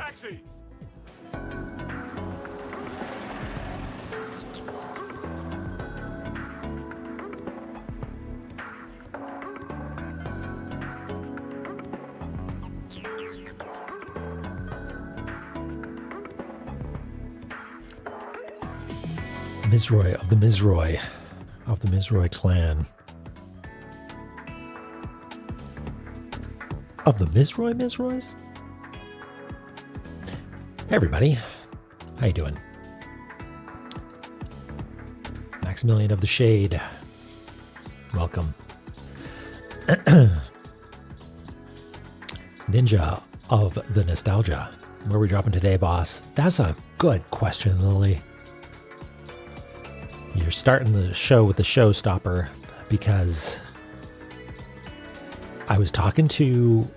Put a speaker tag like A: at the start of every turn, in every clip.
A: taxi!
B: Mizroy of the Mizroy clan. Of the Mizroys? Hey everybody, how you doing? Maximilian of the Shade, welcome. Ninja of the Nostalgia, where are we dropping today, boss? That's a good question, Lily. You're starting the show with the showstopper because I was talking to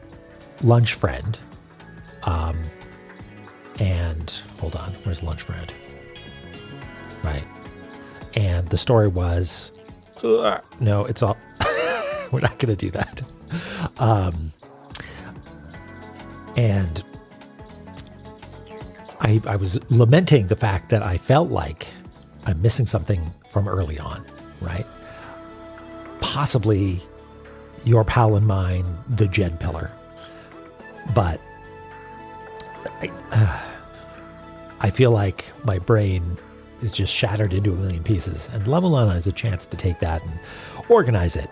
B: Lunch Friend, and hold on, where's Lunch Friend? Right. And the story was, no, it's all, we're not going to do that. And I was lamenting the fact that I felt like I'm missing something from early on, right? Possibly your pal and mine, the Jed Pillar. But I feel like my brain is just shattered into a million pieces, and La-Mulana is a chance to take that and organize it.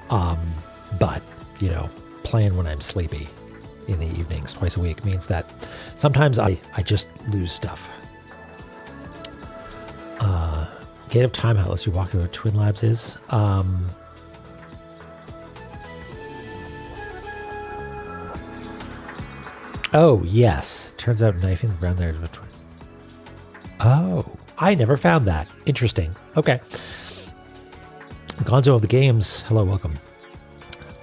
B: But, you know, playing when I'm sleepy in the evenings twice a week means that sometimes I just lose stuff. Gate of Time, how lets you walk into where Twin Labs is. Oh, yes. Turns out knifing the ground there is a twin. Oh, I never found that. Interesting. Okay. Gonzo of the Games. Hello, welcome.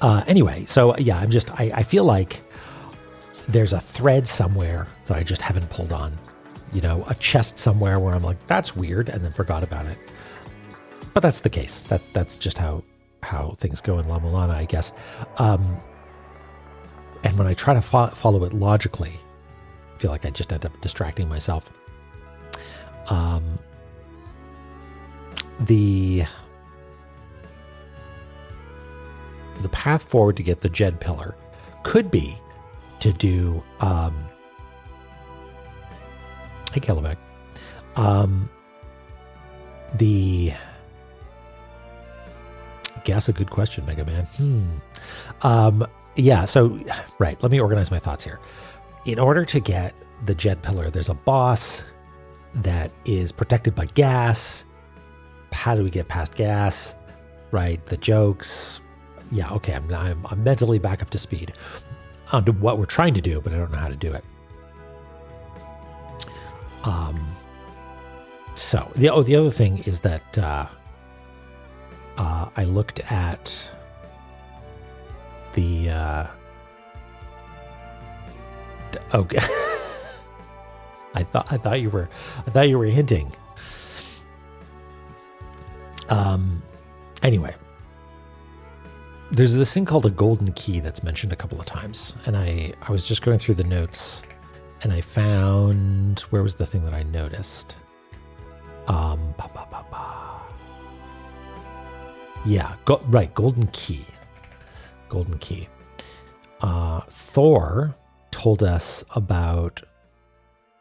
B: Anyway, so yeah, I feel like there's a thread somewhere that I just haven't pulled on. You know, a chest somewhere where I'm like, that's weird, and then forgot about it. But that's the case. That's just how things go in La-Mulana, I guess. And when I try to follow it logically, I feel like I just end up distracting myself. The path forward to get the Jed Pillar could be to do hey, Kellebeck. Guess a good question, Mega Man. Yeah, so, right, let me organize my thoughts here. In order to get the Jed Pillar, there's a boss that is protected by gas. How do we get past gas? Right, the jokes. Yeah, okay, I'm mentally back up to speed on what we're trying to do, but I don't know how to do it. So the other thing is that I looked at the okay. I thought you were hinting. Anyway, there's this thing called a golden key that's mentioned a couple of times, and I was just going through the notes, and I found, where was the thing that I noticed? Yeah, right, golden key. Golden key. Thor told us about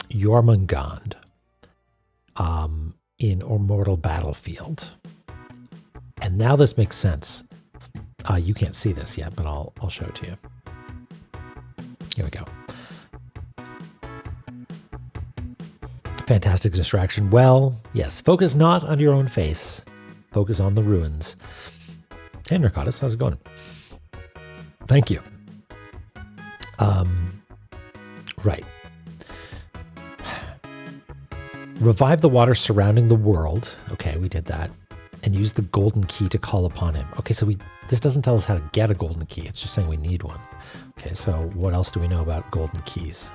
B: Jormungand in Immortal Battlefield. And now this makes sense. You can't see this yet, but I'll show it to you. Here we go. Fantastic distraction. Well, yes, focus not on your own face. Focus on the ruins. Hey, Narcotis, how's it going? Thank you. Right. Revive the water surrounding the world. Okay, we did that. And use the golden key to call upon him. Okay, so this doesn't tell us how to get a golden key. It's just saying we need one. Okay, so what else do we know about golden keys?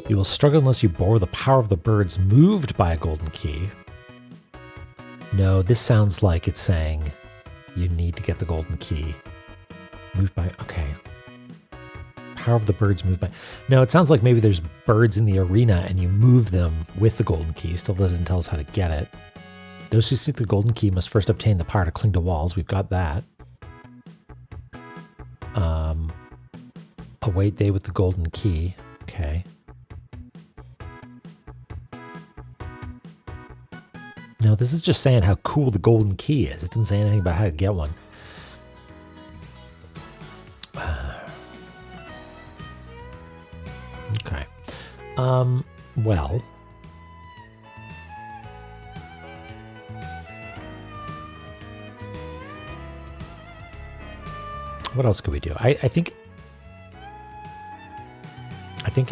B: You will struggle unless you borrow the power of the birds moved by a golden key. No, this sounds like it's saying You need to get the golden key. Moved by, okay. Power of the birds moved by. No, it sounds like maybe there's birds in the arena and you move them with the golden key. Still doesn't tell us how to get it. Those who seek the golden key must first obtain the power to cling to walls. We've got that. Await they with the golden key. Okay. No, this is just saying how cool the golden key is. It doesn't say anything about how to get one. Okay. Well. What else could we do? I think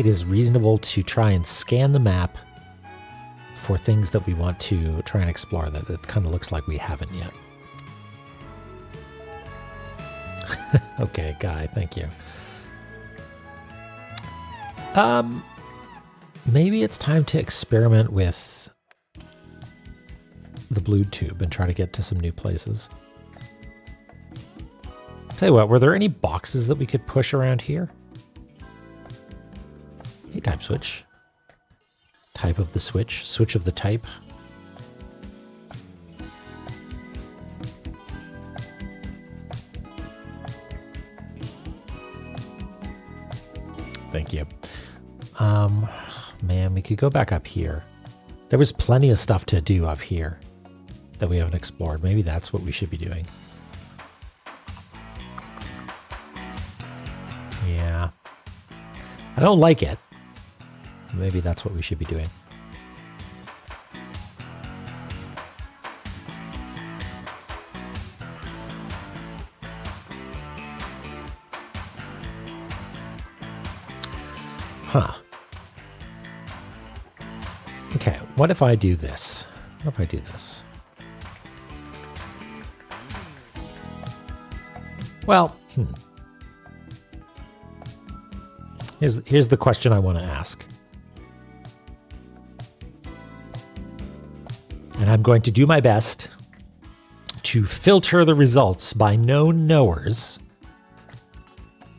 B: it is reasonable to try and scan the map for things that we want to try and explore that it kind of looks like we haven't yet. Okay, Guy, thank you. Maybe it's time to experiment with the blue tube and try to get to some new places. Tell you what, were there any boxes that we could push around here? Hey, type switch. Type of the switch. Switch of the type. Thank you. Man, we could go back up here. There was plenty of stuff to do up here that we haven't explored. Maybe that's what we should be doing. Yeah. I don't like it. Maybe that's what we should be doing. Huh. Okay, what if I do this? What if I do this? Well, Here's the question I want to ask. And I'm going to do my best to filter the results by known knowers.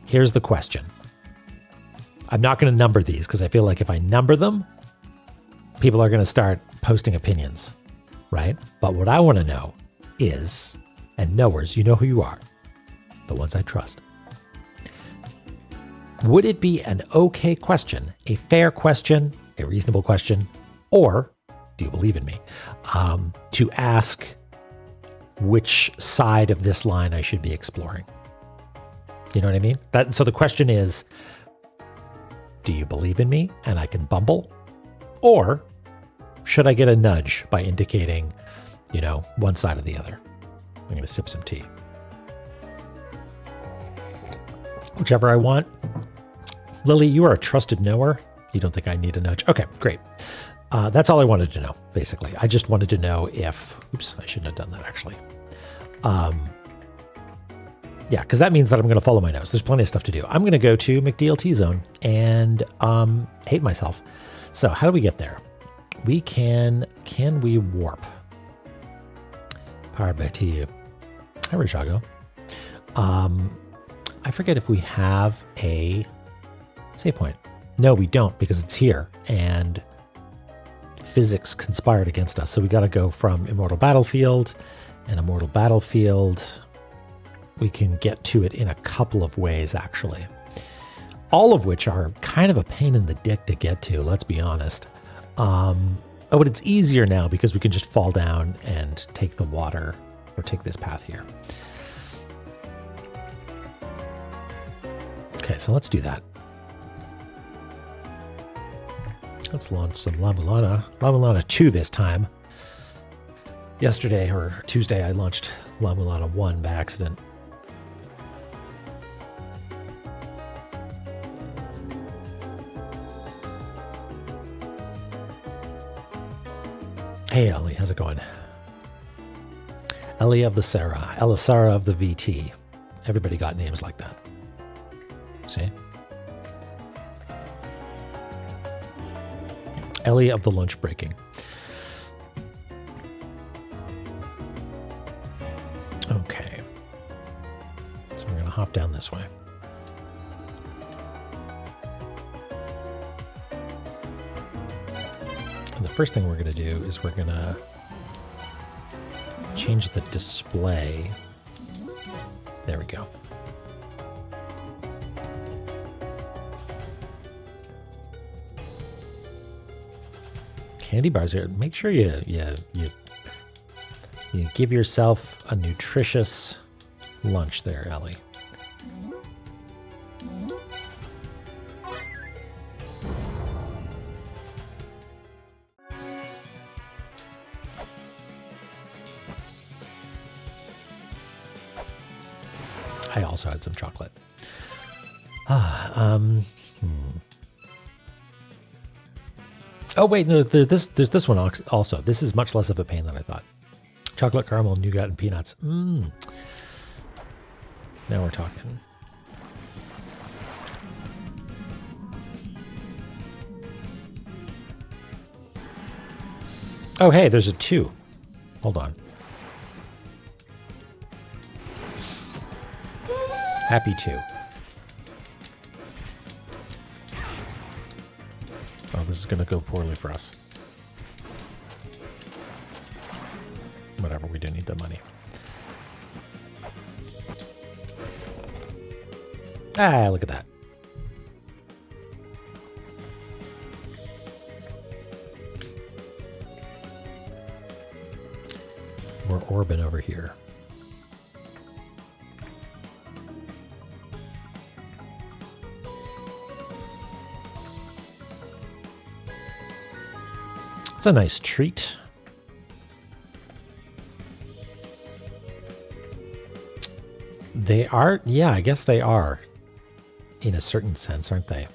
B: Here's the question. I'm not going to number these because I feel like if I number them, people are going to start posting opinions, right? But what I want to know is, and knowers, you know who you are, the ones I trust. Would it be an okay question, a fair question, a reasonable question, or, do you believe in me, to ask which side of this line I should be exploring? You know what I mean? So the question is, do you believe in me and I can bumble? Or should I get a nudge by indicating, one side or the other? I'm going to sip some tea. Whichever I want. Lily, you are a trusted knower. You don't think I need a nudge? Okay, great. That's all I wanted to know, basically. I just wanted to know if... Oops, I shouldn't have done that, actually. Yeah, because that means that I'm going to follow my nose. There's plenty of stuff to do. I'm going to go to McDLT Zone and hate myself. So how do we get there? We can we warp? Powered by TU. Hi, Rajago. I forget if we have a save point. No, we don't, because it's here, and physics conspired against us. So we got to go from Immortal Battlefield, and Immortal Battlefield, we can get to it in a couple of ways, actually. All of which are kind of a pain in the dick to get to, let's be honest. But it's easier now because we can just fall down and take the water, or take this path here. Okay, so let's do that. Let's launch some La-Mulana. La-Mulana 2 this time. Yesterday, or Tuesday, I launched La-Mulana 1 by accident. Hey, Ellie, how's it going? Ellie of the Sarah, Elisara of the VT. Everybody got names like that. See? Ellie of the lunch breaking. Okay. hop down this way. And the first thing we're going to do is we're going to change the display. There we go. Candy bars here. Make sure you give yourself a nutritious lunch there, Ellie. I also had some chocolate. Oh wait, no, there's this one also. This is much less of a pain than I thought. Chocolate, caramel, nougat, and peanuts. Now we're talking. Oh hey, there's a 2. Hold on. Happy 2. Oh, this is going to go poorly for us. Whatever, we do need the money. Ah, look at that. We're orbing over here. It's a nice treat. They are, yeah, I guess they are, in a certain sense, aren't they?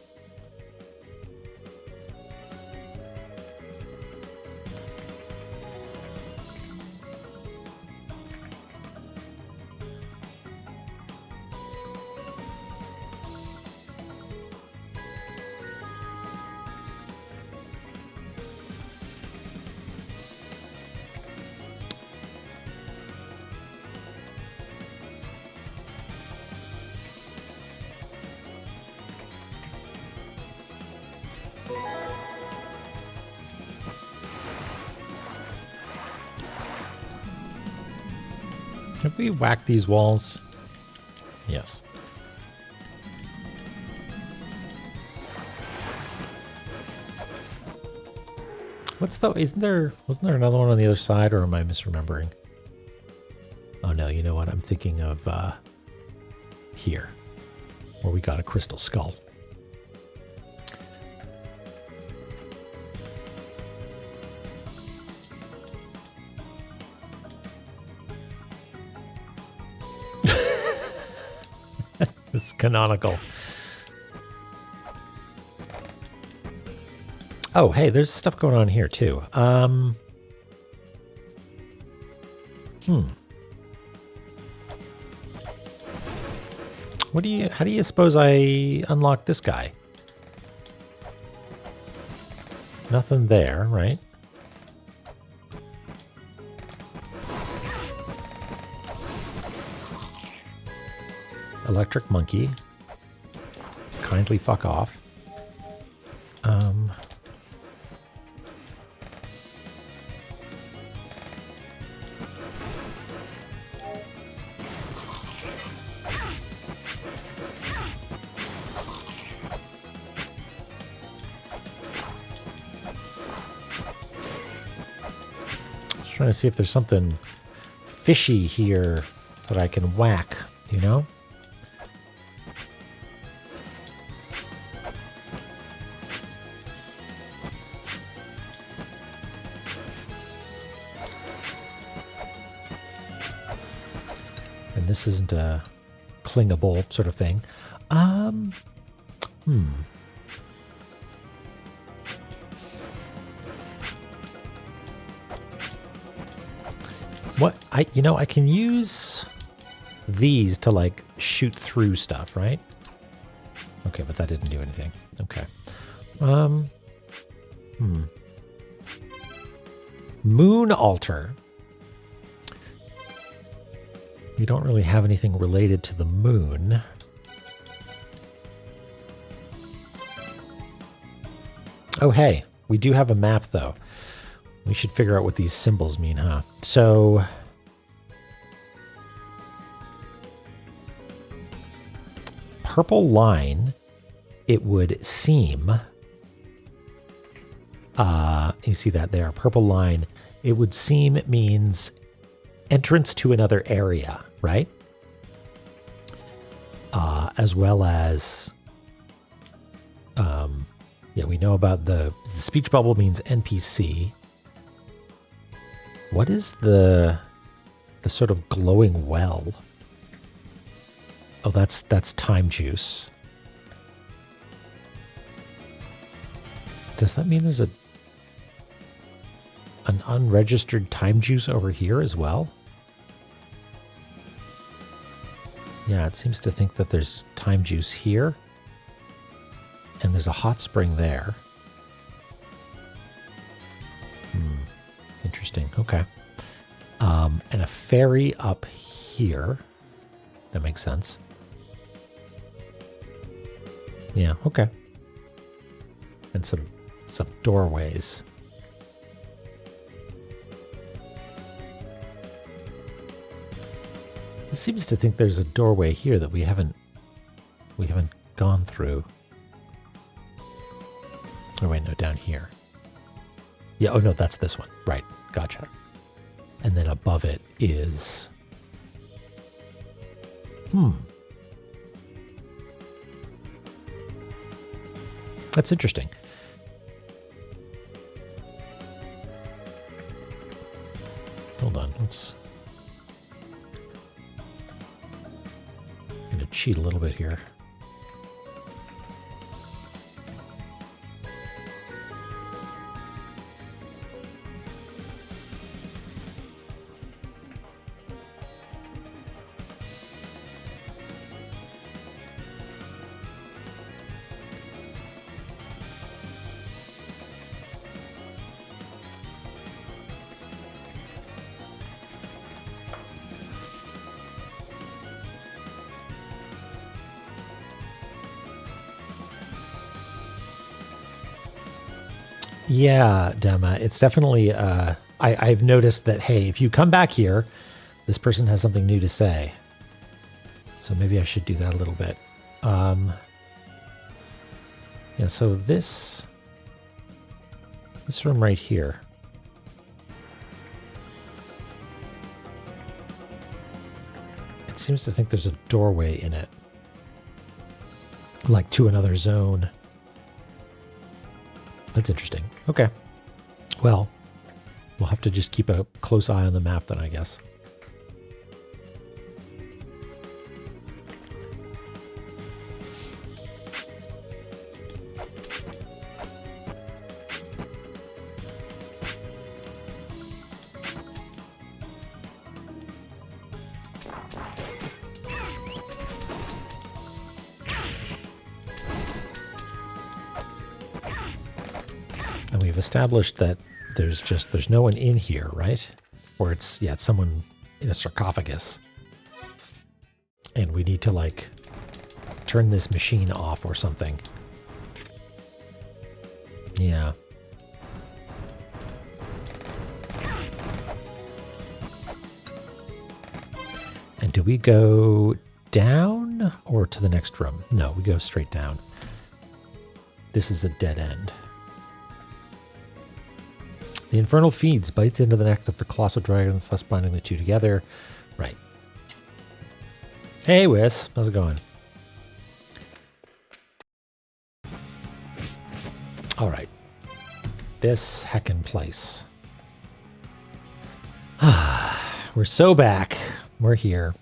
B: Have we whacked these walls? Yes. Wasn't there another one on the other side, or am I misremembering? Oh no, you know what? I'm thinking of here, where we got a crystal skull. It's canonical. Oh, hey, there's stuff going on here too. How do you suppose I unlock this guy? Nothing there, right? Electric monkey. Kindly fuck off. Just trying to see if there's something fishy here that I can whack, you know? And this isn't a clingable sort of thing. What I can use these to like shoot through stuff, right? Okay, but that didn't do anything. Okay. Moon altar. We don't really have anything related to the moon. Oh, hey, we do have a map, though. We should figure out what these symbols mean, huh? So... purple line, it would seem... you see that there, purple line, it would seem it means entrance to another area, right? As well as... yeah, we know about the speech bubble means NPC. What is the sort of glowing well? Oh, that's time juice. Does that mean there's an unregistered time juice over here as well? Yeah, it seems to think that there's time juice here. And there's a hot spring there. Interesting. Okay. And a ferry up here. That makes sense. Yeah, okay. And some doorways. It seems to think there's a doorway here that we haven't gone through. Oh wait, no, down here. Yeah, oh no, that's this one. Right, gotcha. And then above it is... That's interesting. Hold on, let's... I'm gonna cheat a little bit here. Yeah, Dema, it's definitely, I've noticed that, hey, if you come back here, this person has something new to say. So maybe I should do that a little bit. Yeah, so this room right here. It seems to think there's a doorway in it. Like to another zone. That's interesting. Okay. Well, we'll have to just keep a close eye on the map then, I guess. And we've established that there's no one in here, right? Or it's someone in a sarcophagus. And we need to like turn this machine off or something. Yeah. And do we go down or to the next room? No, we go straight down. This is a dead end. The infernal feeds bites into the neck of the colossal dragon, thus binding the two together. Right. Hey, Wiz. How's it going? All right. This heckin' place. We're so back. We're here.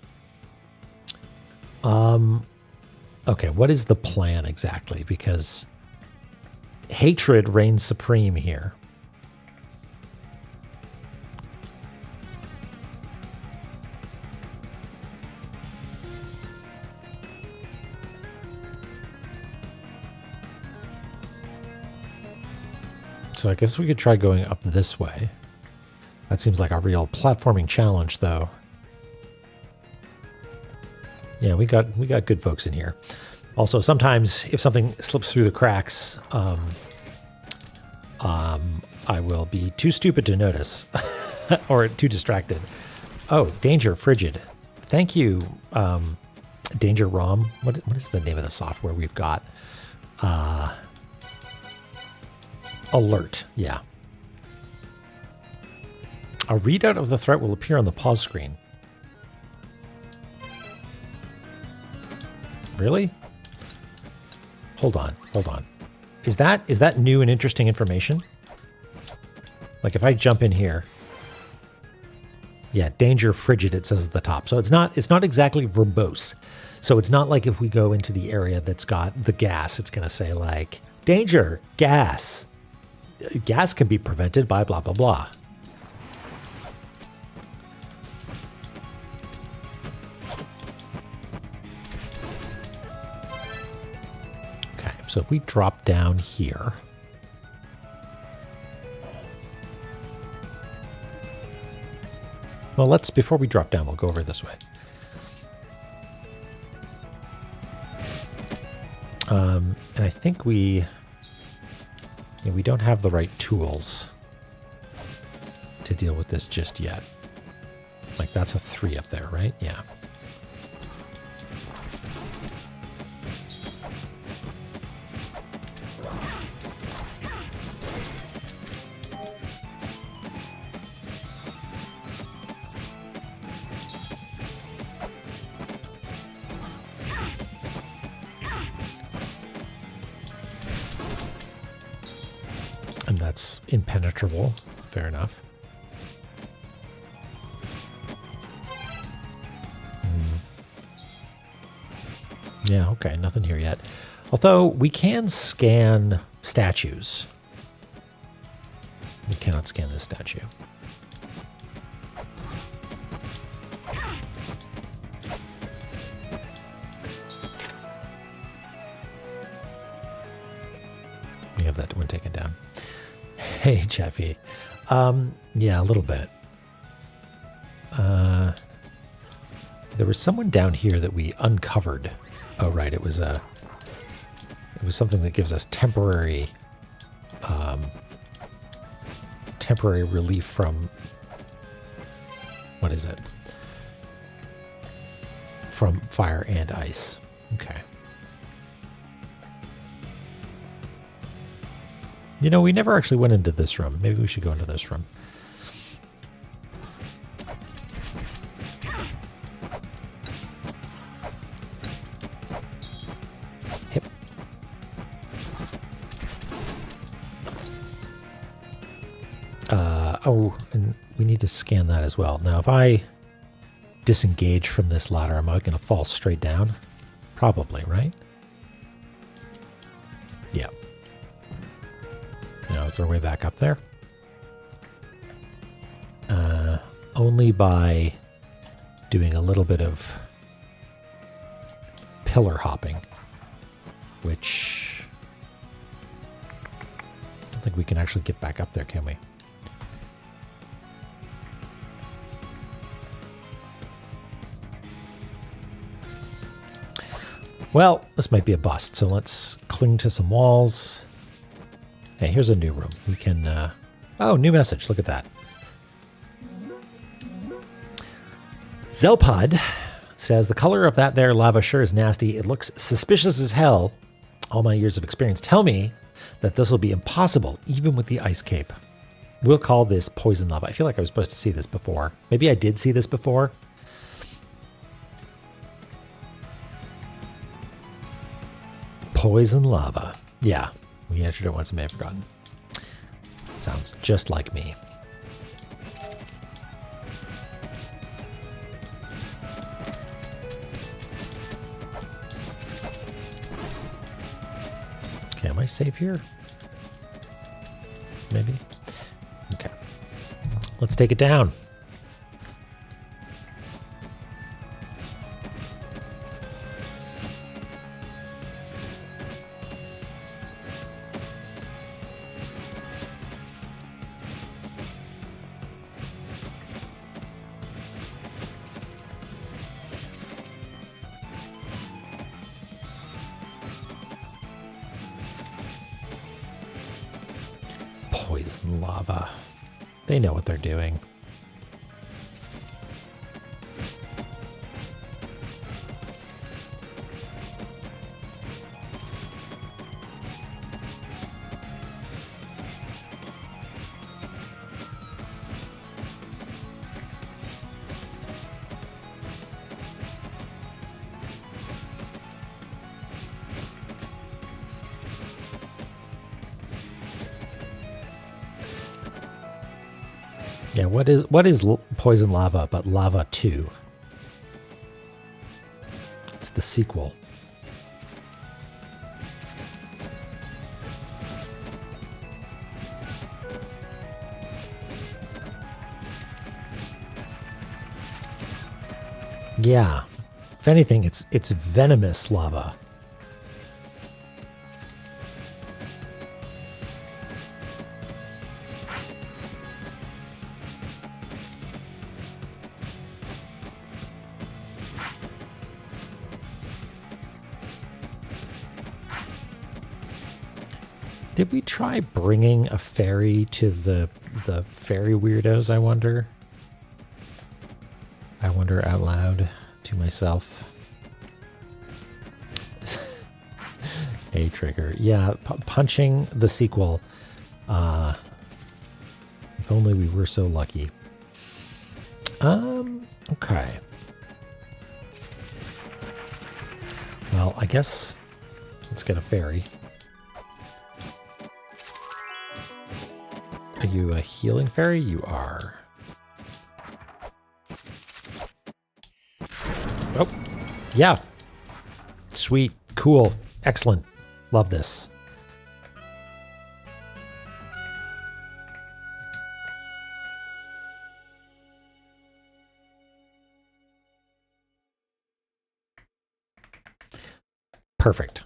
B: Okay, what is the plan exactly? Because hatred reigns supreme here. So I guess we could try going up this way. That seems like a real platforming challenge, though. Yeah, we got good folks in here. Also, sometimes if something slips through the cracks, I will be too stupid to notice or too distracted. Oh, Danger Frigid. Thank you, Danger ROM. What is the name of the software we've got? Alert. Yeah. A readout of the threat will appear on the pause screen. Really? Hold on. Is that new and interesting information? Like if I jump in here. Yeah, Danger Frigid, it says at the top. So it's not exactly verbose. So it's not like if we go into the area that's got the gas, it's going to say like, danger, gas. Gas can be prevented by blah, blah, blah. Okay, so if we drop down here. Well, before we drop down, we'll go over this way. And I think we don't have the right tools to deal with this just yet. Like that's a 3 up there, right? Yeah. And that's impenetrable. Fair enough. Yeah, okay, nothing here yet. Although we can scan statues. We cannot scan this statue. We have that one taken down. Hey, Jeffy. Yeah, a little bit. There was someone down here that we uncovered. Oh, right. It was something that gives us temporary relief from, what is it? From fire and ice. Okay. You know, we never actually went into this room. Maybe we should go into this room. Hip. Oh, and we need to scan that as well. Now, if I disengage from this ladder, am I going to fall straight down? Probably, right? Yeah. Now, is there a way back up there? Only by doing a little bit of pillar hopping, which I don't think we can actually get back up there, can we? Well, this might be a bust, so let's cling to some walls. Hey, here's a new room. We can, oh, new message. Look at that. Zelpod says, the color of that there lava sure is nasty. It looks suspicious as hell. All my years of experience tell me that this will be impossible, even with the ice cape. We'll call this poison lava. I feel like I was supposed to see this before. Maybe I did see this before. Poison lava. Yeah, we answered it once and may have forgotten. Sounds just like me. Okay, am I safe here? Maybe? Okay. Let's take it down. poison lava. They know what they're doing. Yeah, what is poison lava but lava 2? It's the sequel. Yeah. If anything, it's venomous lava. Did we try bringing a fairy to the fairy weirdos, I wonder? I wonder out loud to myself. A trigger. Yeah, punching the sequel. If only we were so lucky. Okay. Well, I guess let's get a fairy. Are you a healing fairy? You are. Oh, yeah. Sweet. Cool. Excellent. Love this. Perfect.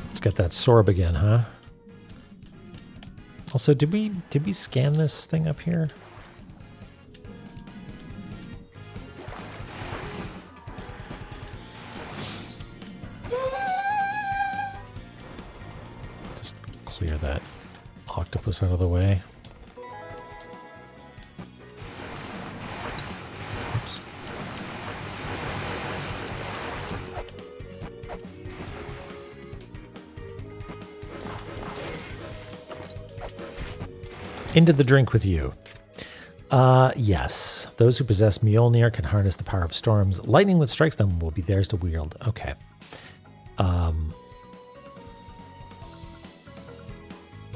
B: Let's get that sorb again, huh? Also, did we scan this thing up here? Just clear that octopus out of the way. Oops. Into the drink with you. Yes. Those who possess Mjolnir can harness the power of storms. Lightning that strikes them will be theirs to wield. Okay.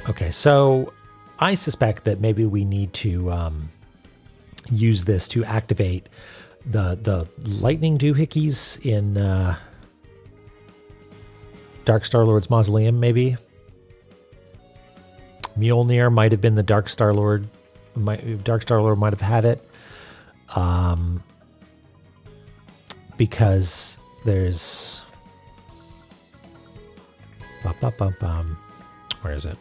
B: Okay, so I suspect that maybe we need to use this to activate the lightning doohickeys in Dark Star-Lord's mausoleum, maybe? Mjolnir might have been the Dark Star-Lord. Dark Star-Lord might have had it. Because there's... Where is it?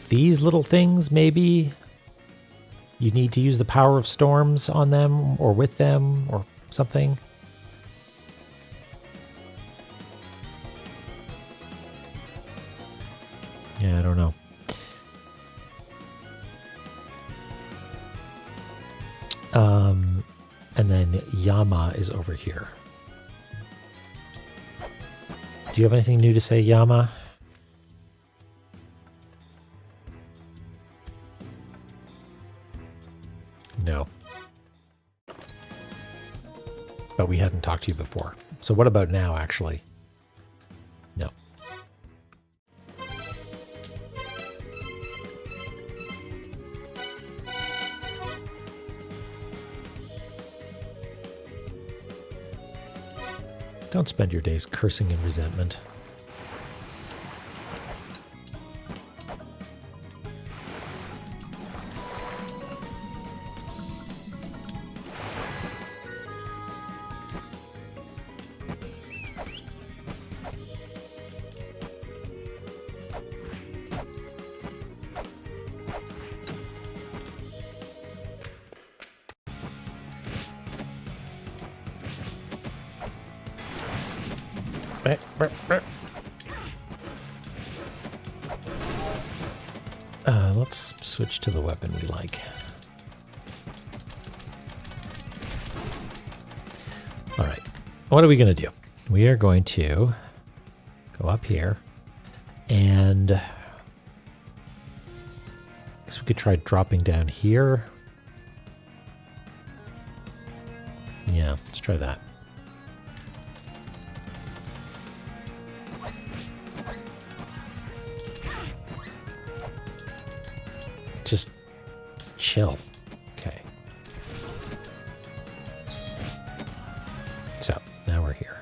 B: These little things, maybe? You need to use the power of storms on them or with them or something. Yeah, I don't know. And then Yama is over here. Do you have anything new to say, Yama? No. But we hadn't talked to you before. So what about now, actually? No. Don't spend your days cursing in resentment. Let's switch to the weapon we like. All right. What are we going to do? We are going to go up here and I guess we could try dropping down here. Yeah, let's try that. Just chill. Okay. So now we're here.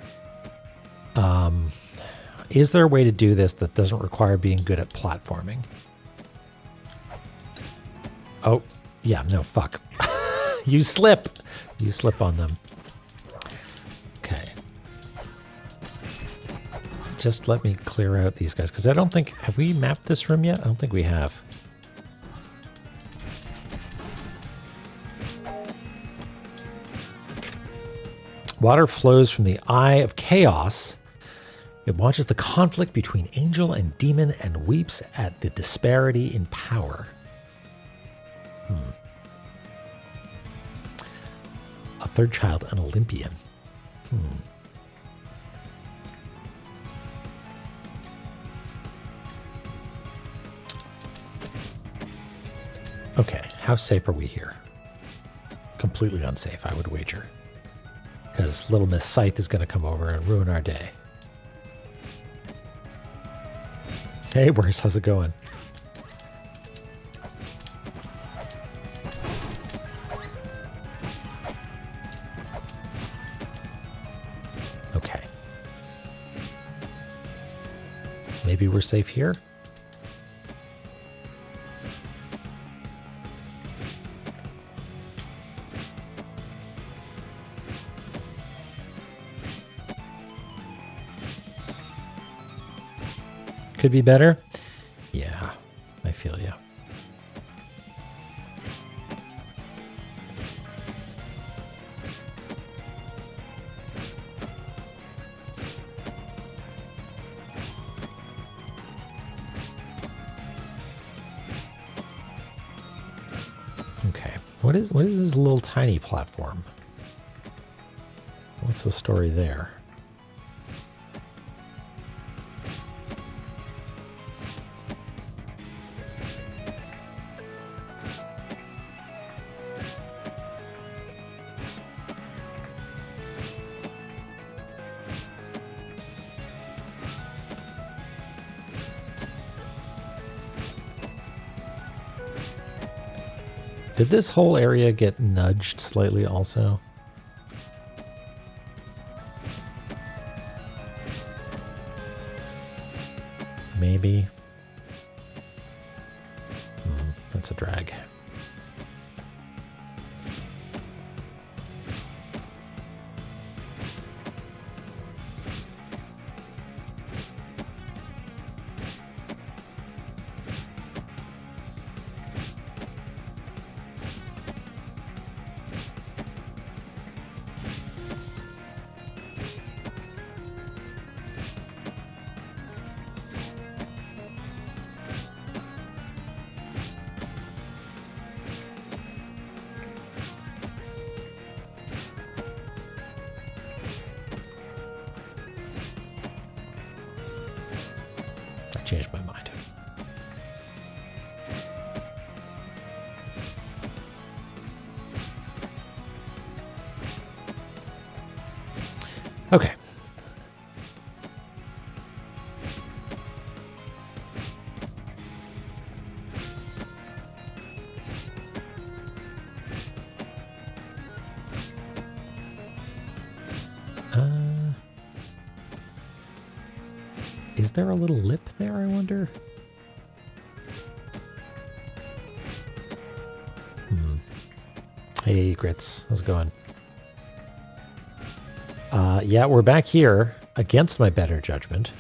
B: Is there a way to do this that doesn't require being good at platforming? Oh, yeah, no, fuck. You slip. You slip on them. Okay. Just let me clear out these guys, because I don't think... Have we mapped this room yet? I don't think we have. Water flows from the eye of chaos. It watches the conflict between angel and demon and weeps at the disparity in power. A third child, an Olympian. Okay, how safe are we here? Completely unsafe, I would wager. Because Little Miss Scythe is going to come over and ruin our day. Hey, Worse, how's it going? Okay. Maybe we're safe here? Could be better? Yeah, I feel you. Okay, what is this little tiny platform? What's the story there? Did this whole area get nudged slightly also? Maybe. That's a drag. Changed my mind. Okay. Is there a little lip there, I wonder? Hey, Grits. How's it going? Yeah, we're back here against my better judgment.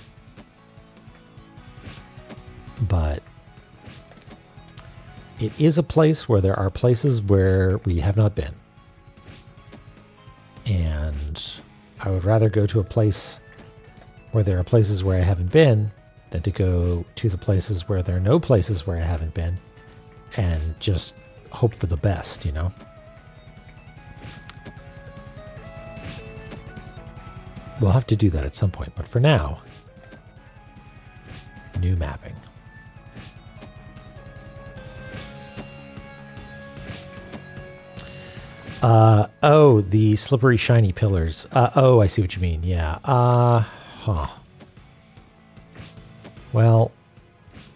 B: But it is a place where there are places where we have not been. And I would rather go to a place where there are places where I haven't been than to go to the places where there are no places where I haven't been and just hope for the best, you know? We'll have to do that at some point, but for now, new mapping. Oh, the slippery, shiny pillars. Oh, I see what you mean. Yeah. Huh. Well,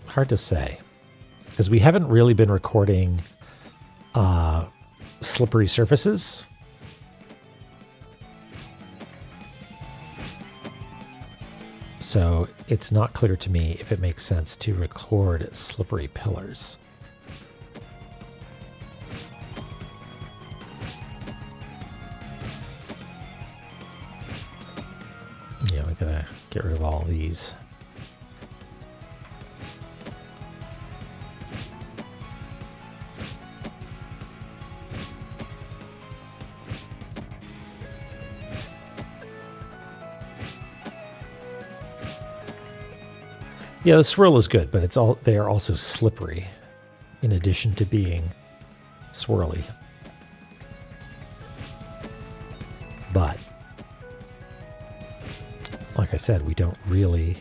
B: hard to say. Because we haven't really been recording slippery surfaces. So it's not clear to me if it makes sense to record slippery pillars. Yeah, we gotta get rid of all these. Yeah, the swirl is good, but they are also slippery in addition to being swirly. But like I said, we don't really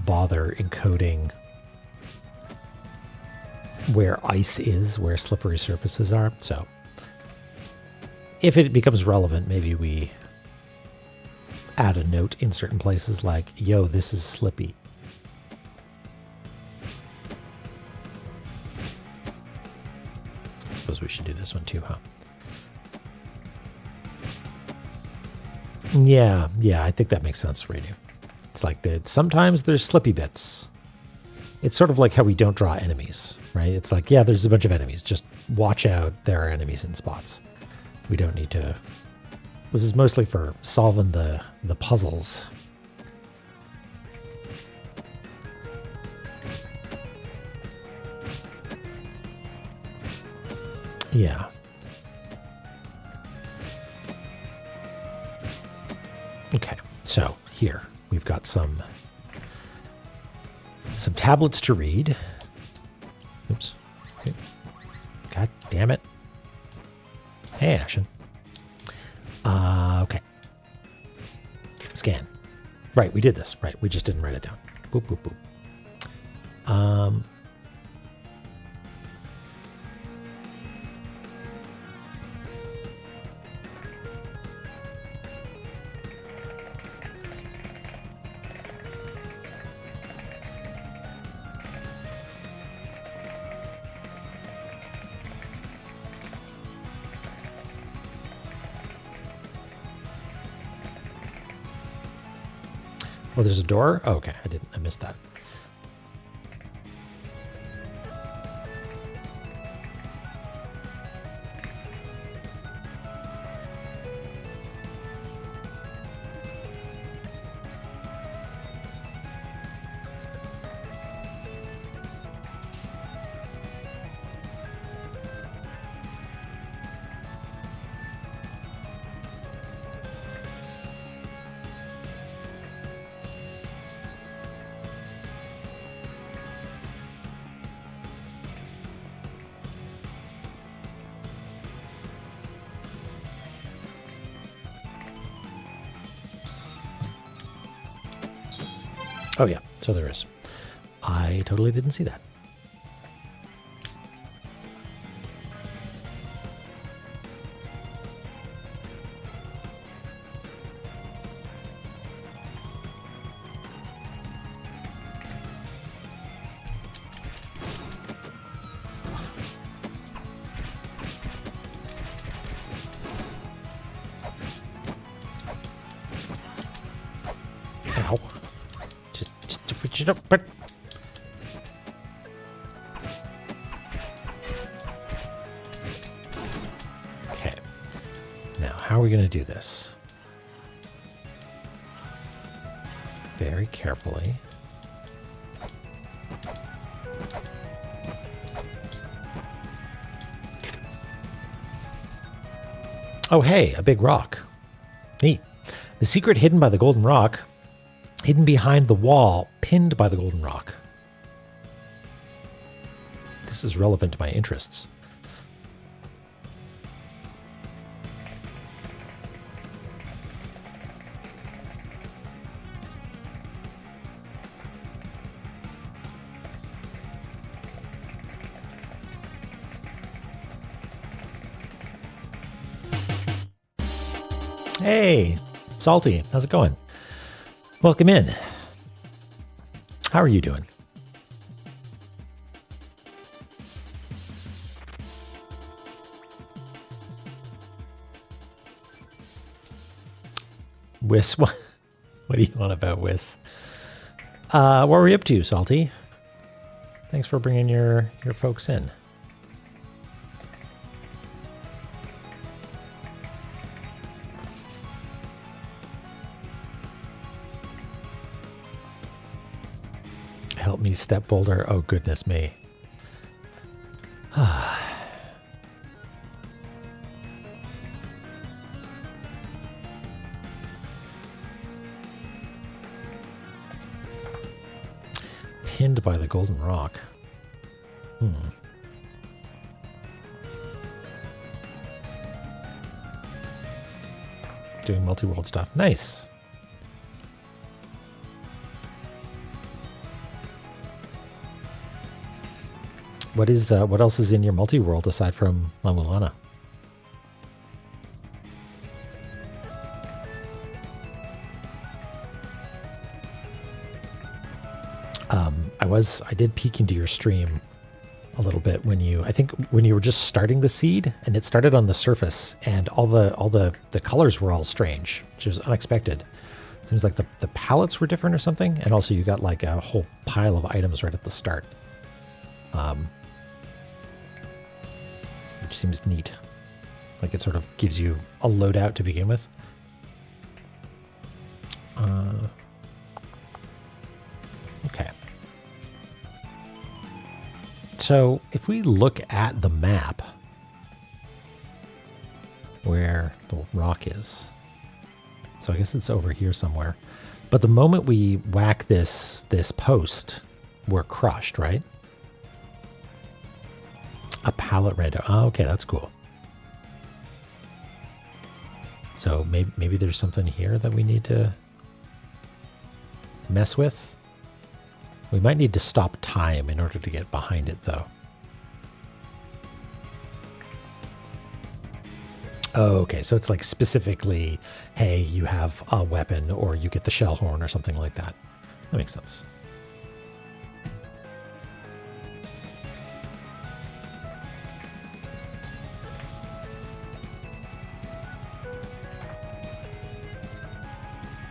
B: bother encoding where ice is, where slippery surfaces are. So if it becomes relevant, maybe we add a note in certain places like, yo, this is slippy. I suppose we should do this one too, huh? Yeah, I think that makes sense, Radio. It's like that sometimes there's slippy bits. It's sort of like how we don't draw enemies, right? It's like, yeah, there's a bunch of enemies. Just watch out, there are enemies in spots. We don't need to... This is mostly for solving the puzzles. Yeah. Okay, so here we've got some tablets to read. Oops. God damn it. Hey, Ashen. Okay. Scan. Right, we did this. Right, we just didn't write it down. Boop, boop, boop. Oh, there's a door? Oh, okay, I missed that. Oh, yeah, so there is. I totally didn't see that. Ow. Just up, but okay. Now, how are we going to do this? Very carefully. Oh, hey, a big rock. Neat. The secret hidden by the golden rock Hidden behind the wall, pinned by the golden rock. This is relevant to my interests. Hey, Salty, how's it going? Welcome in. How are you doing? Whis, what do you want about Whis? What were you up to, Salty? Thanks for bringing your folks in. Help me, step boulder. Oh, goodness me. Pinned by the golden rock. Doing multi-world stuff. Nice. What else is in your multi-world aside from La-Mulana? I did peek into your stream a little bit when you were just starting the seed, and it started on the surface, and all the colors were all strange, which was unexpected. It seems like the palettes were different or something, and also you got like a whole pile of items right at the start. Which seems neat. Like it sort of gives you a loadout to begin with. Okay. So if we look at the map where the rock is, so I guess it's over here somewhere. But the moment we whack this post, we're crushed, right? A pallet random. Oh, okay, that's cool. So maybe there's something here that we need to mess with. We might need to stop time in order to get behind it, though. Oh, okay, so it's like specifically, hey, you have a weapon or you get the shell horn or something like that. That makes sense.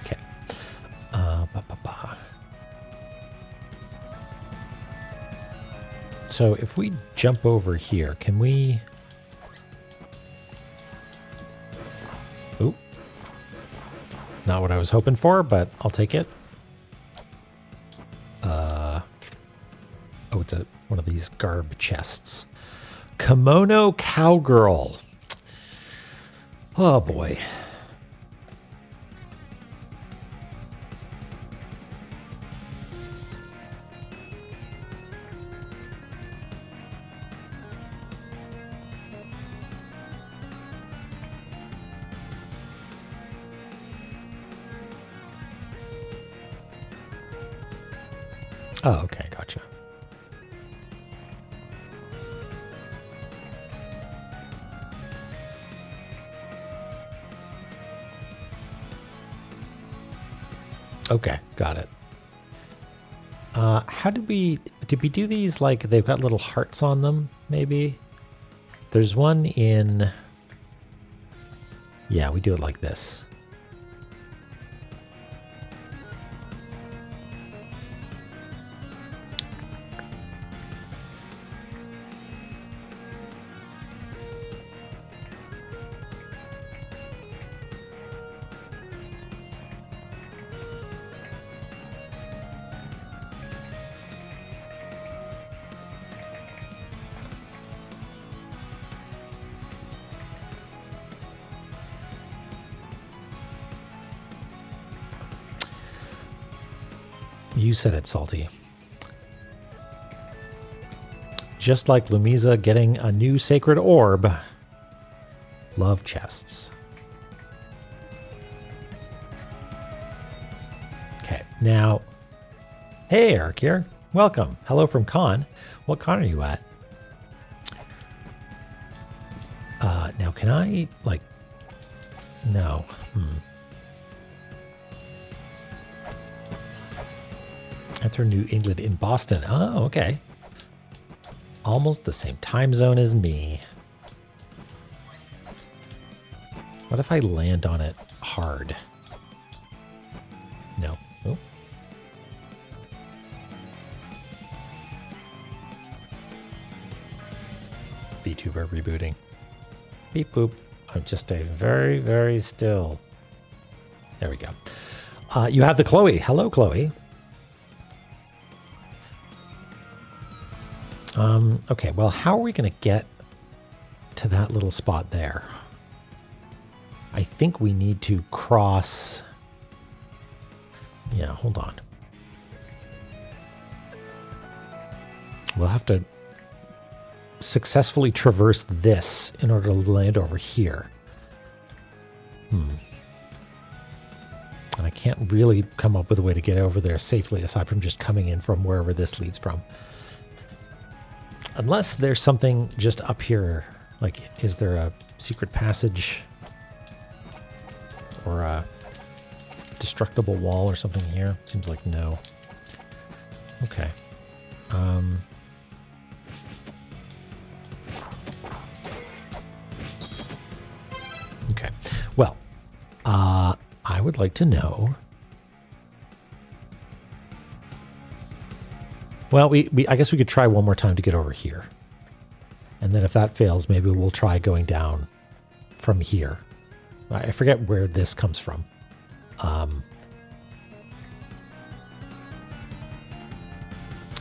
B: Okay. So if we jump over here, can we... Ooh. Not what I was hoping for, but I'll take it. Oh, it's one of these garb chests. Kimono Cowgirl. Oh, boy. Oh, okay, gotcha. Okay, got it. How did we do these like they've got little hearts on them, maybe? There's one in... Yeah, we do it like this. You said it, Salty. Just like Lumiza getting a new sacred orb. Love chests. Okay, now, hey Eric here. Welcome. Hello from Con. What con are you at? Now can I, like, no. Enter New England in Boston. Oh, okay. Almost the same time zone as me. What if I land on it hard? No. Oh. VTuber rebooting. Beep boop. I'm just staying very, very still. There we go. You have the Chloe. Hello, Chloe. Okay, well, how are we going to get to that little spot there? I think we need to cross... Yeah, hold on. We'll have to successfully traverse this in order to land over here. And I can't really come up with a way to get over there safely aside from just coming in from wherever this leads from. Unless there's something just up here. Like, is there a secret passage? Or a destructible wall or something here? Seems like no. Okay. Okay. Well, I would like to know... Well, I guess we could try one more time to get over here. And then if that fails, maybe we'll try going down from here. I forget where this comes from.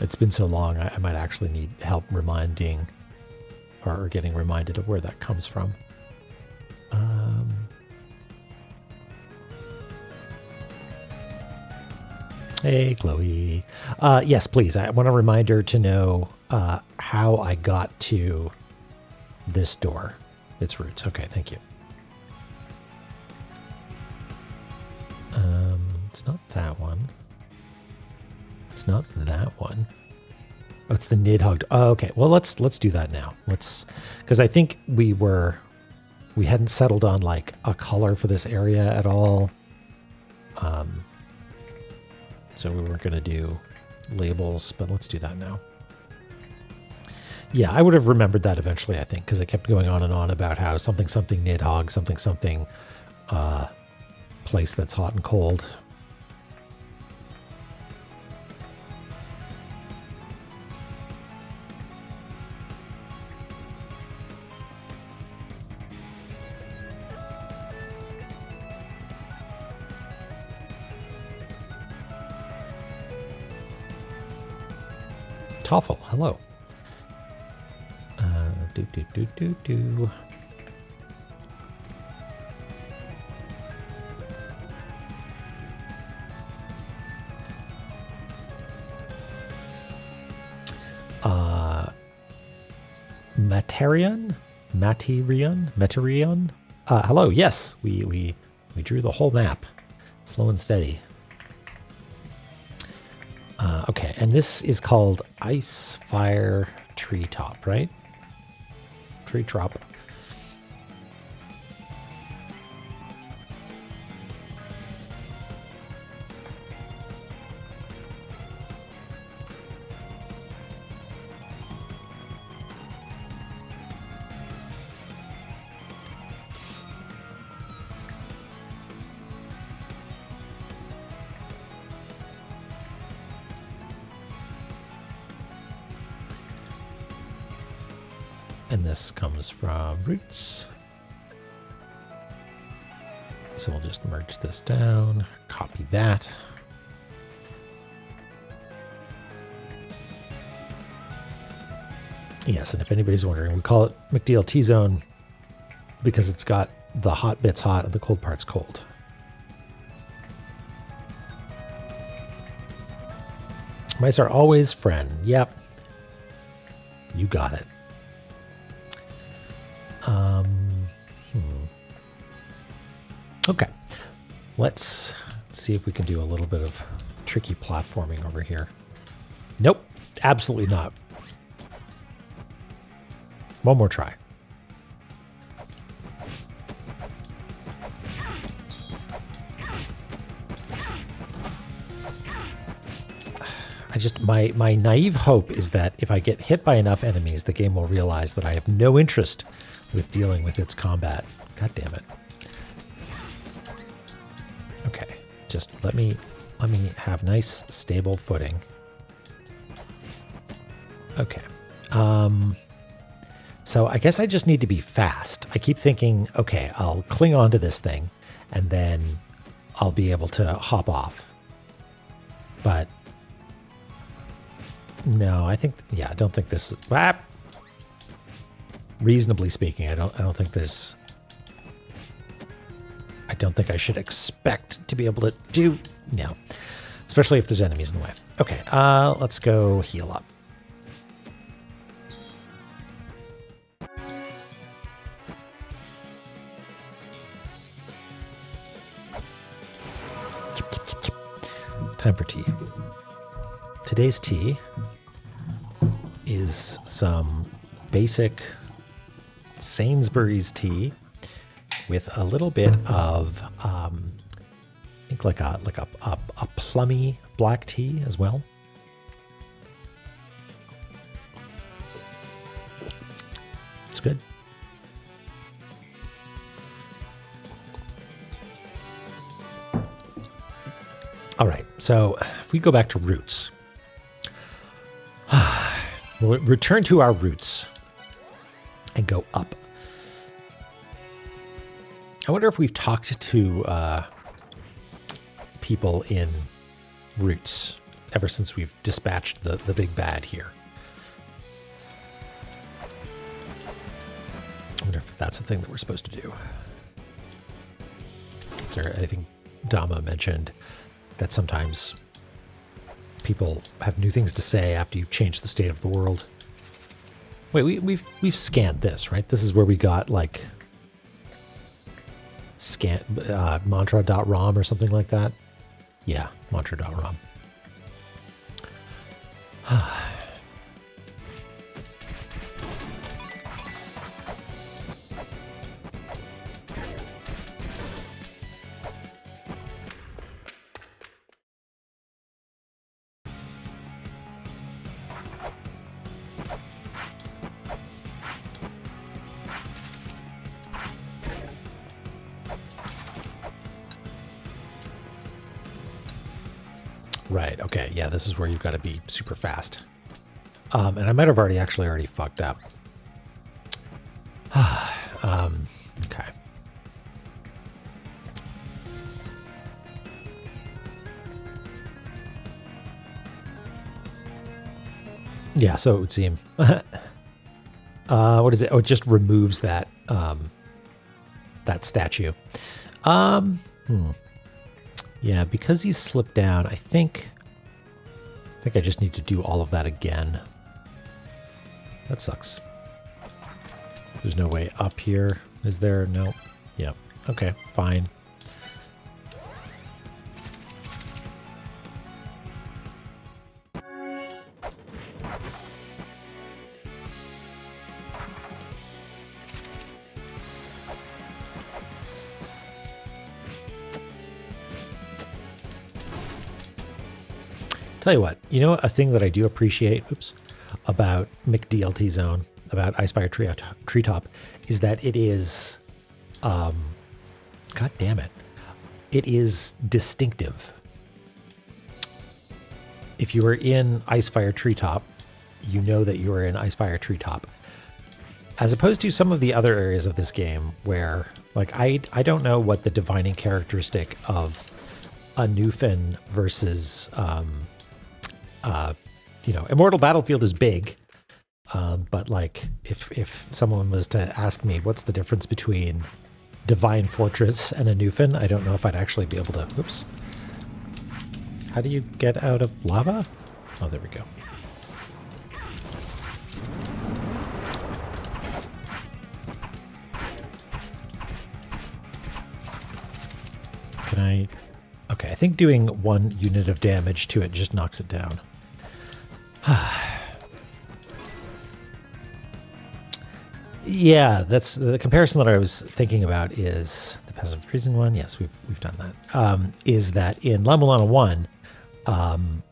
B: It's been so long, I might actually need help reminding or getting reminded of where that comes from. Hey, Chloe. Yes, please. I want a reminder to know how I got to this door. Its roots. Okay, thank you. It's not that one. It's not that one. Oh, it's the Nidhogg. Oh, okay. Well, let's do that now. Because I think we hadn't settled on like a color for this area at all. So we weren't going to do labels, but let's do that now. Yeah, I would have remembered that eventually, I think, because I kept going on and on about how something Nidhogg, something place that's hot and cold. Toffel, hello. Do. Materion. Hello. Yes, we drew the whole map, slow and steady. Okay, and this is called Ice Fire Treetop, right? Tree Trop. And this comes from roots. So we'll just merge this down, copy that. Yes, and if anybody's wondering, we call it McDeal T-Zone because it's got the hot bits hot and the cold parts cold. Mice are always friend. Yep. You got it. Okay. Let's see if we can do a little bit of tricky platforming over here. Nope. Absolutely not. One more try. My naive hope is that if I get hit by enough enemies, the game will realize that I have no interest with dealing with its combat. God damn it. Okay, just let me have nice stable footing. Okay. So I guess I just need to be fast. I keep thinking, okay, I'll cling on to this thing and then I'll be able to hop off. But no, I think, yeah, I don't think this is, reasonably speaking, I don't think there's, I don't think I should expect to be able to do, no, especially if there's enemies in the way. Okay, let's go heal up. Time for tea. Today's tea is some basic Sainsbury's tea with a little bit of, I think like a plummy black tea as well. It's good. All right, so if we go back to roots, we'll return to our roots and go up. I wonder if we've talked to people in roots ever since we've dispatched the big bad here. I wonder if that's the thing that we're supposed to do. I think Dama mentioned that sometimes people have new things to say after you've changed the state of the world. Wait, we've scanned this, right? This is where we got like scan mantra.rom or something like that. Yeah, mantra.rom. Right, okay, yeah, this is where you've got to be super fast. And I might have already fucked up. Okay. Yeah, so it would seem. What is it? Oh, it just removes that that statue. Yeah, because he slipped down, I think I just need to do all of that again. That sucks. There's no way up here, is there? No. Yeah. Okay, fine. Tell you what, you know a thing that I do appreciate, about McDLT Zone, about Icefire Treetop, is that it is, God damn it, it is distinctive. If you are in Icefire Treetop, you know that you are in Icefire Treetop. As opposed to some of the other areas of this game where, like, I don't know what the defining characteristic of a Newfen versus, you know, Immortal Battlefield is big, but like if someone was to ask me what's the difference between Divine Fortress and a Newfen, I don't know if I'd actually be able to. Oops. How do you get out of lava? Oh, there we go. Can I... Okay, I think doing 1 unit of damage to it just knocks it down. Yeah, that's the comparison that I was thinking about is the passive freezing one. Yes, we've done that. Is that in La-Mulana 1,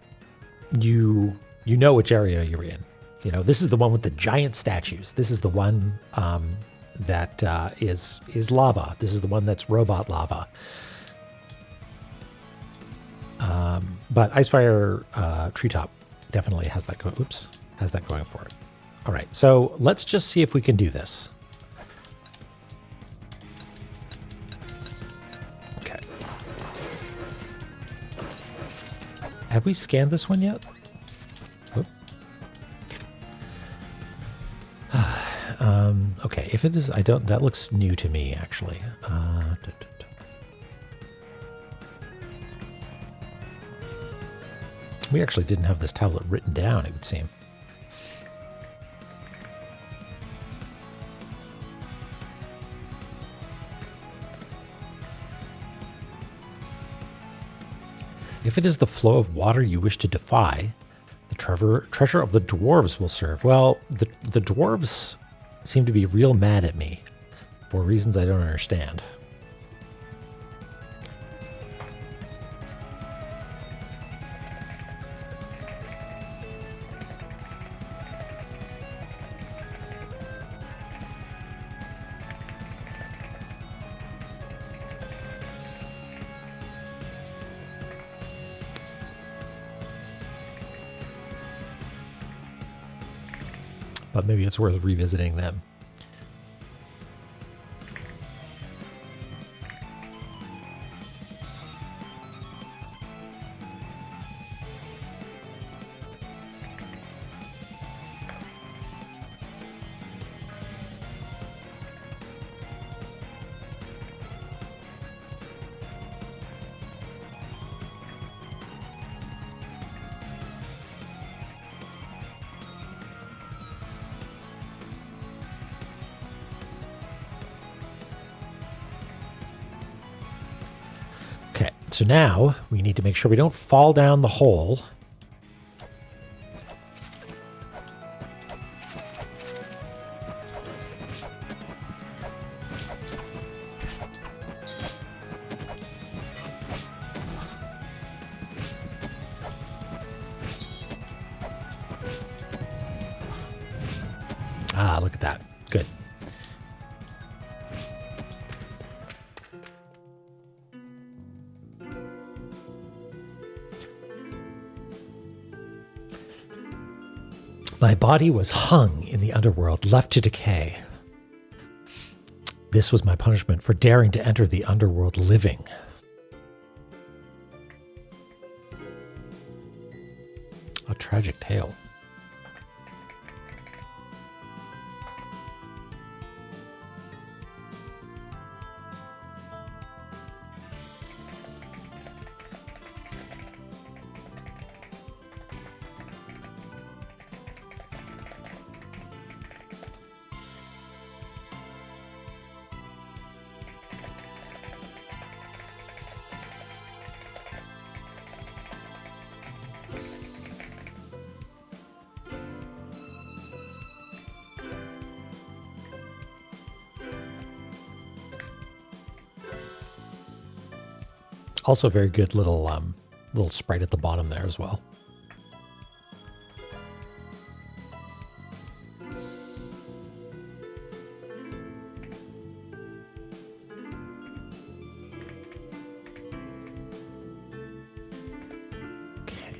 B: you know which area you're in. You know, this is the one with the giant statues. This is the one that is lava. This is the one that's robot lava. But Icefire Treetop definitely has that. Has that going for it. All right, so let's just see if we can do this. Okay. Have we scanned this one yet? Okay, if it is, I don't, that looks new to me, actually. We actually didn't have this tablet written down, it would seem. If it is the flow of water you wish to defy, the treasure of the dwarves will serve. Well, the dwarves seem to be real mad at me for reasons I don't understand. But maybe it's worth revisiting them. Okay, so now we need to make sure we don't fall down the hole. Ah, look at that. Good. My body was hung in the underworld, left to decay. This was my punishment for daring to enter the underworld living. A tragic tale. Also, very good little sprite at the bottom there as well. Okay.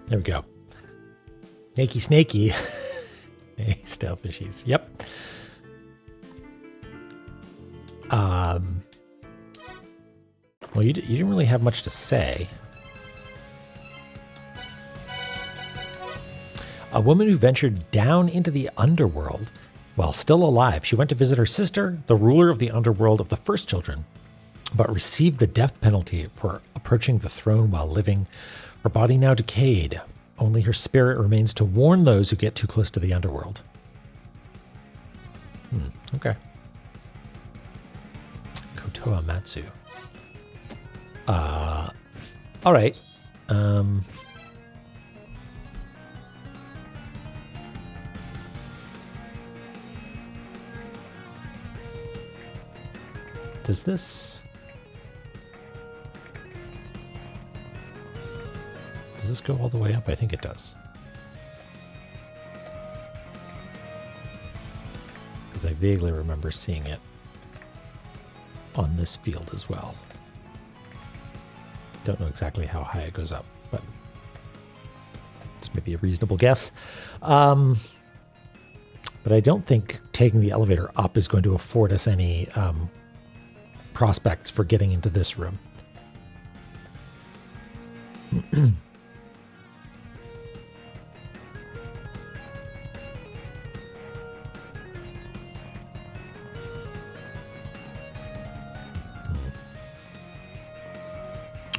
B: There we go. Snakey, snaky. Hey, stale fishies. Yep. Well, you didn't really have much to say. A woman who ventured down into the underworld while still alive. She went to visit her sister, the ruler of the underworld of the first children, but received the death penalty for approaching the throne while living. Her body now decayed. Only her spirit remains to warn those who get too close to the underworld. Okay. Kotoa Matsu. All right. Does this go all the way up? I think it does. Because I vaguely remember seeing it on this field as well. Don't know exactly how high it goes up, but it's maybe a reasonable guess. But I don't think taking the elevator up is going to afford us any prospects for getting into this room.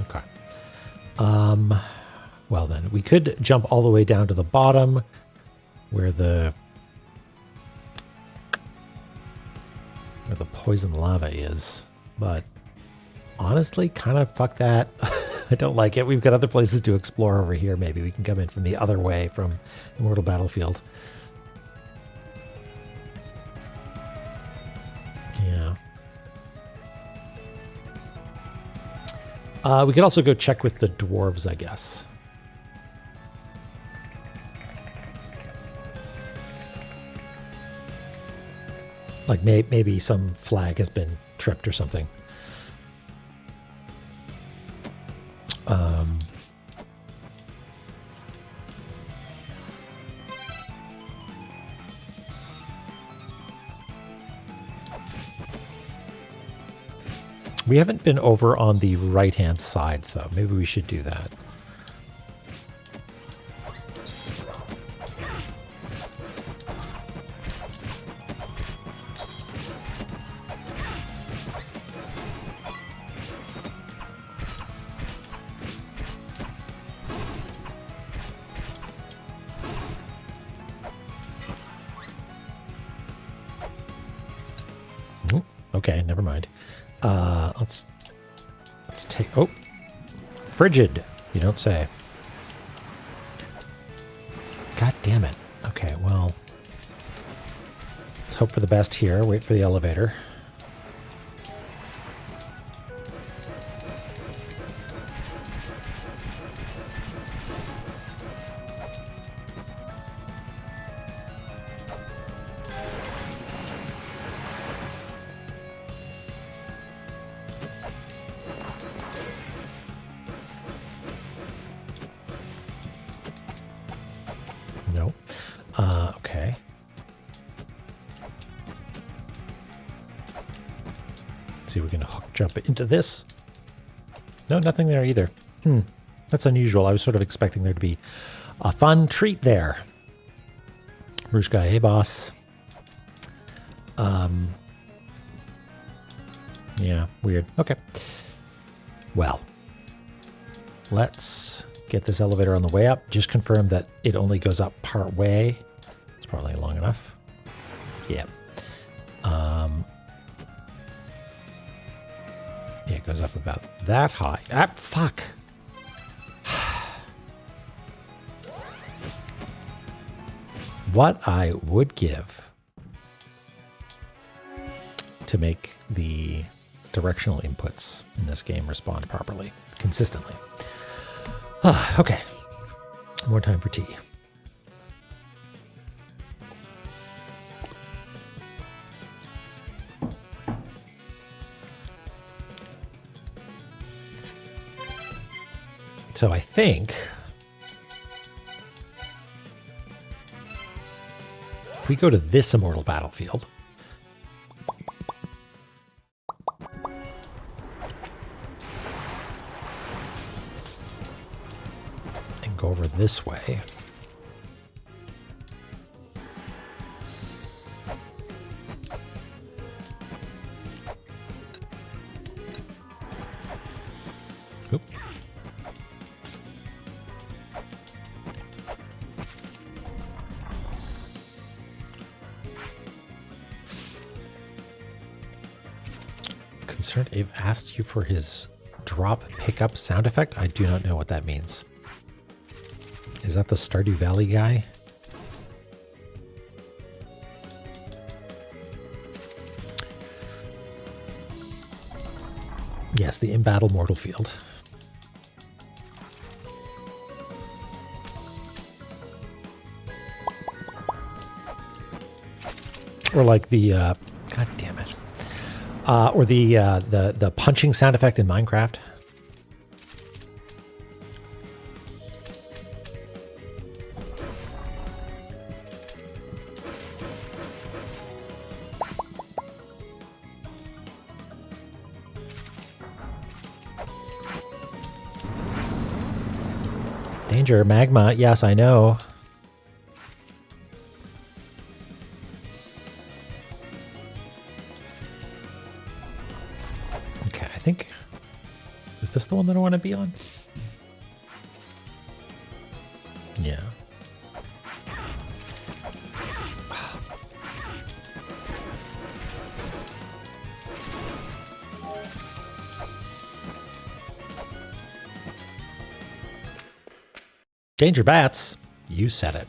B: Okay. Well then, we could jump all the way down to the bottom where the poison lava is, but honestly, kind of fuck that. I don't like it. We've got other places to explore over here. Maybe we can come in from the other way from Immortal Battlefield. Yeah. We could also go check with the dwarves, I guess. Like maybe some flag has been tripped or something. We haven't been over on the right-hand side, though. Maybe we should do that. Okay, never mind. Let's take... Oh! Frigid! You don't say. God damn it. Okay, well... Let's hope for the best here. Wait for the elevator. No. Okay. Let's see if we can hook jump into this. No, nothing there either. That's unusual. I was sort of expecting there to be a fun treat there. Rouge guy, hey boss. Yeah, weird. Okay. Well, let's get this elevator on the way up. Just confirm that it only goes up part way. It's probably long enough. Yeah. Yeah, it goes up about that high. Ah, fuck. What I would give to make the directional inputs in this game respond properly, consistently. Okay, more time for tea. So I think If we go to this immortal battlefield, and go over this way, oop. Concerned Abe asked you for his drop pickup sound effect? I do not know what that means. Is that the Stardew Valley guy? Yes, the in-battle mortal field. Or like the, God damn it. Or the punching sound effect in Minecraft. Danger, magma. Yes, I know. Okay, I think... Is this the one that I want to be on? Yeah. Danger bats. You said it.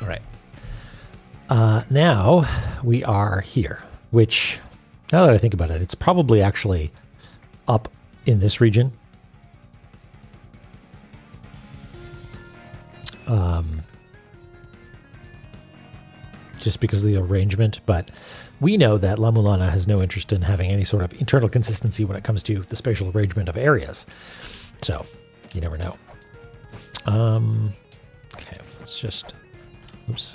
B: All right. Now we are here, which, now that I think about it, it's probably actually up in this region. Just because of the arrangement, but we know that La-Mulana has no interest in having any sort of internal consistency when it comes to the spatial arrangement of areas. So, you never know. Okay, let's just... Oops.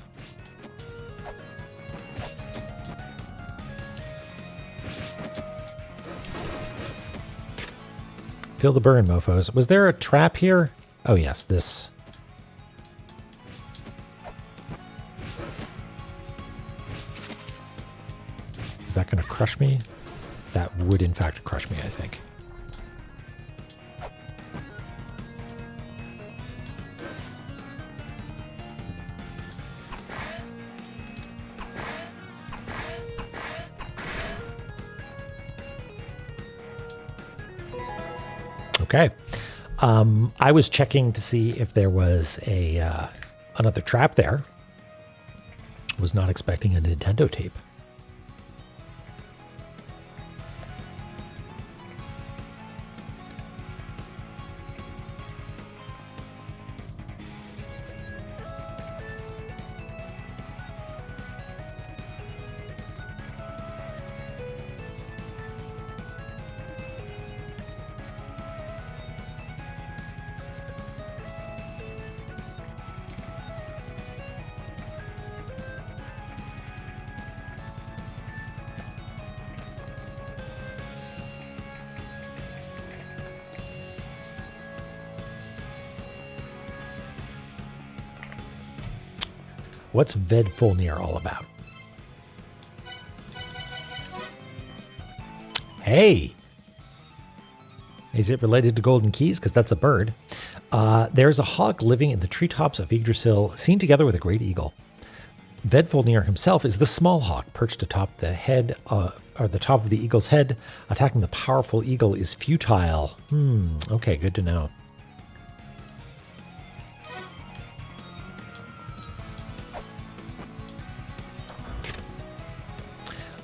B: Feel the burn, mofos. Was there a trap here? Oh yes, this... Is that going to crush me? That would, in fact, crush me, I think. Okay. I was checking to see if there was a another trap there. Was not expecting a Nintendo tape. What's Vedfolnir all about? Hey! Is it related to golden keys? Because that's a bird. There's a hawk living in the treetops of Yggdrasil, seen together with a great eagle. Vedfolnir himself is the small hawk perched atop the head, or the top of the eagle's head. Attacking the powerful eagle is futile. Okay, good to know.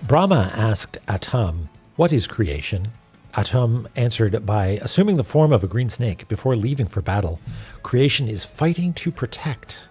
B: Brahma asked Atum, "What is creation?" Atum answered by assuming the form of a green snake before leaving for battle. Creation is fighting to protect.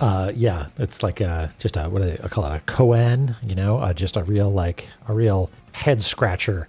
B: Yeah, it's like just a, what do they call it? A koan, you know, just a real, like, a real head scratcher.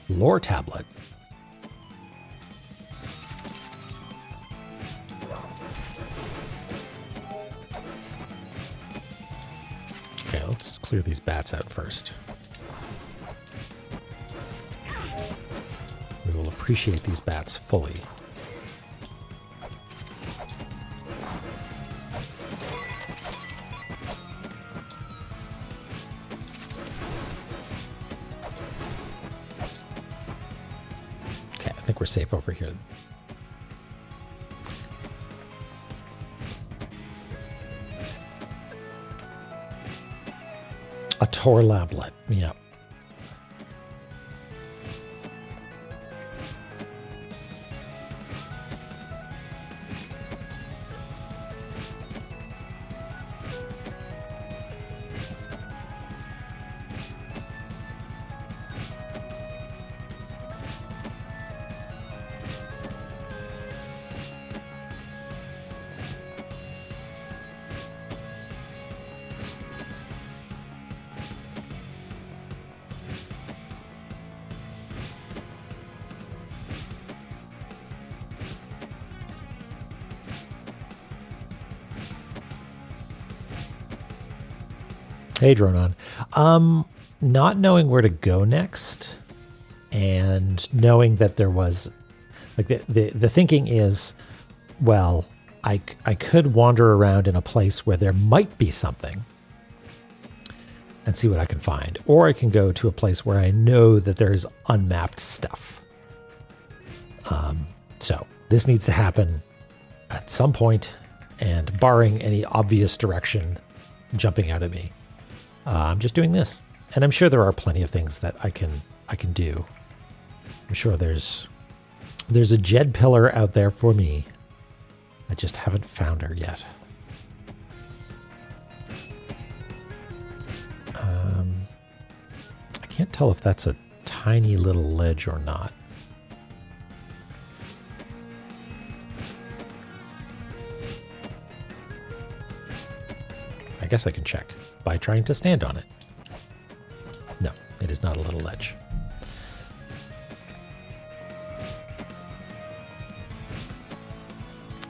B: Lore tablet. Okay, let's clear these bats out first. We will appreciate these bats fully. Okay, I think we're safe over here. A Tor lablet, yeah. Hey, Dronon. Not knowing where to go next, and knowing that there was, like, the thinking is, well, I could wander around in a place where there might be something and see what I can find, or I can go to a place where I know that there is unmapped stuff. So this needs to happen at some point, and barring any obvious direction jumping out at me, I'm just doing this. And I'm sure there are plenty of things that I can do. I'm sure there's a Jed pillar out there for me. I just haven't found her yet. I can't tell if that's a tiny little ledge or not. I guess I can check by trying to stand on it. No, it is not a little ledge.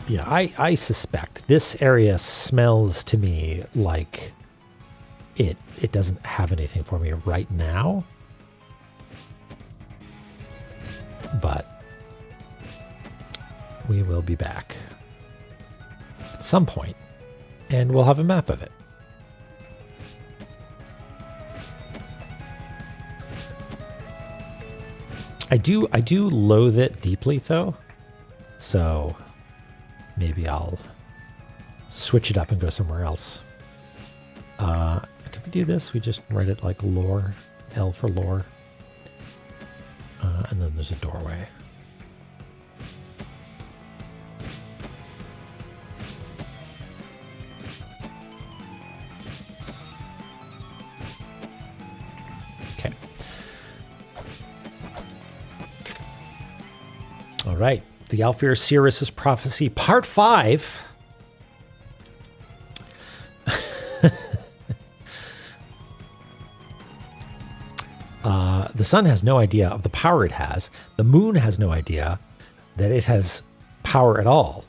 B: Yeah, I suspect this area smells to me like it doesn't have anything for me right now. But we will be back at some point, and we'll have a map of it. I do loathe it deeply though. So maybe I'll switch it up and go somewhere else. Did we do this? We just write it like lore, L for lore. And then there's a doorway. Okay. All right. The Alfir Sirius' Prophecy, Part 5. The sun has no idea of the power it has. The moon has no idea that it has power at all.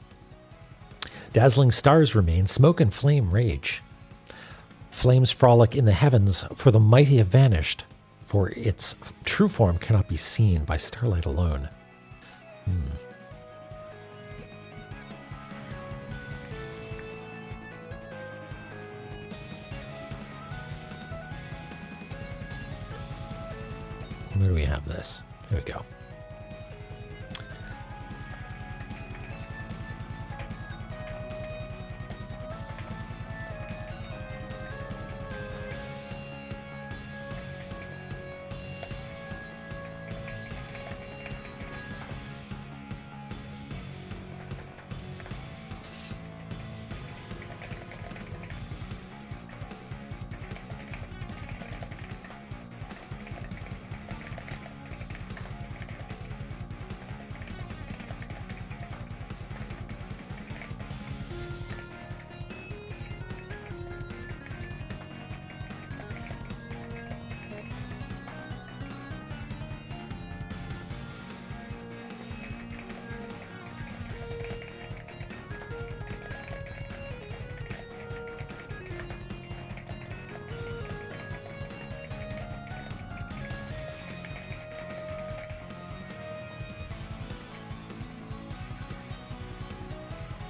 B: Dazzling stars remain, smoke and flame rage. Flames frolic in the heavens, for the mighty have vanished, for its true form cannot be seen by starlight alone. Where do we have this? Here we go.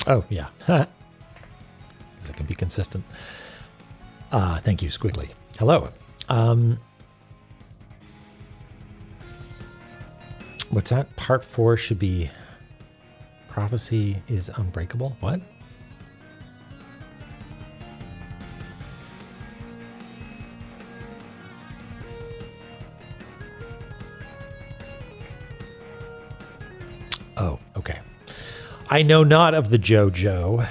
B: Oh, yeah. Because it can be consistent. Thank you, Squiggly. Hello. What's that? Part 4 should be Prophecy is Unbreakable. What? Oh, okay. I know not of the JoJo.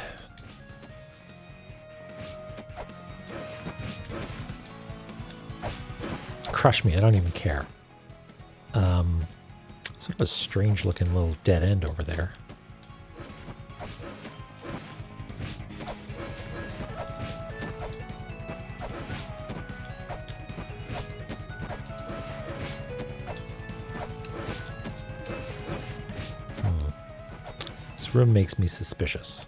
B: Crush me, I don't even care. Sort of a strange looking little dead end over there. This room makes me suspicious.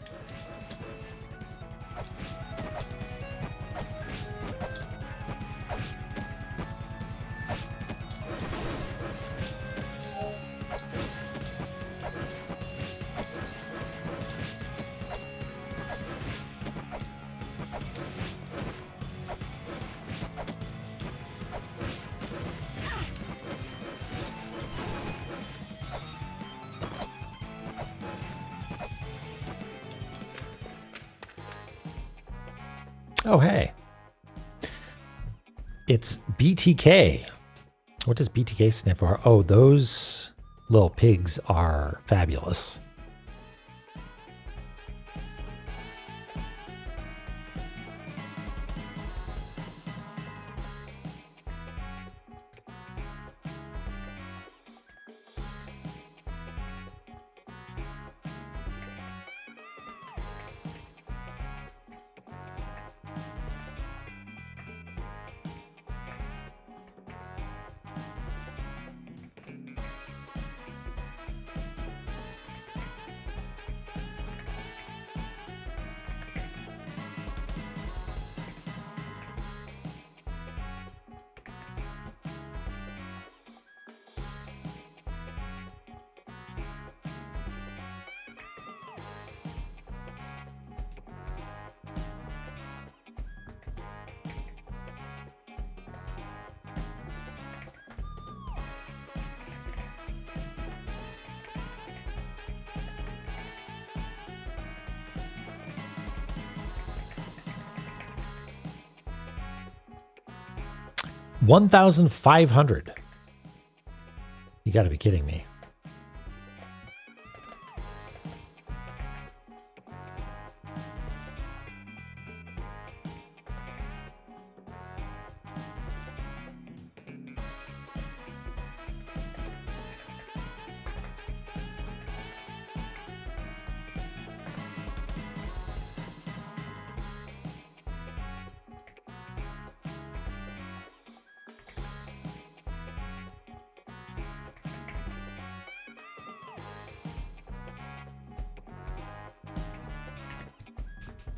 B: Oh, hey. It's BTK. What does BTK stand for? Oh, those little pigs are fabulous. 1,500. You got to be kidding me.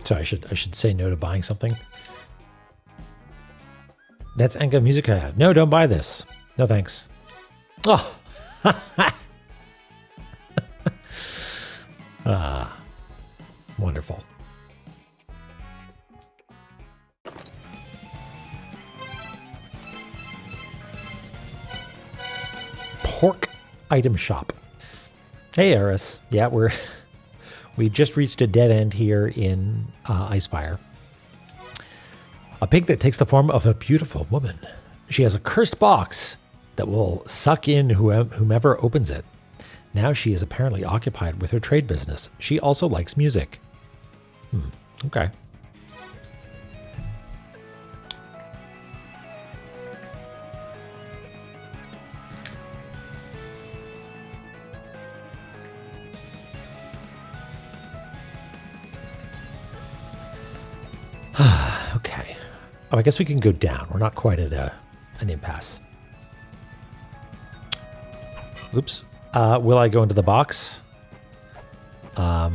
B: So I should say no to buying something. That's Enka Musica. No, don't buy this. No thanks. Oh. Wonderful. Pork item shop. Hey, Eris. Yeah, we've just reached a dead end here in Icefire. A pig that takes the form of a beautiful woman. She has a cursed box that will suck in whomever opens it. Now she is apparently occupied with her trade business. She also likes music. Okay. Okay. Oh, I guess we can go down. We're not quite at an impasse. Oops. Will I go into the box? I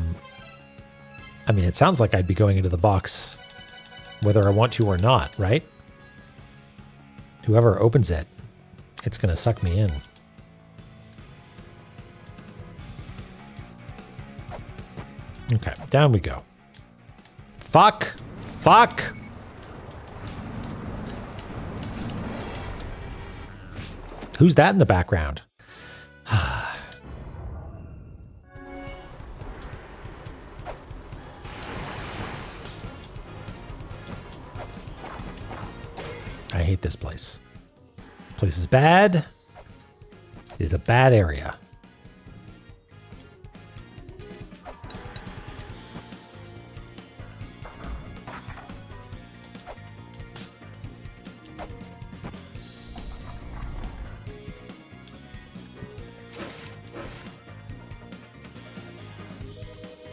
B: mean, it sounds like I'd be going into the box whether I want to or not, right? Whoever opens it, it's going to suck me in. Okay, down we go. Fuck! Fuck! Who's that in the background? I hate this place. Place is bad. It is a bad area.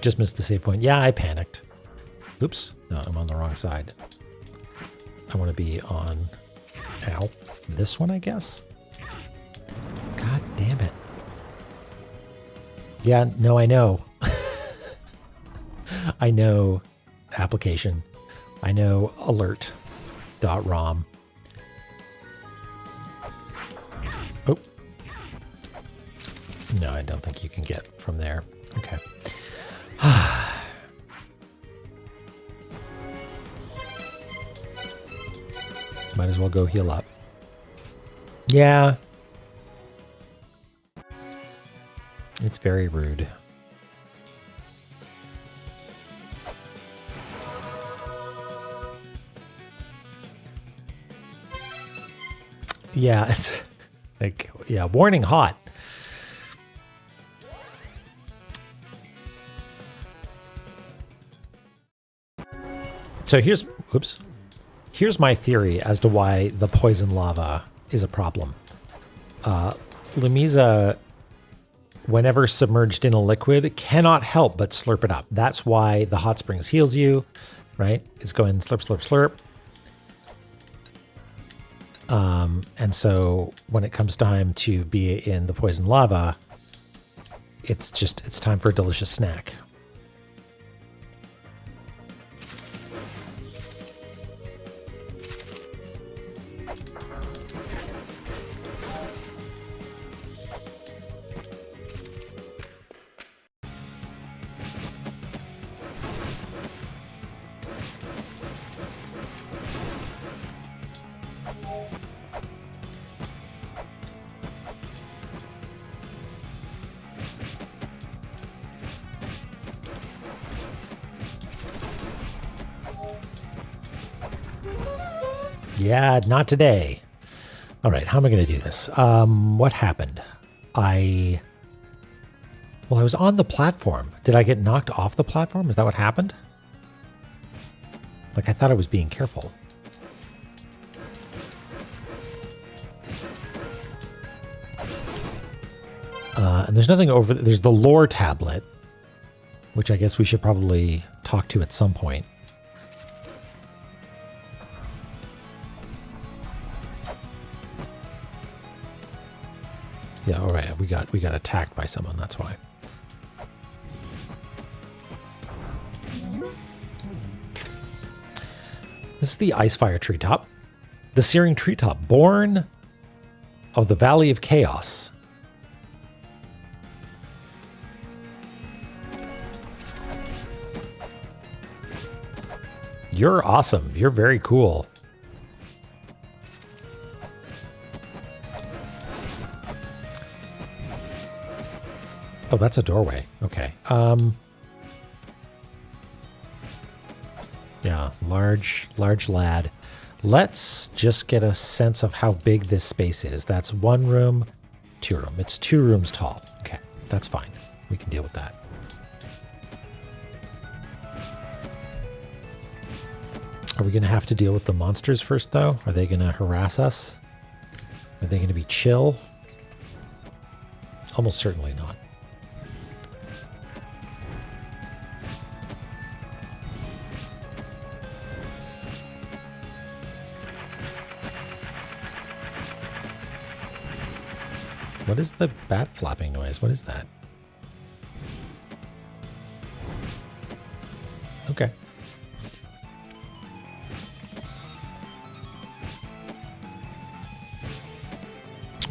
B: Just missed the save point. Yeah, I panicked. Oops. No, I'm on the wrong side. I want to be on, ow, this one, I guess. God damn it. Yeah, no, I know. I know application. I know alert.rom. Oh. No, I don't think you can get from there. Okay. Might as well go heal up. Yeah. It's very rude. Yeah, it's like, yeah, warning hot. So here's my theory as to why the poison lava is a problem. Lumisa, whenever submerged in a liquid, cannot help but slurp it up. That's why the hot springs heals you, right? It's going slurp, slurp, slurp. And so when it comes time to be in the poison lava, it's time for a delicious snack. Yeah, not today. All right, how am I going to do this? What happened? I was on the platform. Did I get knocked off the platform? Is that what happened? Like, I thought I was being careful. And there's nothing over... There's the lore tablet, which I guess we should probably talk to at some point. Yeah, all right. We got attacked by someone, that's why. This is the Icefire Treetop. The Searing Treetop, born of the Valley of Chaos. You're awesome. You're very cool. Oh, that's a doorway. Okay. Yeah, large lad. Let's just get a sense of how big this space is. That's 1 room, 2 room. It's 2 rooms tall. Okay, that's fine. We can deal with that. Are we going to have to deal with the monsters first, though? Are they going to harass us? Are they going to be chill? Almost certainly not. What is the bat flapping noise? What is that? Okay.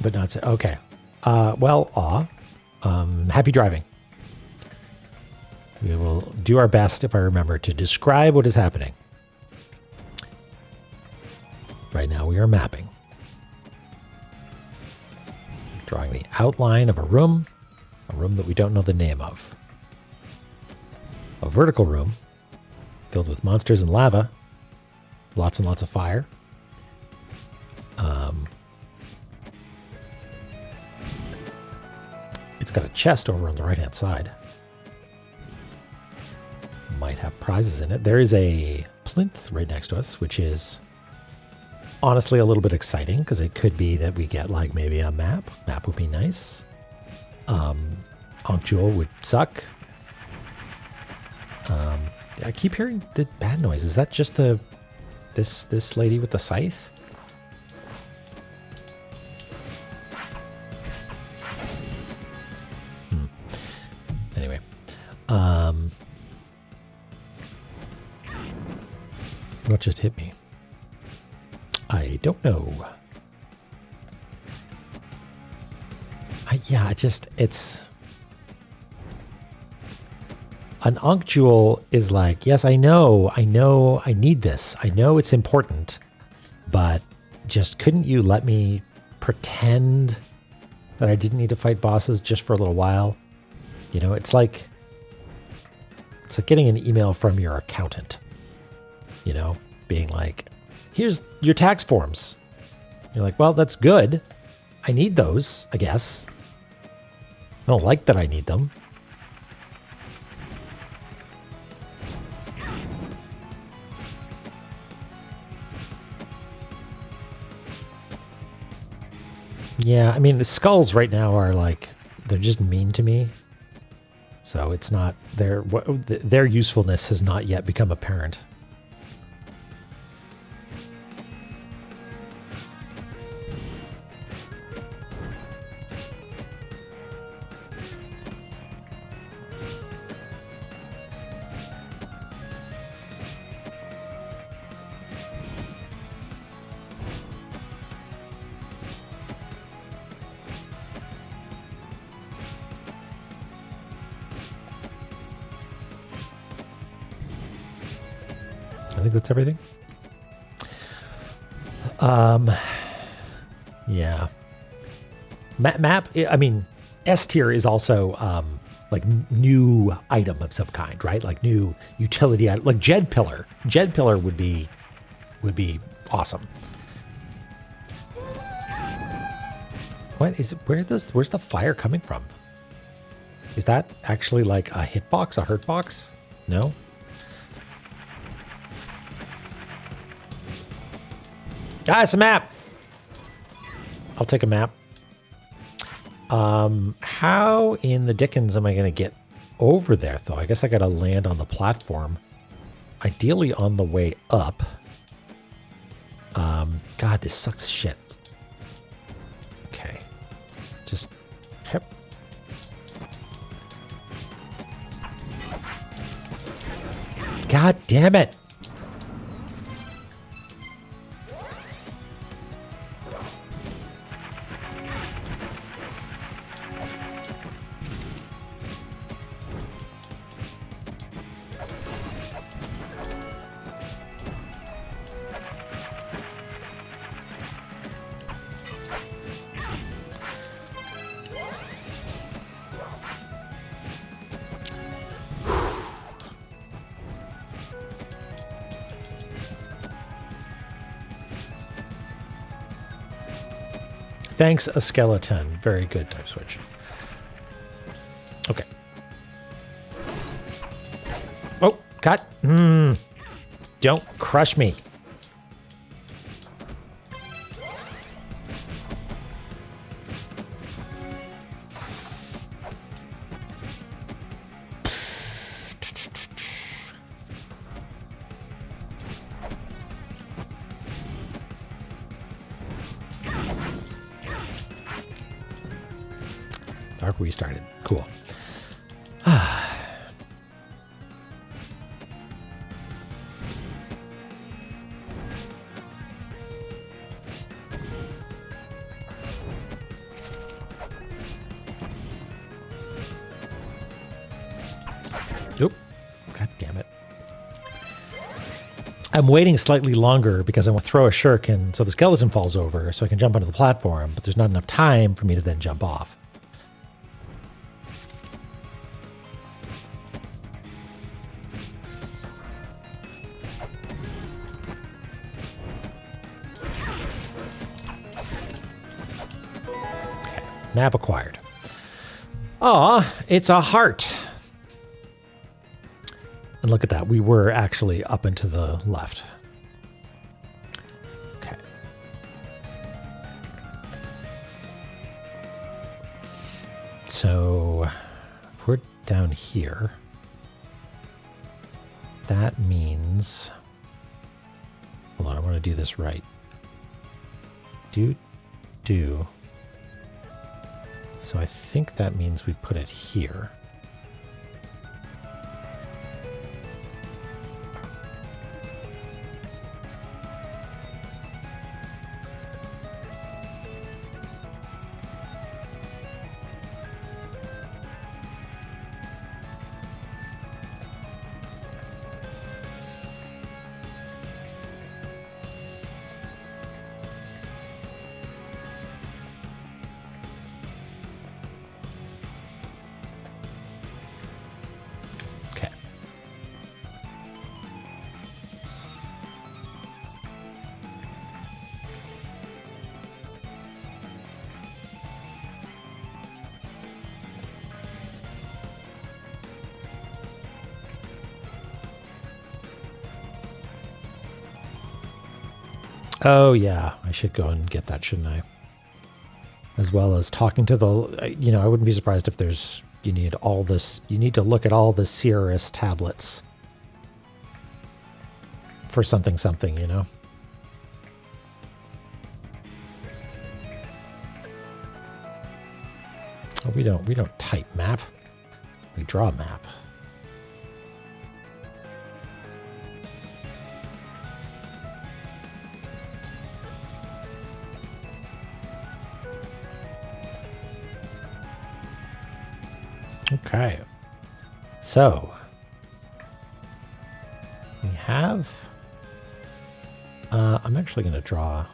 B: But not so. Okay. Happy driving. We will do our best, if I remember, to describe what is happening. Right now we are mapping. Drawing the outline of a room that we don't know the name of. A vertical room filled with monsters and lava. Lots and lots of fire. It's got a chest over on the right-hand side. Might have prizes in it. There is a plinth right next to us, which is honestly a little bit exciting because it could be that we get like maybe a map. Map would be nice. Ankh Jewel would suck. I keep hearing the bad noise. Is that just this lady with the scythe? Anyway, what just hit me? I don't know. It's an Ankh Jewel is like, yes, I know, I need this. I know it's important, but just couldn't you let me pretend that I didn't need to fight bosses just for a little while? You know, it's like getting an email from your accountant, you know, being like, here's your tax forms. You're like, well, that's good. I need those, I guess. I don't like that I need them. Yeah, I mean, the skulls right now are like, they're just mean to me. So it's not, their usefulness has not yet become apparent. I think that's everything. Yeah. Map, I mean, S tier is also like new item of some kind, right? Like new utility item, like Jed Pillar. Jed Pillar would be awesome. What is, where's the fire coming from? Is that actually like a hitbox, a hurt box? No? Ah, it's a map! I'll take a map. How in the dickens am I going to get over there, though? I guess I got to land on the platform. Ideally on the way up. God, this sucks shit. Okay. Just... Yep. God damn it! Thanks, a skeleton. Very good, type switch. Okay. Oh, God. Don't crush me. Dark restarted. Cool. Oop. God damn it. I'm waiting slightly longer because I want to throw a shuriken so the skeleton falls over so I can jump onto the platform, but there's not enough time for me to then jump off. Okay, map acquired. Aw, it's a heart. And look at that, we were actually up and to the left. Okay. So, if we're down here, that means... Hold on, I want to do this right. Do. So I think that means we put it here. Oh, yeah. I should go and get that, shouldn't I? As well as talking to the... You know, I wouldn't be surprised if there's... You need all this... You need to look at all the Cirrus tablets. For something, you know? Oh, we don't type map. We draw map. Okay, so we have, I'm actually going to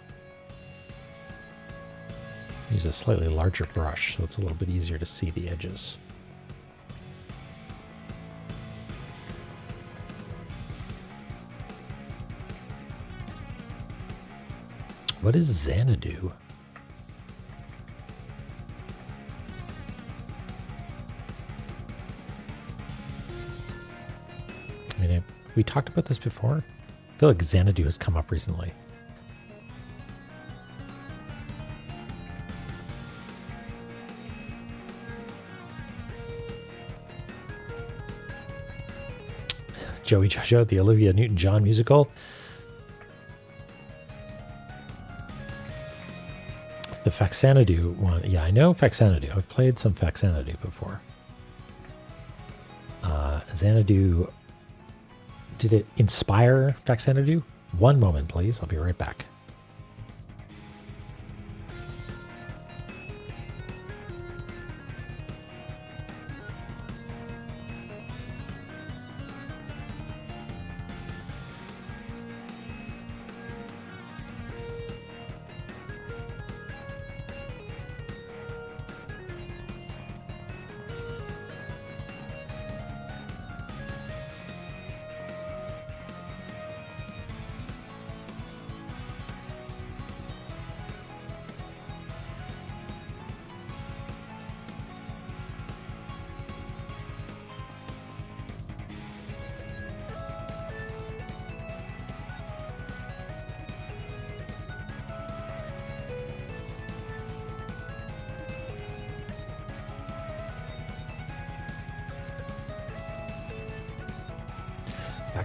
B: use a slightly larger brush so it's a little bit easier to see the edges. What is Xanadu? We talked about this before. I feel like Xanadu has come up recently. Joey Jojo, the Olivia Newton-John musical. The Faxanadu one. Yeah, I know Faxanadu. I've played some Faxanadu before. Xanadu. Did it inspire Faxanadu? One moment, please. I'll be right back.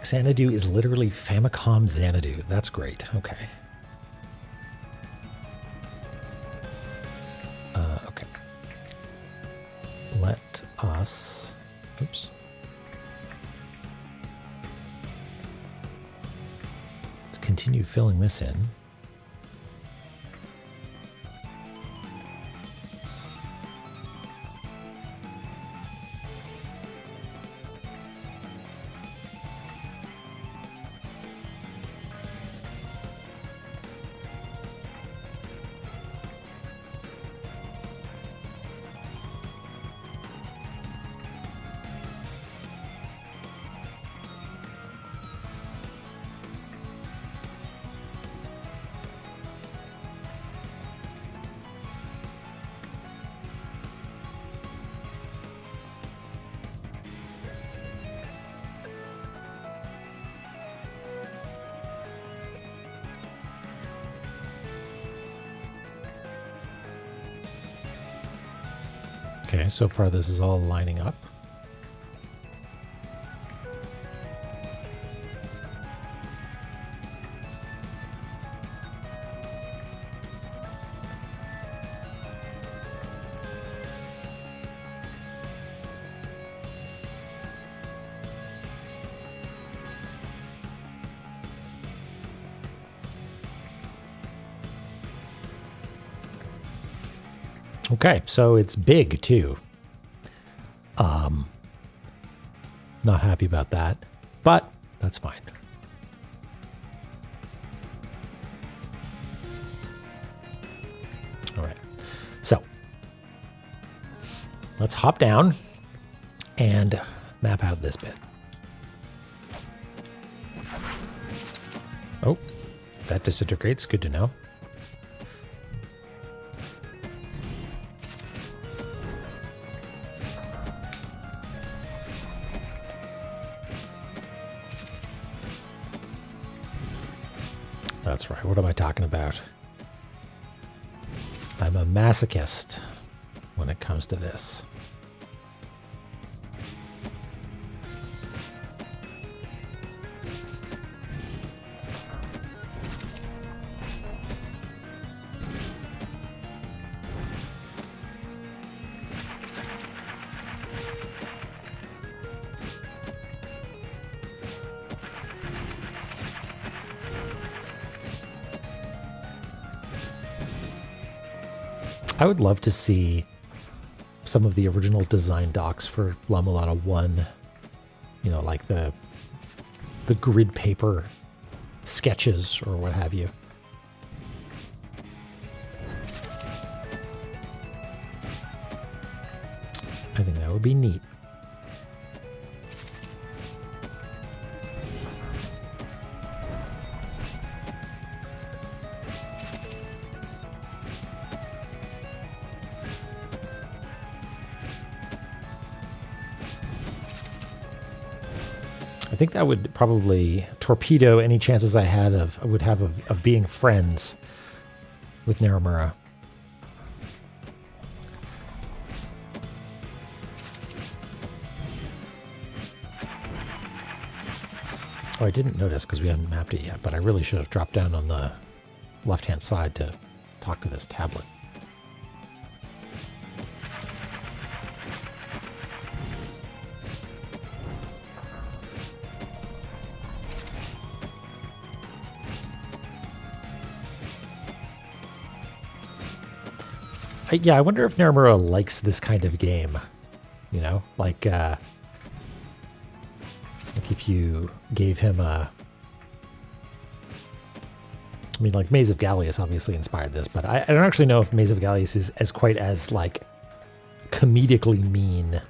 B: Xanadu is literally Famicom Xanadu. That's great. Okay. Okay. Let us... Oops. Let's continue filling this in. Okay, so far this is all lining up. Okay, so it's big too. Not happy about that, but that's fine. All right, so let's hop down and map out this bit. Oh, that disintegrates. Good to know. That's right. What am I talking about? I'm a masochist when it comes to this. I would love to see some of the original design docs for La-Mulana 1, you know, like the grid paper sketches or what have you. I think that would be neat. I think that would probably torpedo any chances I would have of being friends with Naramura. Oh, I didn't notice because we hadn't mapped it yet, but I really should have dropped down on the left-hand side to talk to this tablet. Yeah, I wonder if Naramura likes this kind of game. You know, like if you gave him a... I mean, like, Maze of Gallius obviously inspired this, but I don't actually know if Maze of Gallius is as quite as, like, comedically mean.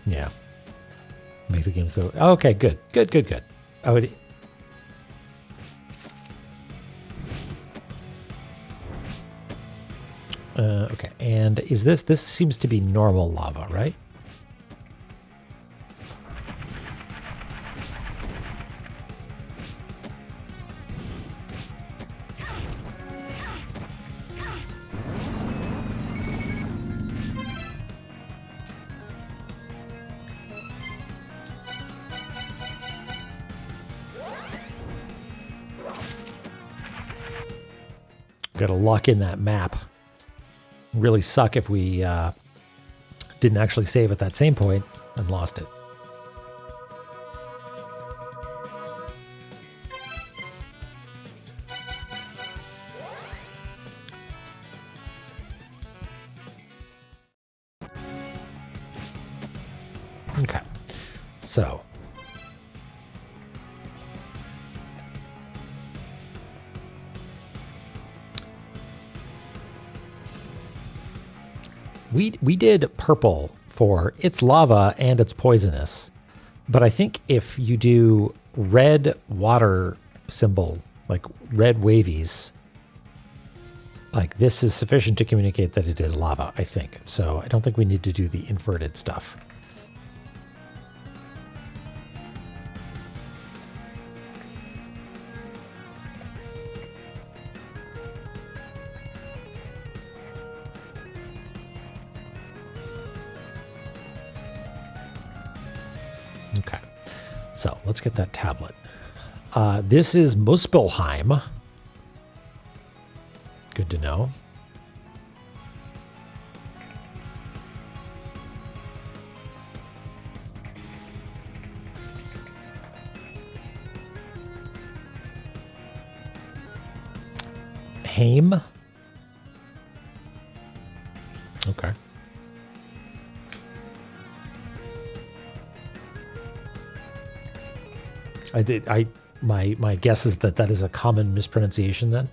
B: Yeah. Make the game so... Okay, good. Good. Oh, okay, and is this seems to be normal lava, right? Got to lock in that map. Really suck if we didn't actually save at that same point and lost it. Okay, so we did purple for it's lava and it's poisonous, but I think if you do red water symbol, like red wavies, like this is sufficient to communicate that it is lava, I think. So I don't think we need to do the inverted stuff. Okay, so let's get that tablet. This is Muspelheim. Good to know. Haim. Okay. My guess is that is a common mispronunciation then.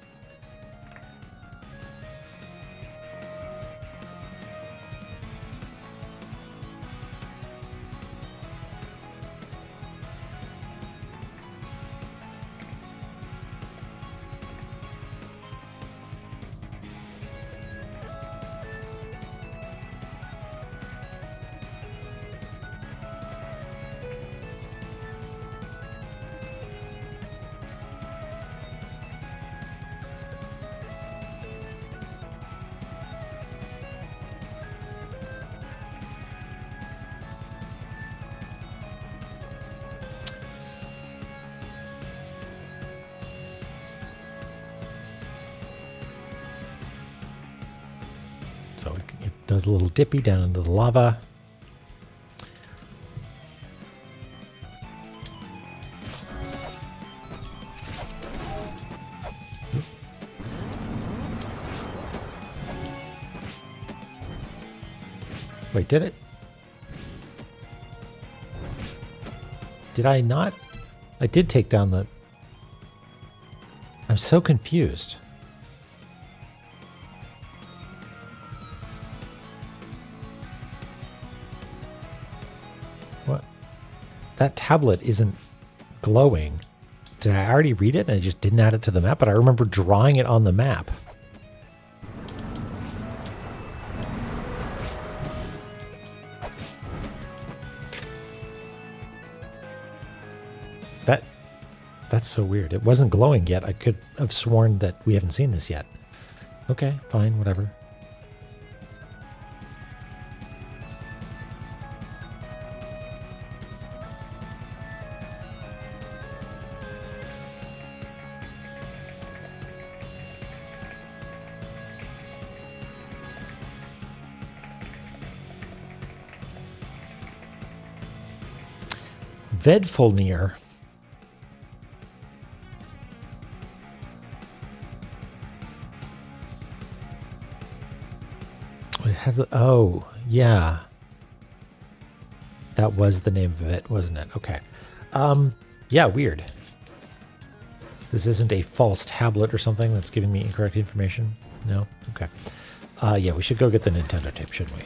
B: So it does a little dippy down into the lava. Wait, did it? Did I not? I did take down the... I'm so confused. that tablet isn't glowing. Did I already read it and I just didn't add it to the map? But I remember drawing it on the map. That's so weird. It wasn't glowing yet. I could have sworn that we haven't seen this yet. Okay, fine, whatever. Vedfolnir. Oh, yeah. That was the name of it, wasn't it? Okay. Yeah, weird. This isn't a false tablet or something that's giving me incorrect information? No? Okay. Yeah, we should go get the Nintendo tape, shouldn't we?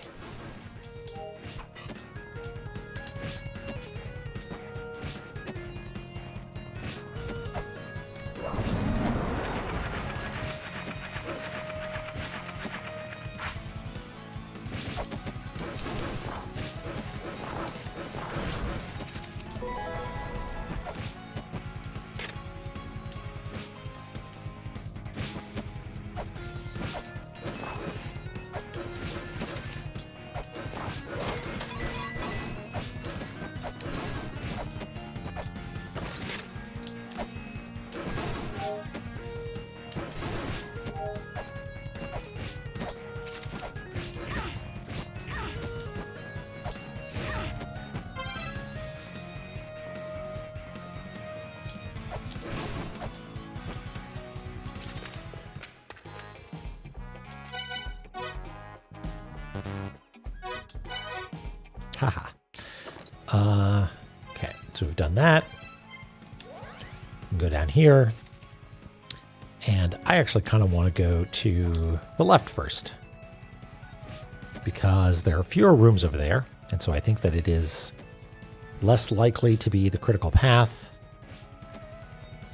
B: Haha. Okay, so we've done that. Go down here. And I actually kind of want to go to the left first, because there are fewer rooms over there. And so I think that it is less likely to be the critical path.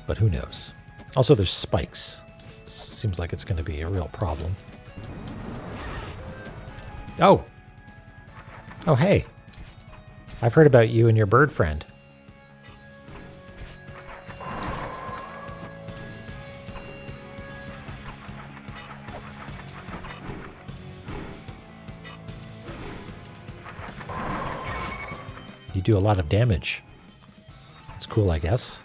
B: But who knows? Also, there's spikes. Seems like it's going to be a real problem. Oh. Oh, hey. I've heard about you and your bird friend. You do a lot of damage. It's cool, I guess.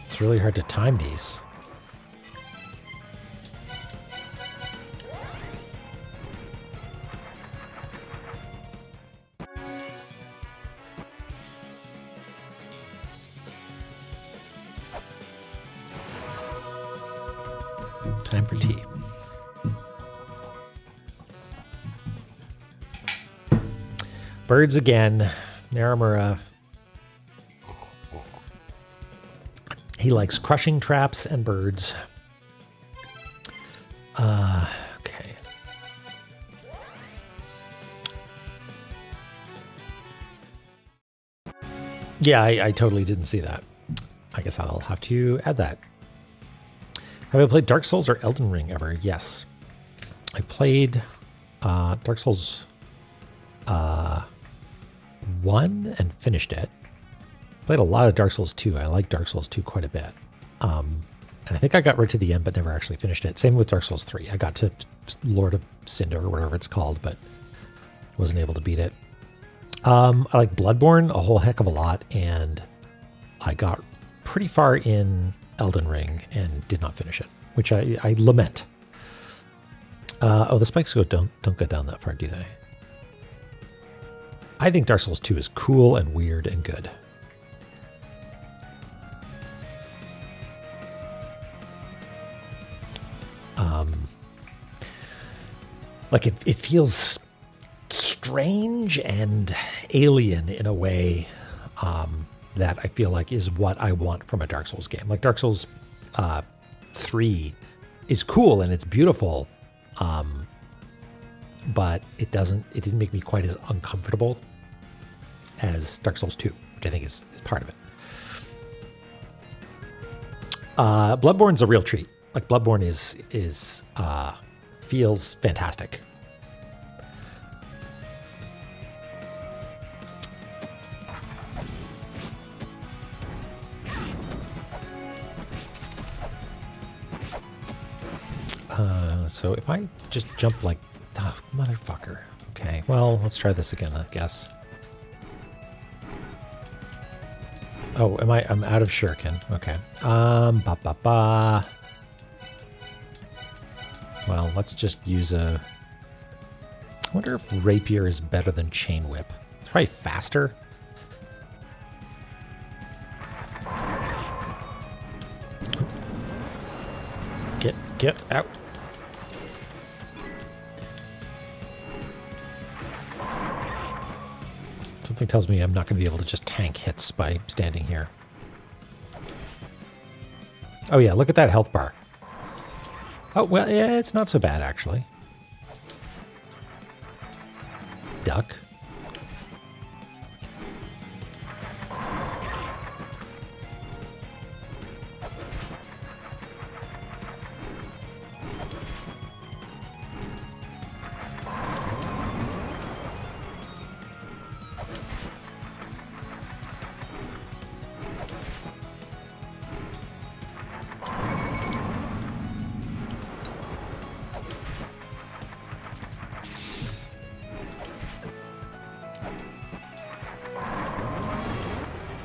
B: It's really hard to time these. Time for tea. Birds again. Naramura. He likes crushing traps and birds. Okay. Yeah, I totally didn't see that. I guess I'll have to add that. Have I played Dark Souls or Elden Ring ever? Yes. I played Dark Souls 1 and finished it. Played a lot of Dark Souls 2. I like Dark Souls 2 quite a bit. And I think I got right to the end, but never actually finished it. Same with Dark Souls 3. I got to Lord of Cinder or whatever it's called, but wasn't able to beat it. I like Bloodborne a whole heck of a lot, and I got pretty far in Elden Ring and did not finish it, which I lament. Oh, the spikes don't go down that far, do they? I think Dark Souls 2 is cool and weird and good. Like it feels strange and alien in a way that I feel like is what I want from a Dark Souls game. Like Dark Souls 3 is cool and it's beautiful. but it didn't make me quite as uncomfortable as Dark Souls 2, which I think is part of it. Bloodborne's a real treat. Like Bloodborne is feels fantastic. So if I just jump like, oh, motherfucker. Okay, well, let's try this again, I guess. Oh, I'm out of shuriken. Okay. Well, let's just use a... I wonder if rapier is better than chain whip. It's probably faster. Get out. Something tells me I'm not going to be able to just tank hits by standing here. Oh yeah, look at that health bar. Oh, well, yeah, it's not so bad, actually. Duck.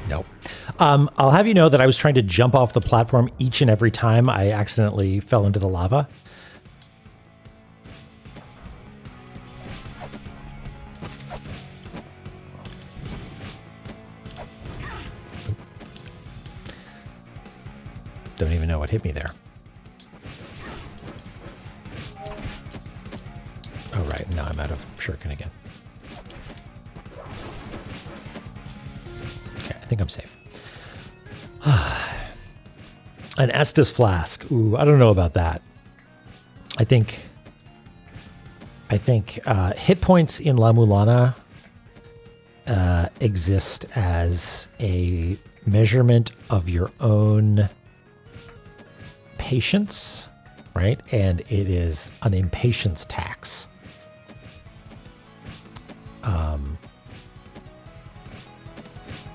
B: Nope. I'll have you know that I was trying to jump off the platform each and every time I accidentally fell into the lava. Don't even know what hit me there. Oh, right. Now I'm out of shuriken again. Okay, I think I'm safe. An Estus flask. Ooh, I don't know about that. I think hit points in La-Mulana exist as a measurement of your own patience, right? And it is an impatience tax.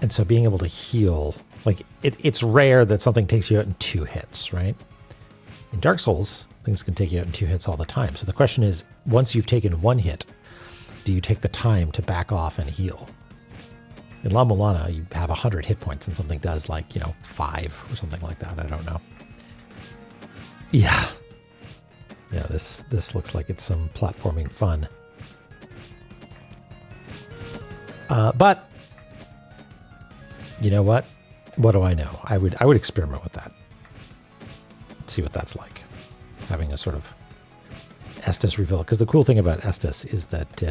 B: And so being able to heal, like it's rare that something takes you out in 2 hits, right? In Dark Souls, things can take you out in 2 hits all the time. So the question is, once you've taken 1 hit, do you take the time to back off and heal? In La-Mulana, you have 100 hit points and something does like, 5 or something like that. I don't know. Yeah. Yeah, this looks like it's some platforming fun. But you know what? What do I know? I would experiment with that. See what that's like. Having a sort of Estus refill. Because the cool thing about Estus is that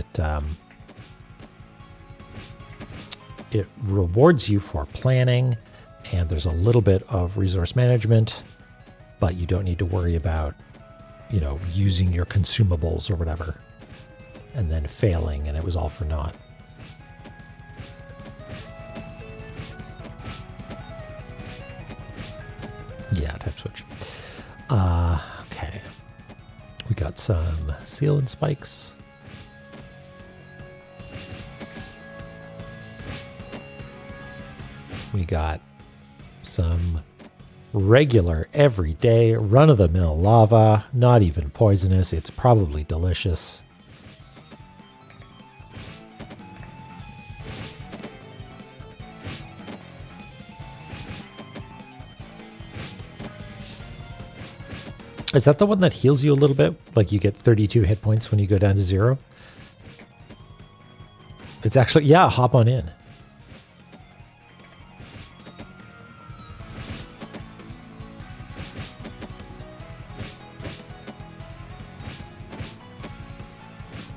B: it rewards you for planning, and there's a little bit of resource management, but you don't need to worry about, using your consumables or whatever, and then failing, and it was all for naught. Yeah, type switch. Okay. We got some seal and spikes. We got some regular, everyday, run-of-the-mill lava. Not even poisonous. It's probably delicious. Is that the one that heals you a little bit? Like you get 32 hit points when you go down to 0? It's actually, yeah, hop on in.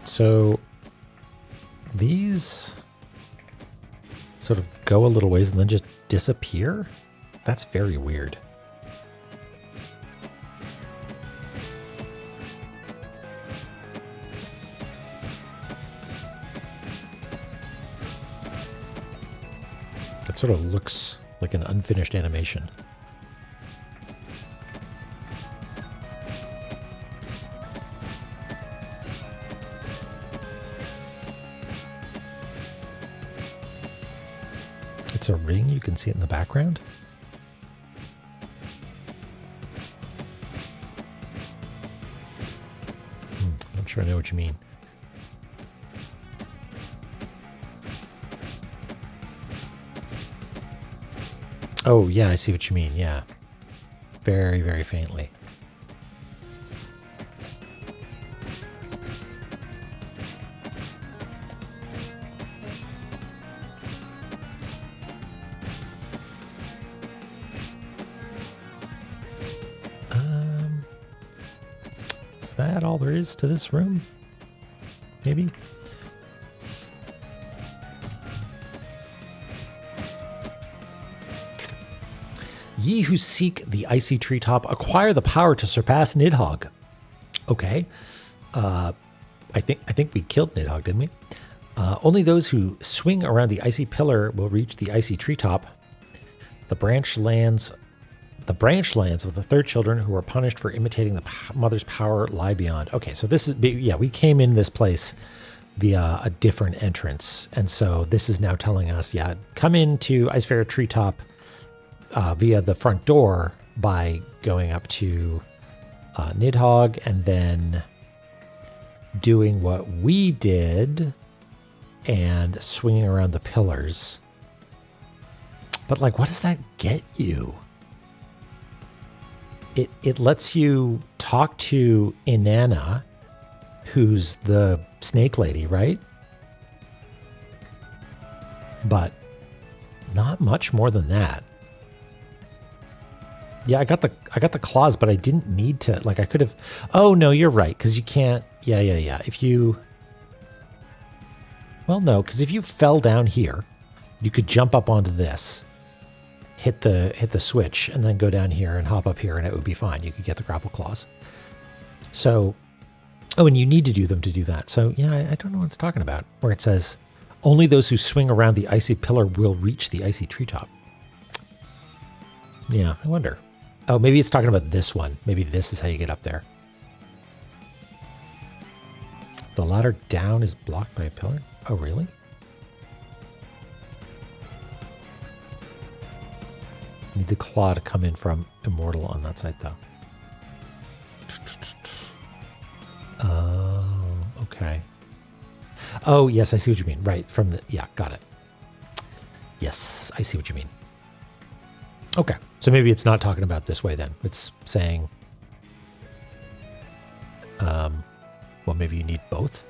B: So these sort of go a little ways and then just disappear? That's very weird. That sort of looks like an unfinished animation. It's a ring. You can see it in the background. Not sure I know what you mean. Oh, yeah, I see what you mean. Yeah. Very, very faintly. Is that all there is to this room? Maybe? Ye who seek the icy treetop acquire the power to surpass Nidhogg. Okay. I think we killed Nidhogg, didn't we? Only those who swing around the icy pillar will reach the icy treetop. The branch lands of the third children who were punished for imitating the mother's power lie beyond. Okay, so this is, yeah, we came in this place via a different entrance. And so this is now telling us, yeah, come into Icefair Treetop via the front door by going up to Nidhogg and then doing what we did and swinging around the pillars. But like, what does that get you? It lets you talk to Inanna, who's the snake lady, right? But not much more than that. Yeah, I got the claws, but I didn't need to. Like, I could have. Oh no, you're right, because you can't. Yeah. If you. Well, no, because if you fell down here, you could jump up onto this. Hit the switch and then go down here and hop up here and it would be fine. You could get the grapple claws. So, oh, and you need to do them to do that. So yeah, I don't know what it's talking about. Where it says, only those who swing around the icy pillar will reach the icy treetop. Yeah, I wonder. Oh, maybe it's talking about this one. Maybe this is how you get up there. The ladder down is blocked by a pillar? Oh, really? Need the claw to come in from Immortal on that side, though. Oh, okay. Oh, yes, I see what you mean. Right, from the... Yeah, got it. Yes, I see what you mean. Okay, so maybe it's not talking about this way then. It's saying... well, maybe you need both?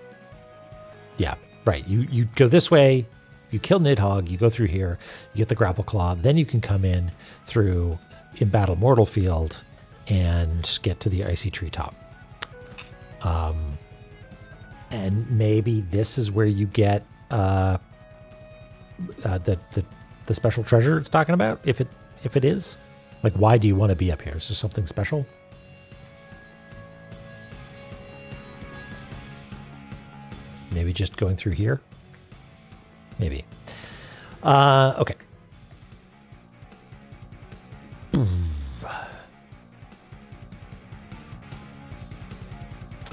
B: Yeah, right. You go this way... You kill Nidhogg, you go through here, you get the grapple claw, then you can come in through Embattle Mortal Field and get to the icy treetop. And maybe this is where you get the special treasure it's talking about, if it is. Like, why do you want to be up here? Is there something special? Maybe just going through here? Maybe. Okay.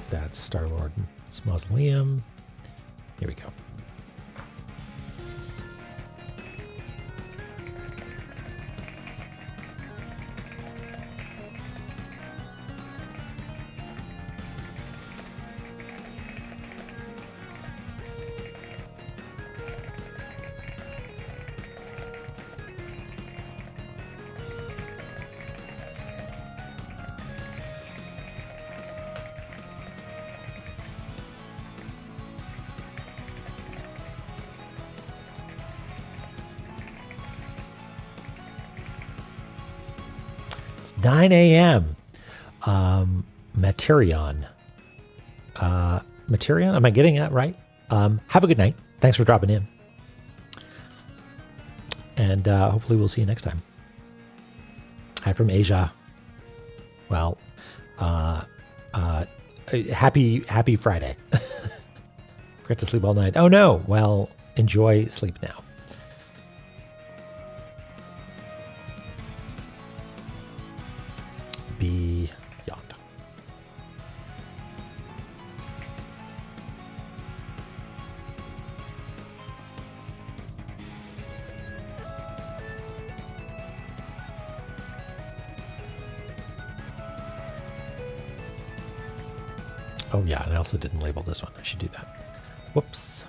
B: That's Star-Lord's mausoleum. Here we go. It's 9 a.m. Materion. Materion? Am I getting that right? Have a good night. Thanks for dropping in. And hopefully we'll see you next time. Hi from Asia. Well, happy Friday. Forgot to sleep all night. Oh no. Well, enjoy sleep now. beyond. Oh yeah, and I also didn't label this one. I should do that. Whoops.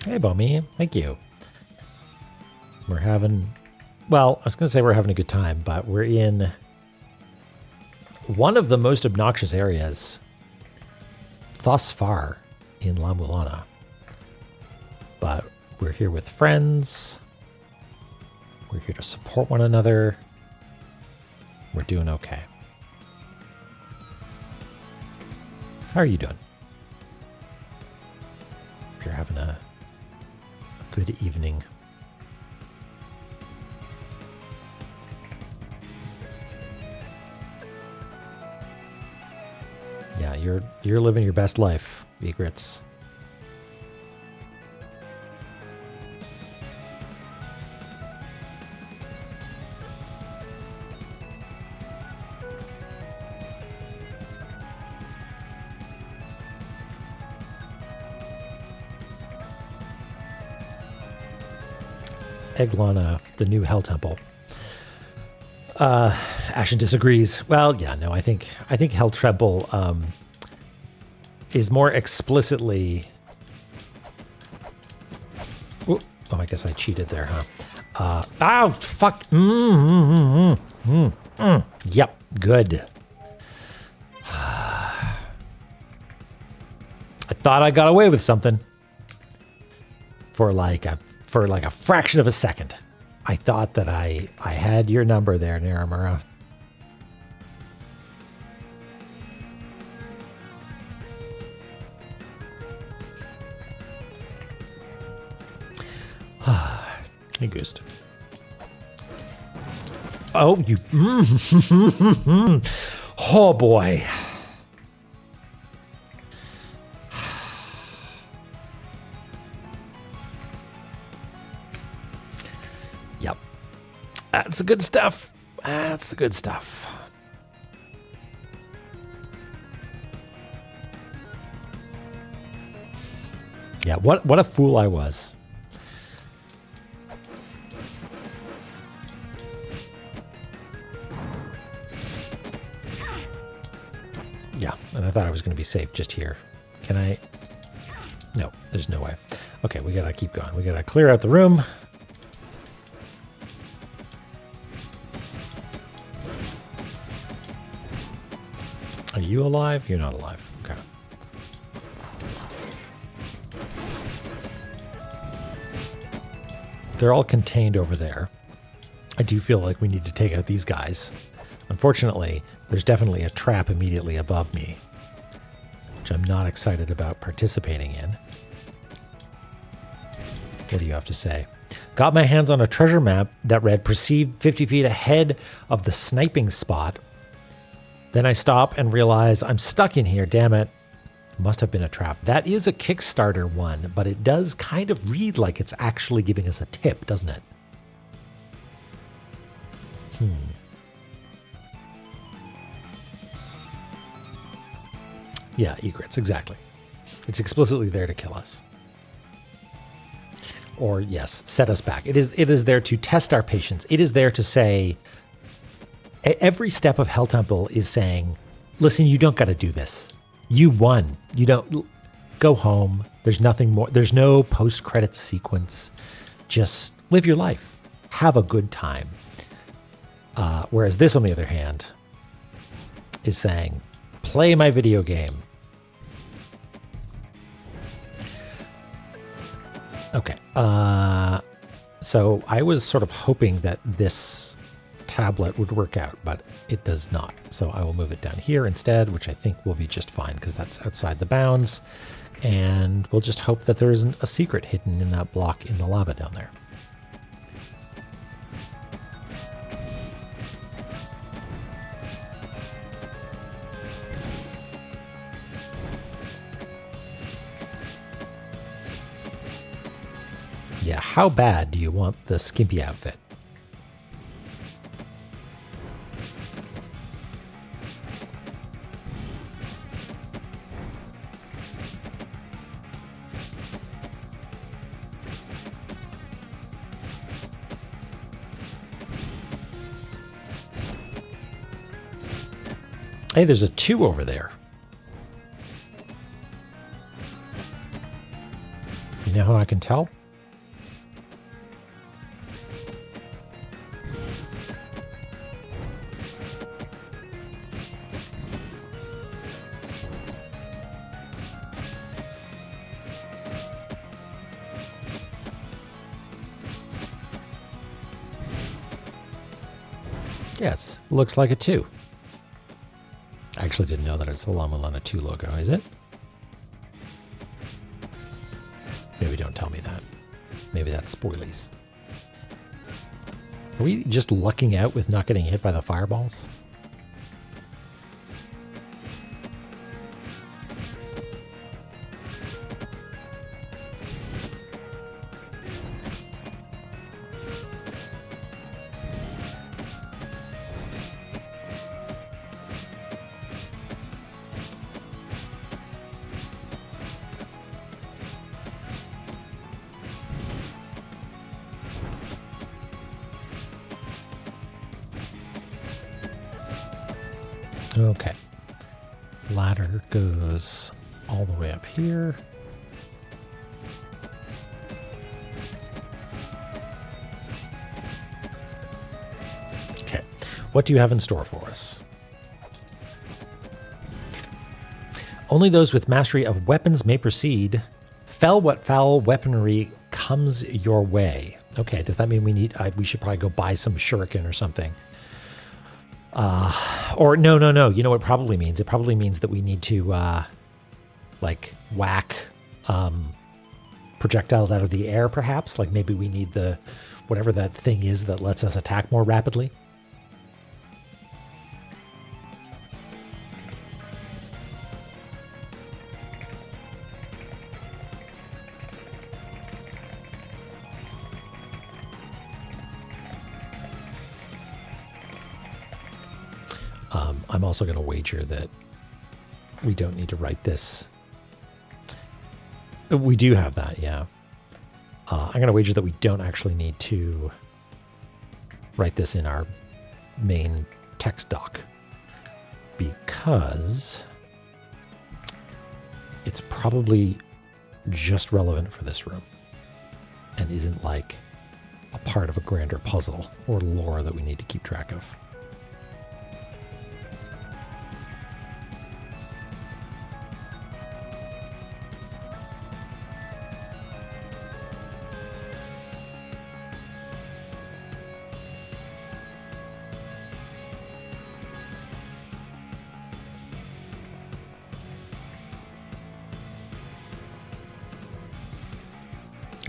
B: Hey, Bomi. Thank you. We're having, well, I was going to say we're having a good time, but we're in one of the most obnoxious areas thus far in La-Mulana. But we're here with friends. We're here to support one another. We're doing okay. How are you doing? If you're having a good evening. Yeah, you're living your best life, Egrets. Eglana, the new Hell Temple. Ashen disagrees. Well, yeah, no, I think Hell Temple is more explicitly. Oh, I guess I cheated there, huh? Oh, fuck. Yep, good. I thought I got away with something for like a fraction of a second. I thought that I had your number there, Naramura. Hey, Goose. Oh, you. Oh, boy. Yep. That's the good stuff. That's the good stuff. Yeah, what a fool I was. Yeah, and I thought I was going to be safe just here. Can I? No, there's no way. Okay, we got to keep going. We got to clear out the room. Are you alive? You're not alive. Okay. They're all contained over there. I do feel like we need to take out these guys. Unfortunately, there's definitely a trap immediately above me, which I'm not excited about participating in. What do you have to say? Got my hands on a treasure map that read perceived 50 feet ahead of the sniping spot. Then I stop and realize I'm stuck in here, damn it. Must have been a trap. That is a Kickstarter one, but it does kind of read like it's actually giving us a tip, doesn't it? Yeah, egrets, exactly. It's explicitly there to kill us. Or, yes, set us back. It is there to test our patience. It is there to say, every step of Hell Temple is saying, listen, you don't got to do this. You won. You don't go home. There's nothing more. There's no post-credits sequence. Just live your life. Have a good time. Whereas this, on the other hand, is saying, play my video game. Okay. So I was sort of hoping that this tablet would work out, but it does not. So I will move it down here instead, which I think will be just fine because that's outside the bounds. And we'll just hope that there isn't a secret hidden in that block in the lava down there. Yeah, how bad do you want the skimpy outfit? Hey, there's a 2 over there. You know how I can tell? Yes, looks like a 2. I actually didn't know that it's the La-Mulana 2 logo, is it? Maybe don't tell me that. Maybe that's spoilies. Are we just lucking out with not getting hit by the fireballs? Okay. Ladder goes all the way up here. Okay. What do you have in store for us? Only those with mastery of weapons may proceed. Fell what foul weaponry comes your way. Okay, does that mean we should probably go buy some shuriken or something? Or no. You know what it probably means? It probably means that we need to, like, whack projectiles out of the air, perhaps. Like, maybe we need the whatever that thing is that lets us attack more rapidly. I'm also going to wager that we don't need to write this. We do have that, yeah. I'm going to wager that we don't actually need to write this in our main text doc because it's probably just relevant for this room and isn't like a part of a grander puzzle or lore that we need to keep track of.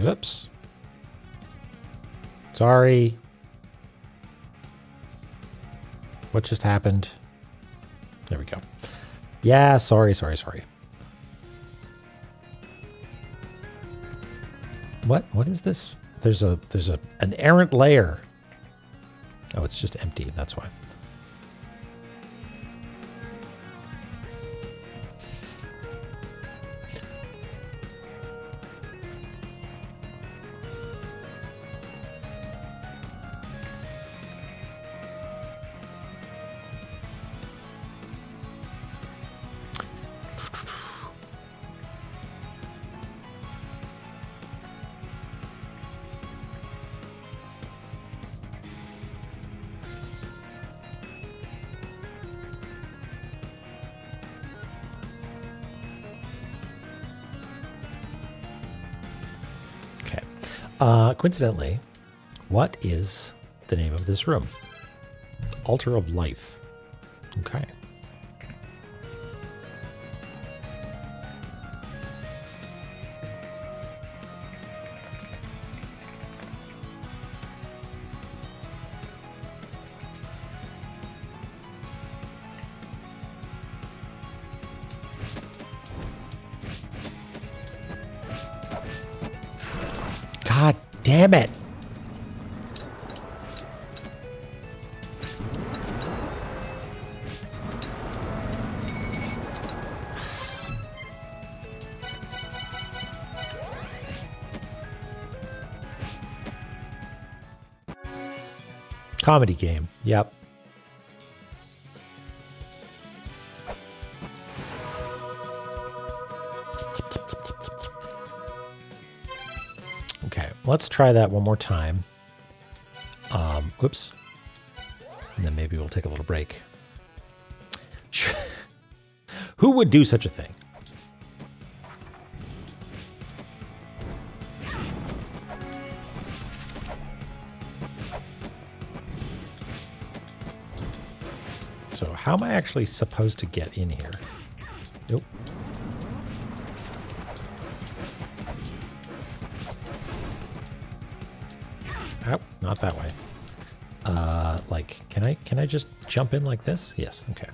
B: Oops. Sorry. What just happened? There we go. Yeah, sorry. What is this? There's an errant layer. Oh, it's just empty, that's why. Coincidentally, what is the name of this room? Altar of Life. Okay. damn it. Comedy game. Yep. Okay, let's try that one more time. Oops. And then maybe we'll take a little break. Who would do such a thing? So how am I actually supposed to get in here? Nope. Oh, not that way. Like, can I just jump in like this? Yes, okay.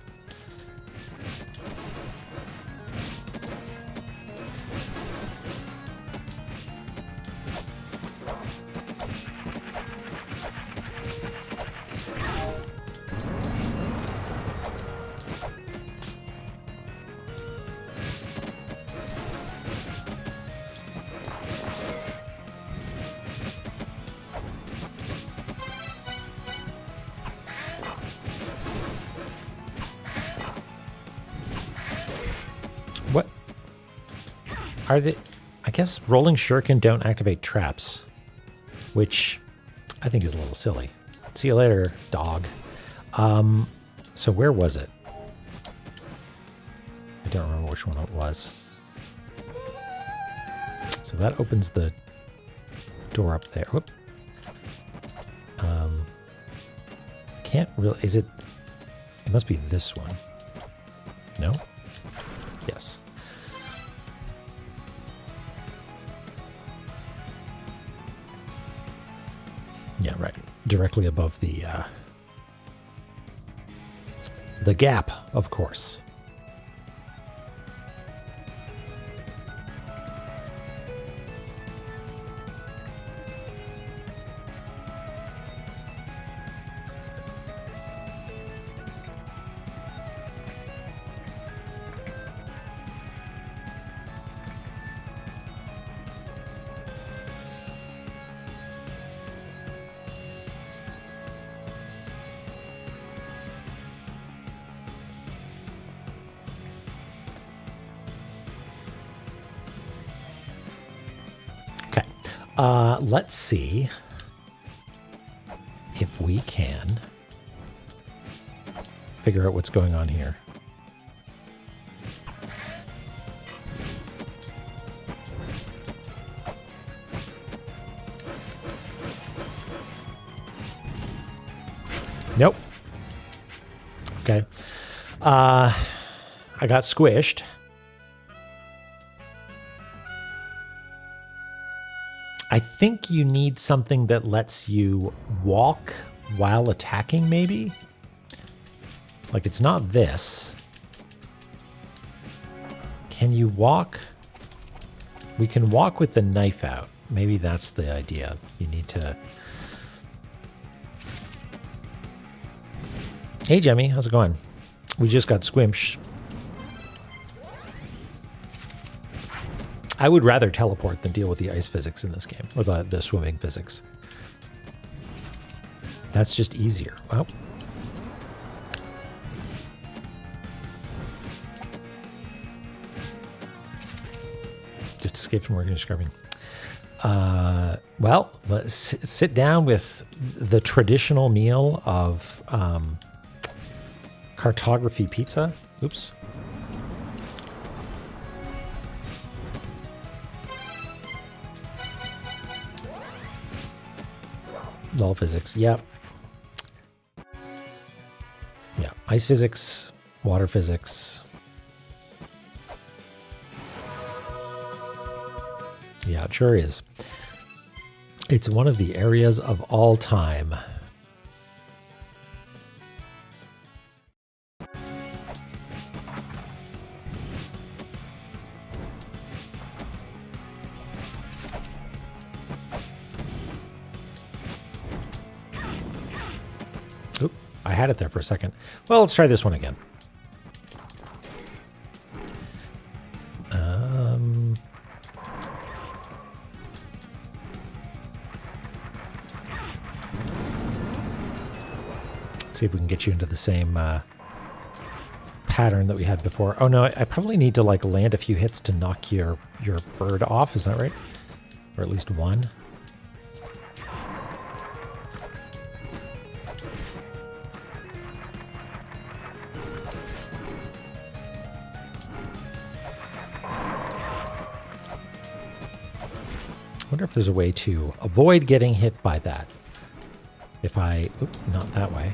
B: What are they? I guess rolling shuriken don't activate traps, which I think is a little silly. See you later, dog. So where was it? I don't remember which one it was. So that opens the door up there. Whoop. Can't really. Is it? It must be this one. No. Yes. Yeah, right. Directly above the gap, of course. Let's see if we can figure out what's going on here. Nope. Okay. I got squished. I think you need something that lets you walk while attacking, maybe? Like, it's not this. Can you walk? We can walk with the knife out. Maybe that's the idea. You need to... Hey, Jemmy. How's it going? We just got squimshed. I would rather teleport than deal with the ice physics in this game, or the swimming physics. That's just easier. Well. Just escaped from working and scrubbing. Well, let's sit down with the traditional meal of cartography pizza. Oops. All physics, yep. Yeah, ice physics, water physics. Yeah, it sure is. It's one of the areas of all time. had it there for a second. Well, let's try this one again. Let's see if we can get you into the same pattern that we had before. Oh no, I probably need to like land a few hits to knock your bird off. Is that right? Or at least one. I wonder if there's a way to avoid getting hit by that. If I, not that way.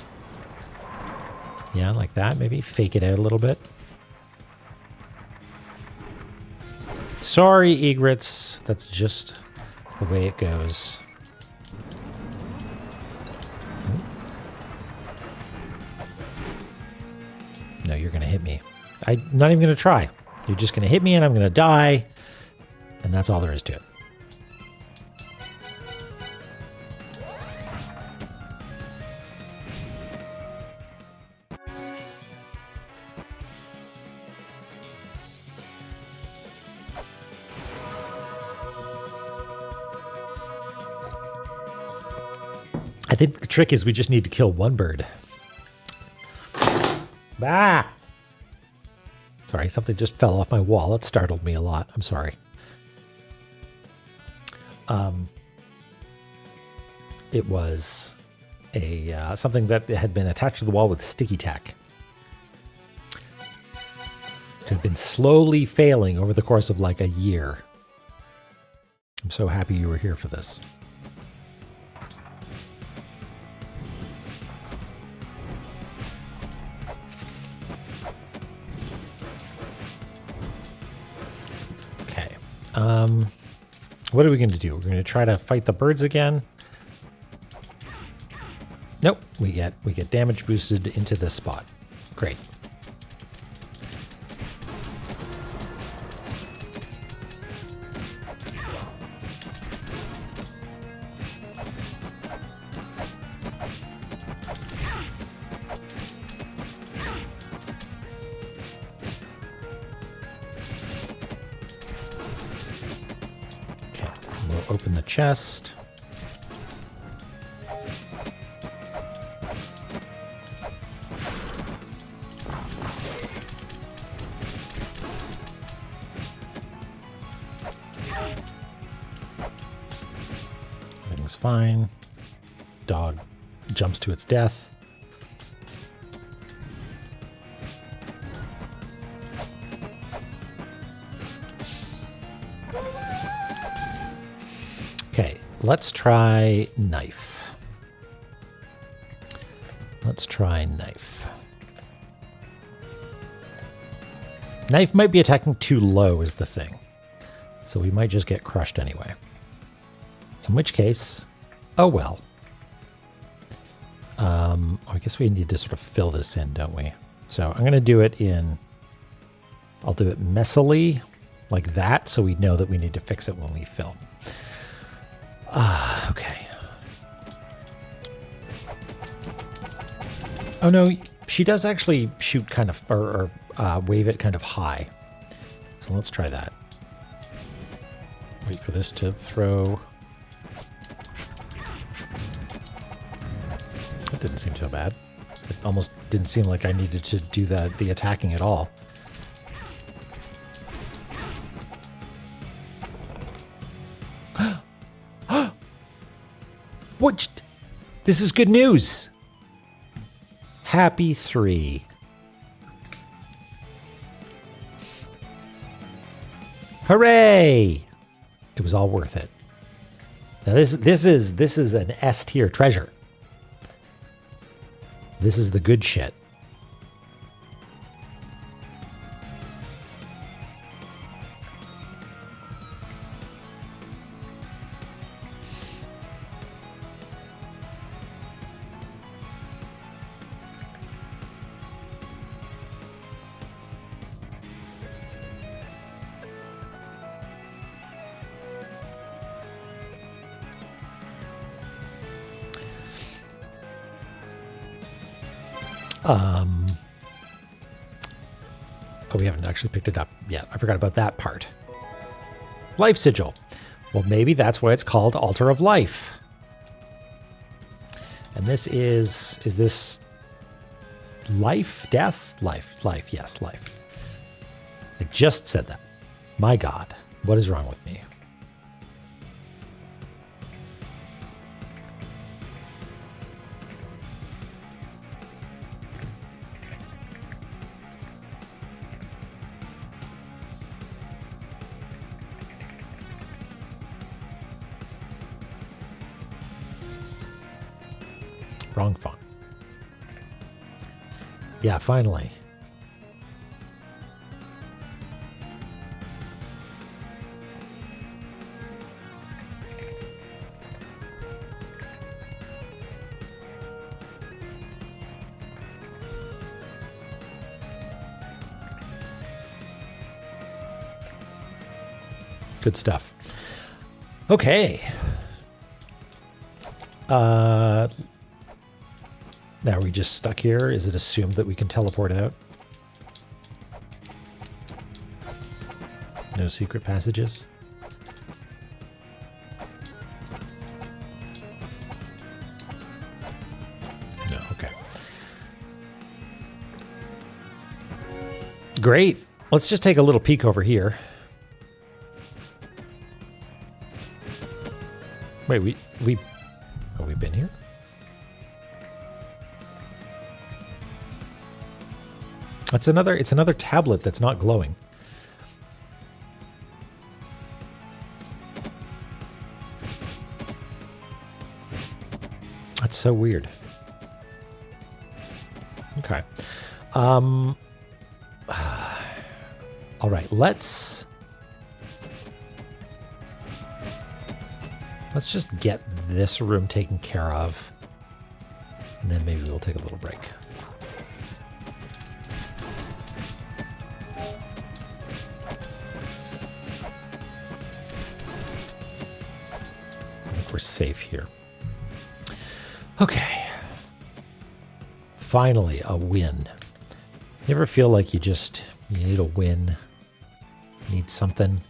B: Yeah, like that, maybe fake it out a little bit. Sorry, egrets. That's just the way it goes. No, you're going to hit me. I'm not even going to try. You're just going to hit me and I'm going to die. And that's all there is to it. I think the trick is we just need to kill one bird. Bah! Sorry, something just fell off my wall. It startled me a lot. I'm sorry. It was a something that had been attached to the wall with sticky tack. It had been slowly failing over the course of like a year. I'm so happy you were here for this. What are we going to do? We're going to try to fight the birds again. Nope, we get damage boosted into this spot. Great. Open the chest. Everything's fine. Dog jumps to its death. Okay, let's try knife. Let's try knife. Knife might be attacking too low is the thing. So we might just get crushed anyway. In which case, oh well. I guess we need to sort of fill this in, don't we? So I'm going to do it in, I'll do it messily, like that, so we know that we need to fix it when we fill. Okay. Oh no, she does actually shoot kind of, or wave it kind of high. So let's try that. Wait for this to throw. That didn't seem so bad. It almost didn't seem like I needed to do the attacking at all. What? This is good news. Happy 3. Hooray! It was all worth it. Now this is an S tier treasure. This is the good shit. Oh, we haven't actually picked it up yet. I forgot about that part. Life sigil. Well, maybe that's why it's called Altar of Life. And this is this life, death, life, yes, life. I just said that. My God, what is wrong with me? Wrong font. Yeah, finally. Good stuff. Okay. Now are we just stuck here? Is it assumed that we can teleport out? No secret passages? No, okay. Great. Let's just take a little peek over here. Wait, have we been here? It's another tablet that's not glowing. That's so weird. Okay. All right, let's just get this room taken care of, and then maybe we'll take a little break. We're safe here. Okay. Finally, a win. You ever feel like you need a win? Need something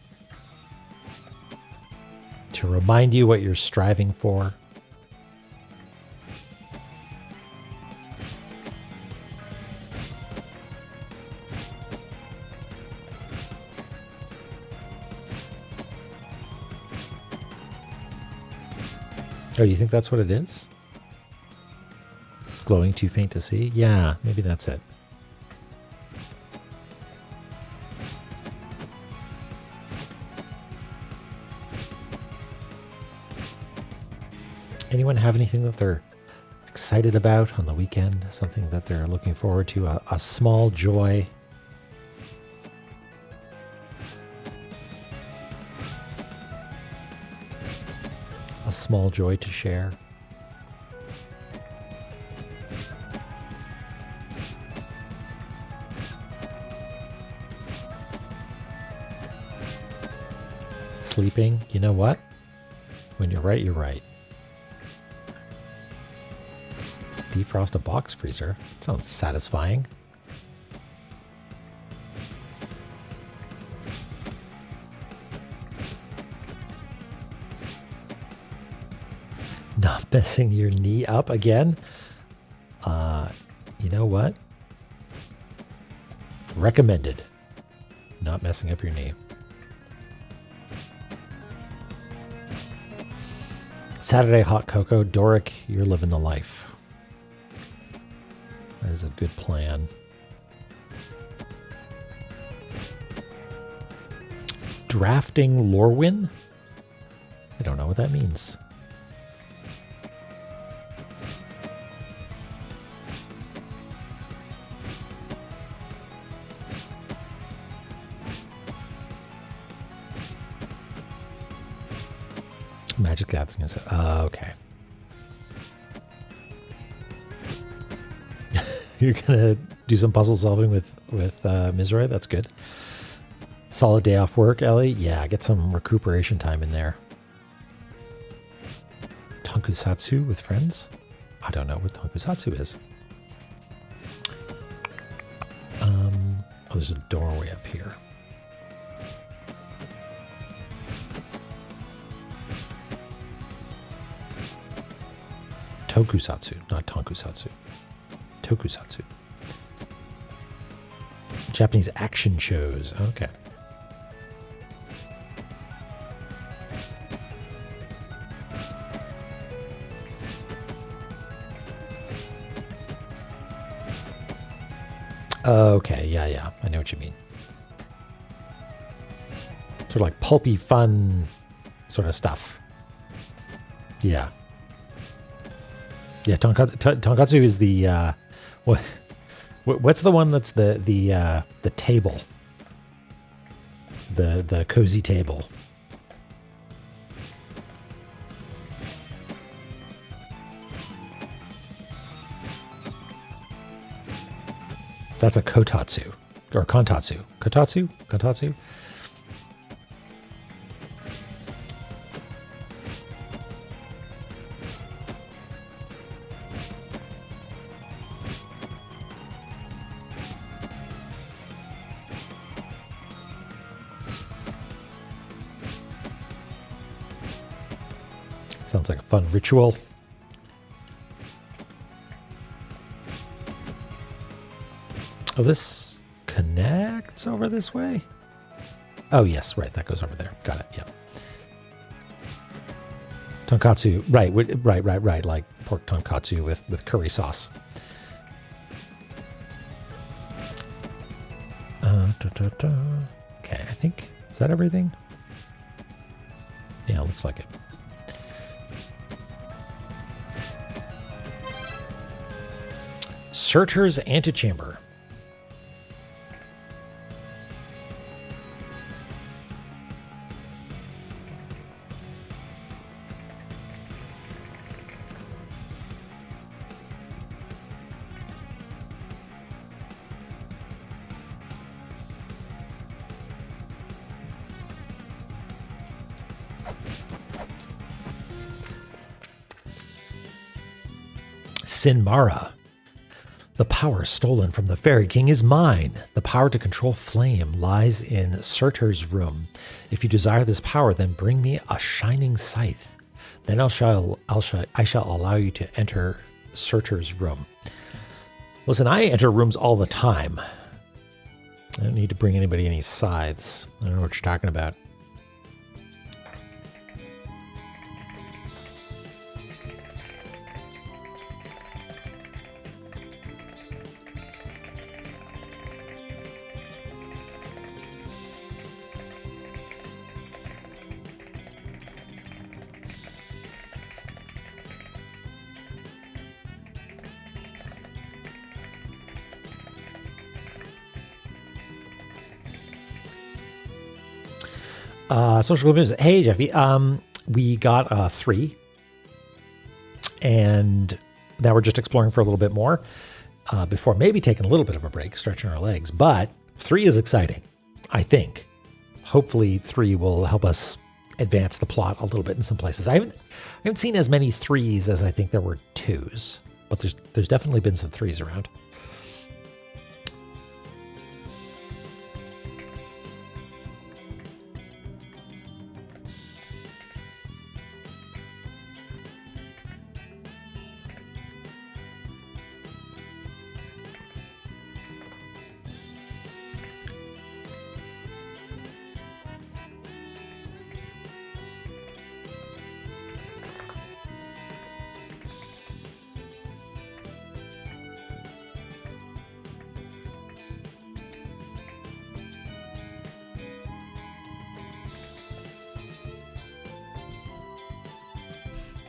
B: to remind you what you're striving for? Oh, you think that's what it is? Glowing too faint to see? Yeah, maybe that's it. Anyone have anything that they're excited about on the weekend? Something that they're looking forward to? A small joy? A small joy to share? Sleeping? You know what? When you're right, you're right. Defrost a box freezer? That sounds satisfying. Not messing your knee up again? You know what? Recommended. Not messing up your knee. Saturday hot cocoa. Doric, you're living the life. That is a good plan. Drafting Lorwyn? I don't know what that means. Magic Gathering is okay. You're gonna do some puzzle solving with Mizrahi? That's good. Solid day off work, Ellie. Yeah, get some recuperation time in there. Tokusatsu with friends? I don't know what Tokusatsu is. Oh, there's a doorway up here. Tokusatsu, not Tonkusatsu. Tokusatsu. Japanese action shows. Okay. Okay, yeah. I know what you mean. Sort of like pulpy, fun sort of stuff. Yeah. Yeah, tonkatsu is the what's the one that's the table, the cozy table. That's a kotatsu or kontatsu. Kotatsu. Sounds like a fun ritual. Oh, this connects over this way? Oh, yes, right. That goes over there. Got it. Yeah. Tonkatsu. Right. Like pork tonkatsu with curry sauce. Okay, I think, is that everything? Yeah, looks like it. Surtur's antechamber. Sinmara. The power stolen from the Fairy King is mine. The power to control flame lies in Surtur's room. If you desire this power, then bring me a shining scythe. Then I shall allow you to enter Surtur's room. Listen, I enter rooms all the time. I don't need to bring anybody any scythes. I don't know what you're talking about. Social Club News. Hey, Jeffy. We got 3. And now we're just exploring for a little bit more before maybe taking a little bit of a break, stretching our legs. But 3 is exciting, I think. Hopefully 3 will help us advance the plot a little bit in some places. I haven't seen as many 3s as I think there were 2s, but there's definitely been some 3s around.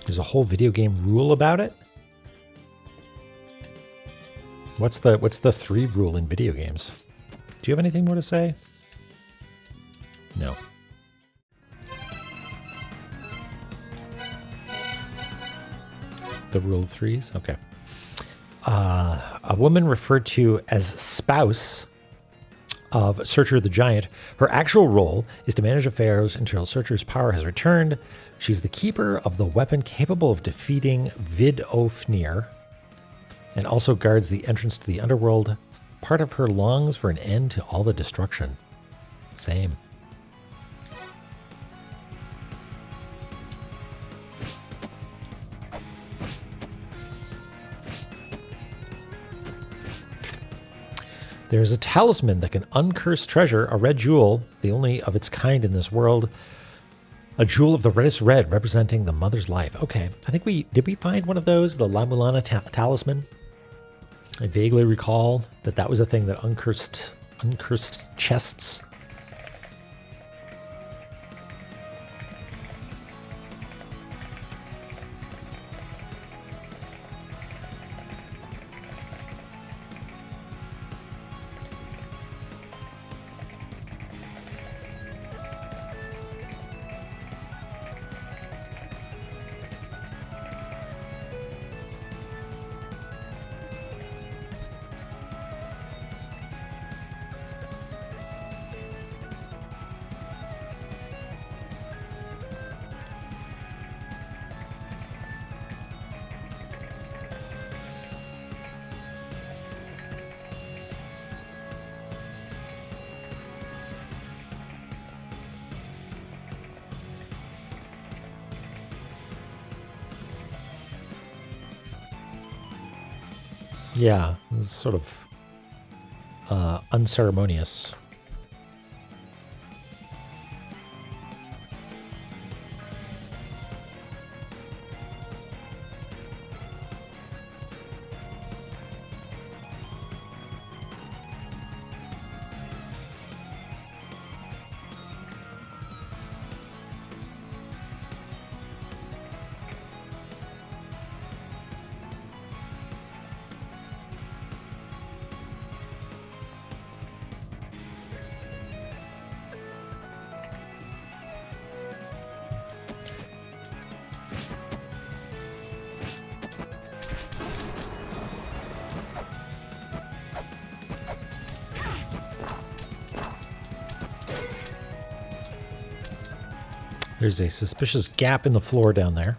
B: There's a whole video game rule about it. What's the 3 rule in video games? Do you have anything more to say? No. The rule of 3s? Okay. A woman referred to as spouse of Surtur the Giant. Her actual role is to manage affairs until Surtur's power has returned. She's the keeper of the weapon capable of defeating Vidofnir, and also guards the entrance to the underworld part of her longs for an end to all the destruction. Same. There's a talisman that can uncurse treasure, a red jewel, the only of its kind in this world. A jewel of the reddest red, representing the mother's life. Okay, I think did we find one of those, the La-Mulana talisman? I vaguely recall that was a thing that uncursed chests. Yeah, it's sort of unceremonious. There's a suspicious gap in the floor down there.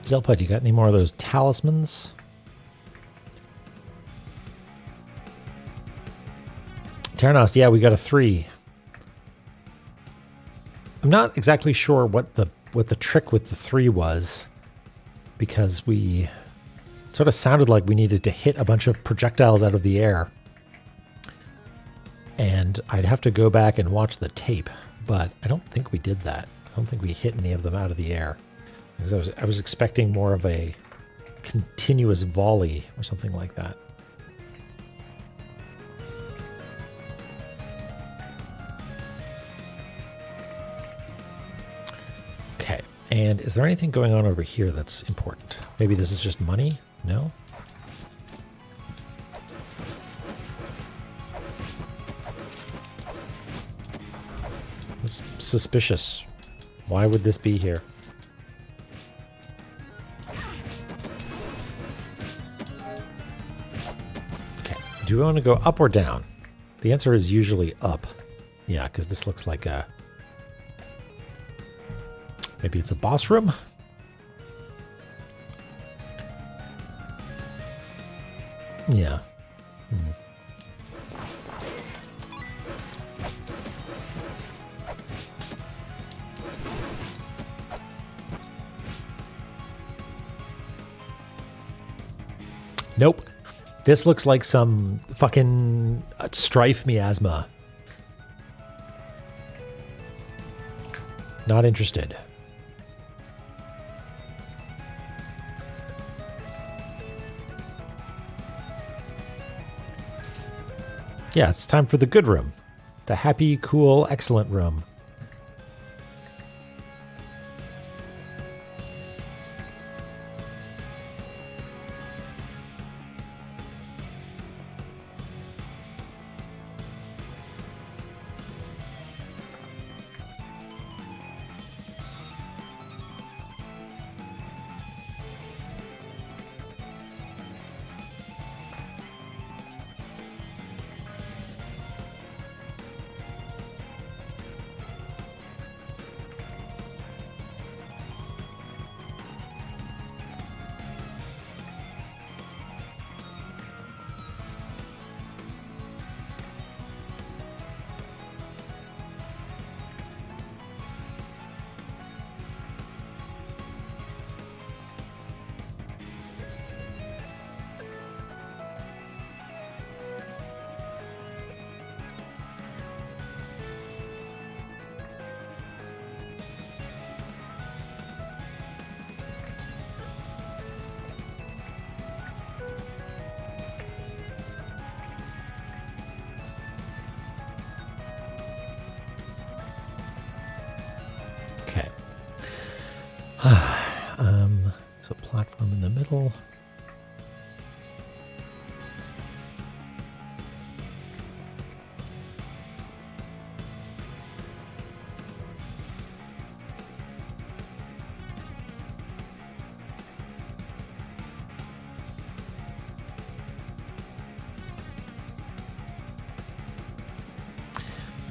B: Zelpud, you got any more of those talismans? Terranos, yeah, we got a 3. I'm not exactly sure what the trick with the 3 was, because we sort of sounded like we needed to hit a bunch of projectiles out of the air. And I'd have to go back and watch the tape, but I don't think we did that. I don't think we hit any of them out of the air. Because I was expecting more of a continuous volley or something like that. Okay, and is there anything going on over here that's important? Maybe this is just money? No? It's suspicious. Why would this be here? Do we want to go up or down? The answer is usually up. Yeah, because this looks like a... Maybe it's a boss room? Yeah. Nope. This looks like some fucking strife miasma. Not interested. Yeah, it's time for the good room. The happy, cool, excellent room. So platform in the middle.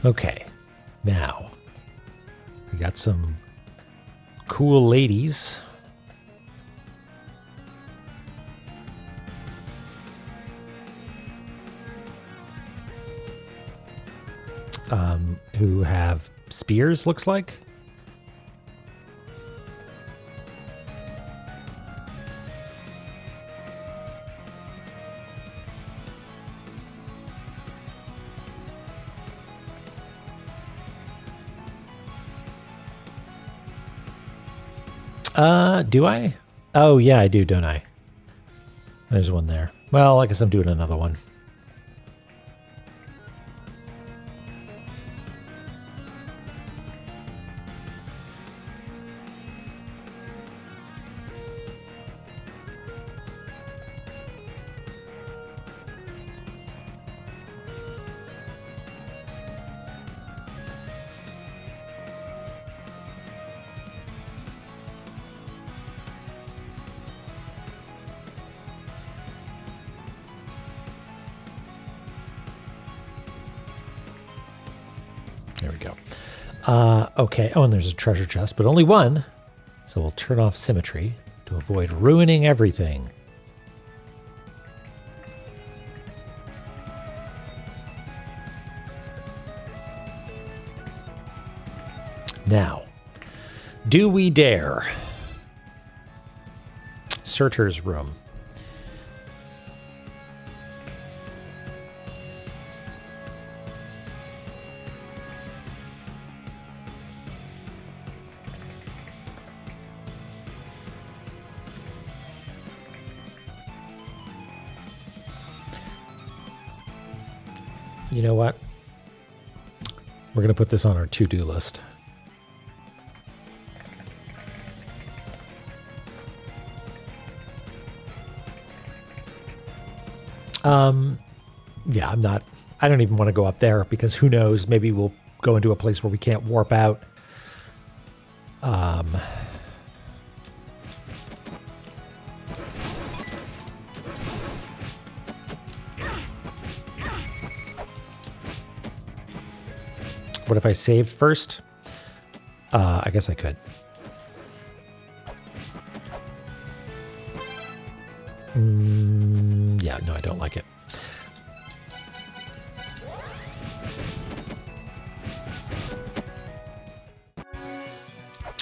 B: Okay, now we got some cool ladies. Who have spears, looks like. Do I? Oh, yeah, I do, don't I? There's one there. Well, I guess I'm doing another one. There we go. Okay. Oh, and there's a treasure chest, but only one. So we'll turn off symmetry to avoid ruining everything. Now, do we dare? Surtur's room. You know what? We're going to put this on our to-do list. Yeah, I don't even want to go up there because who knows, maybe we'll go into a place where we can't warp out. What if I saved first? I guess I could. Yeah, no, I don't like it.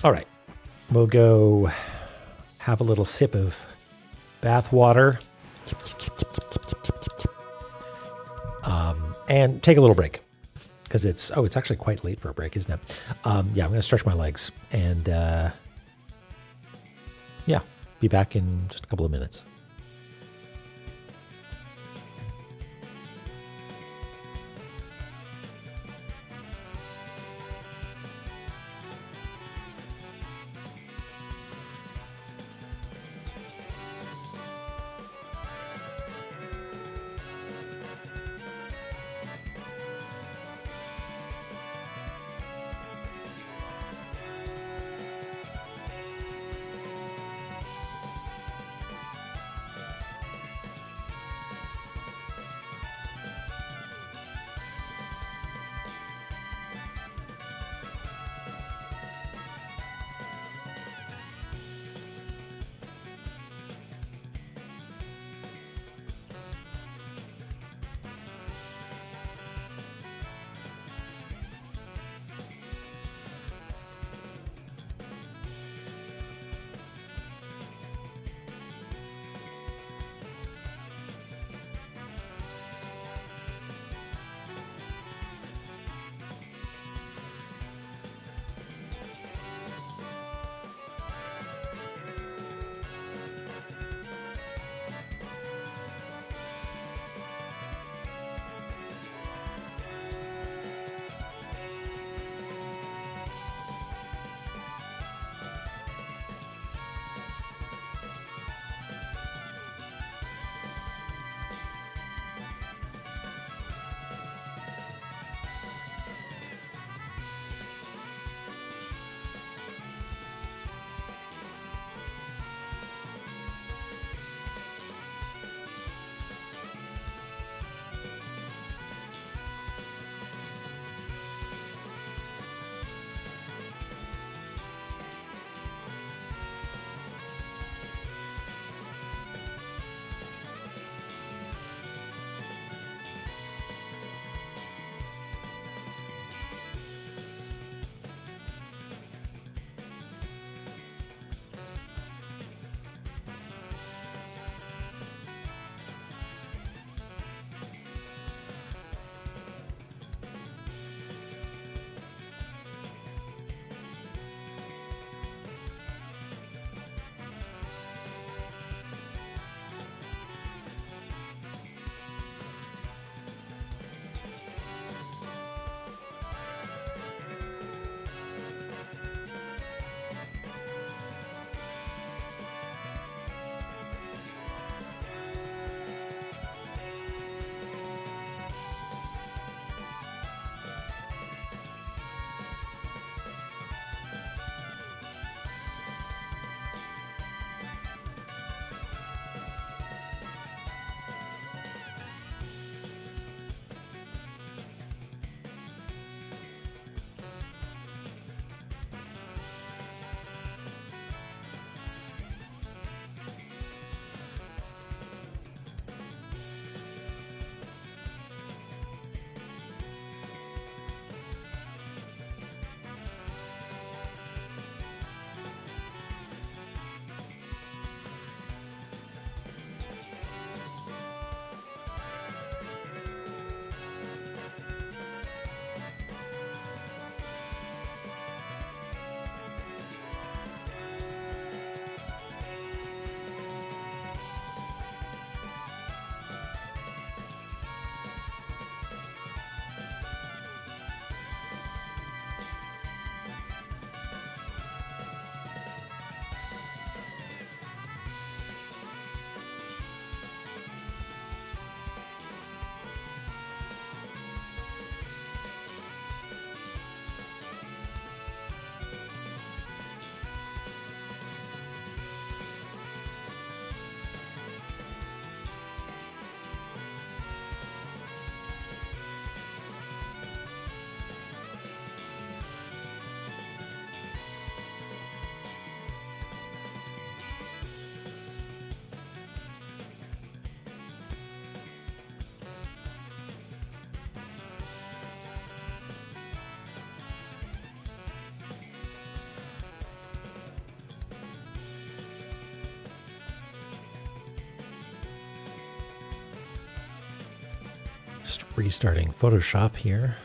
B: All right, we'll go have a little sip of bath water and take a little break because it's actually quite late for a break, isn't it? Yeah, I'm going to stretch my legs and yeah, be back in just a couple of minutes. Restarting Photoshop here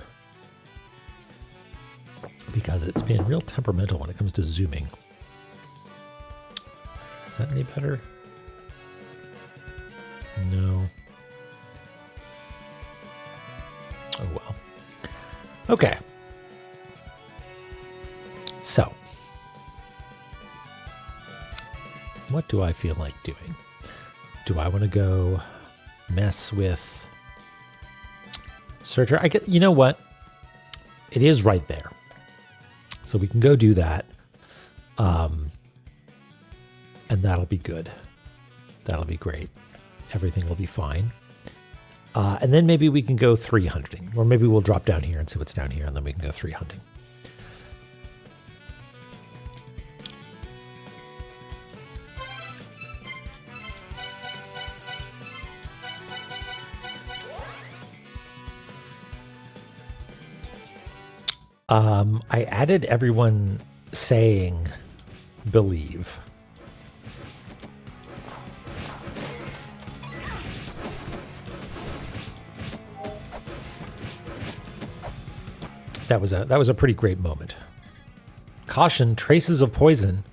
B: because it's been real temperamental when it comes to zooming. Is that any better? No. Oh well. Okay. So, what do I feel like doing? Do I want to go mess with Searcher? You know what? It is right there. So we can go do that. And that'll be good. That'll be great. Everything will be fine. And then maybe we can go 3 hunting. Or maybe we'll drop down here and see what's down here, and then we can go 3 hunting. I added everyone saying believe. That was a pretty great moment. Caution, traces of poison.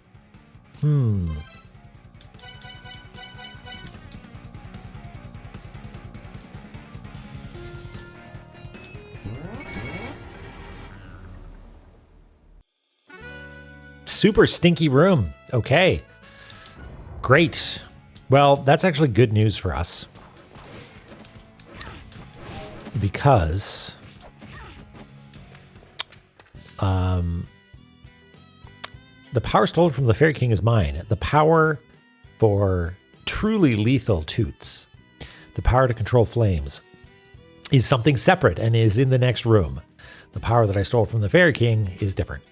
B: Super stinky room. Okay. Great. Well, that's actually good news for us. Because the power stolen from the Fairy King is mine. The power for truly lethal toots, the power to control flames, is something separate and is in the next room. The power that I stole from the Fairy King is different.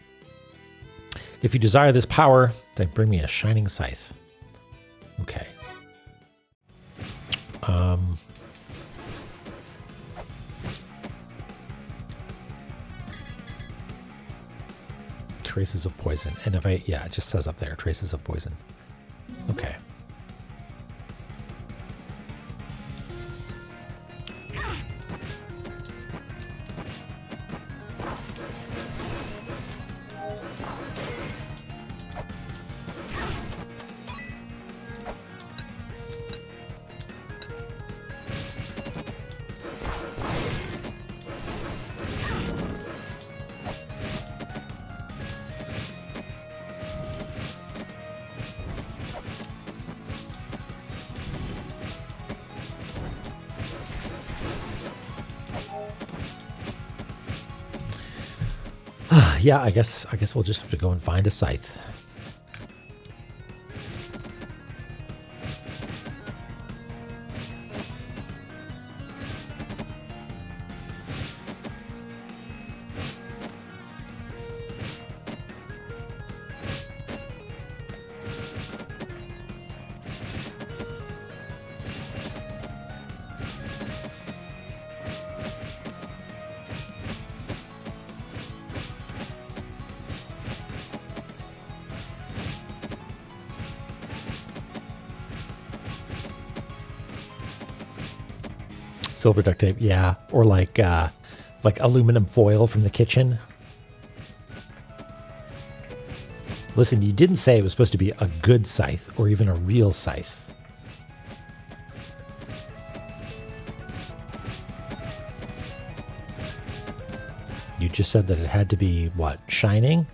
B: If you desire this power, then bring me a shining scythe. Okay. Traces of poison. And if it just says up there, traces of poison. Okay. Yeah, I guess we'll just have to go and find a scythe. Silver duct tape, yeah, or like aluminum foil from the kitchen. Listen, you didn't say it was supposed to be a good scythe or even a real scythe. You just said that it had to be, what, shining?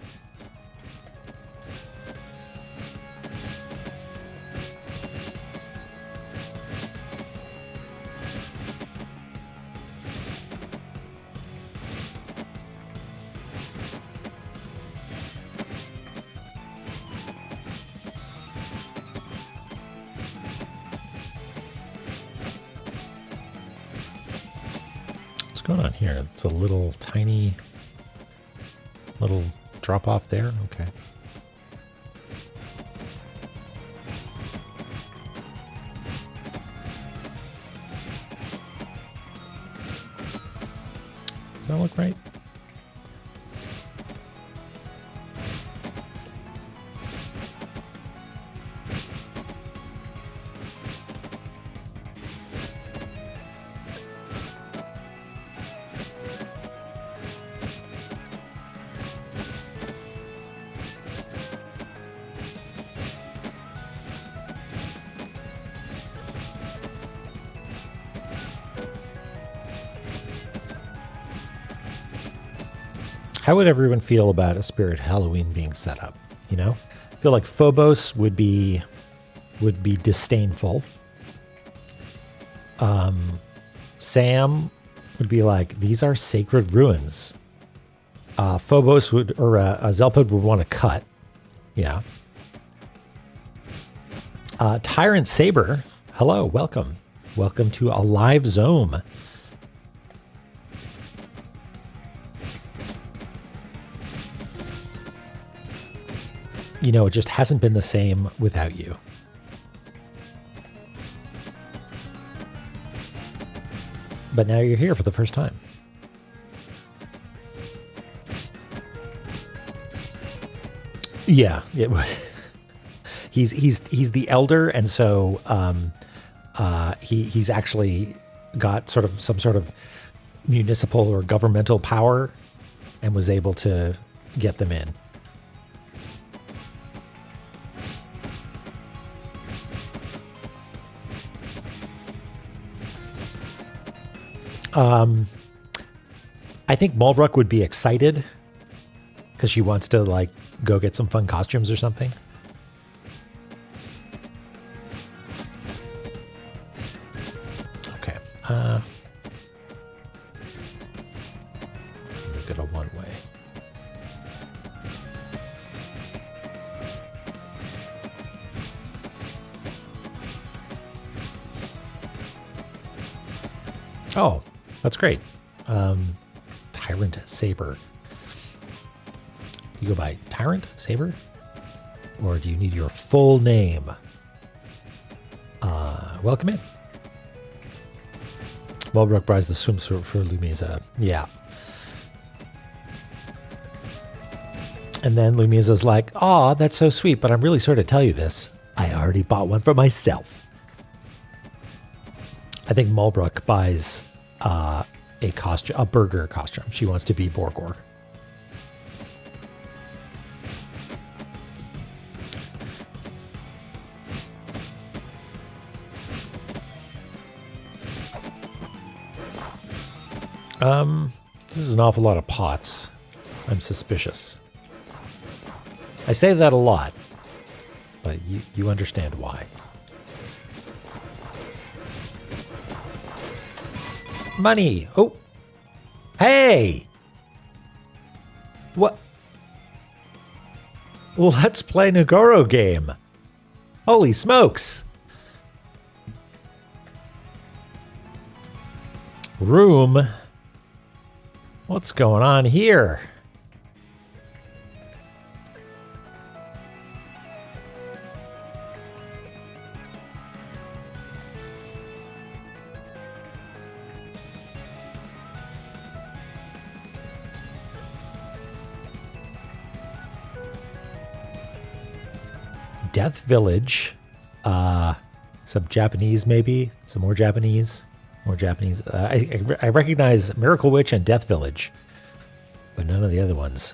B: What's going on here? It's a little tiny little drop off there. Okay. Does that look right? How would everyone feel about a Spirit Halloween being set up? You know, I feel like Phobos would be disdainful. Sam would be like, these are sacred ruins. Phobos would, or Zelpid would want to cut. Yeah. Tyrant Saber, hello, welcome. Welcome to a live Zome. You know, it just hasn't been the same without you. But now you're here for the first time. Yeah, it was. he's the elder, and so he's actually got some sort of municipal or governmental power, and was able to get them in. I think Mulbrook would be excited because she wants to like go get some fun costumes or something. Okay. Make it a one-way. Oh, that's great. Tyrant Saber. You go by Tyrant Saber? Or do you need your full name? Welcome in. Mulbrook buys the swimsuit for Lumiza. Yeah. And then Lumiza's like, aw, that's so sweet, but I'm really sorry to tell you this. I already bought one for myself. I think Mulbrook buys a burger costume. She wants to be Borgor. This is an awful lot of pots. I'm suspicious. I say that a lot, but you understand why. Money. Oh. Hey. What? Let's play Nagoro game. Holy smokes. Room. What's going on here? Death Village, some Japanese maybe, some more Japanese, I recognize Miracle Witch and Death Village, but none of the other ones.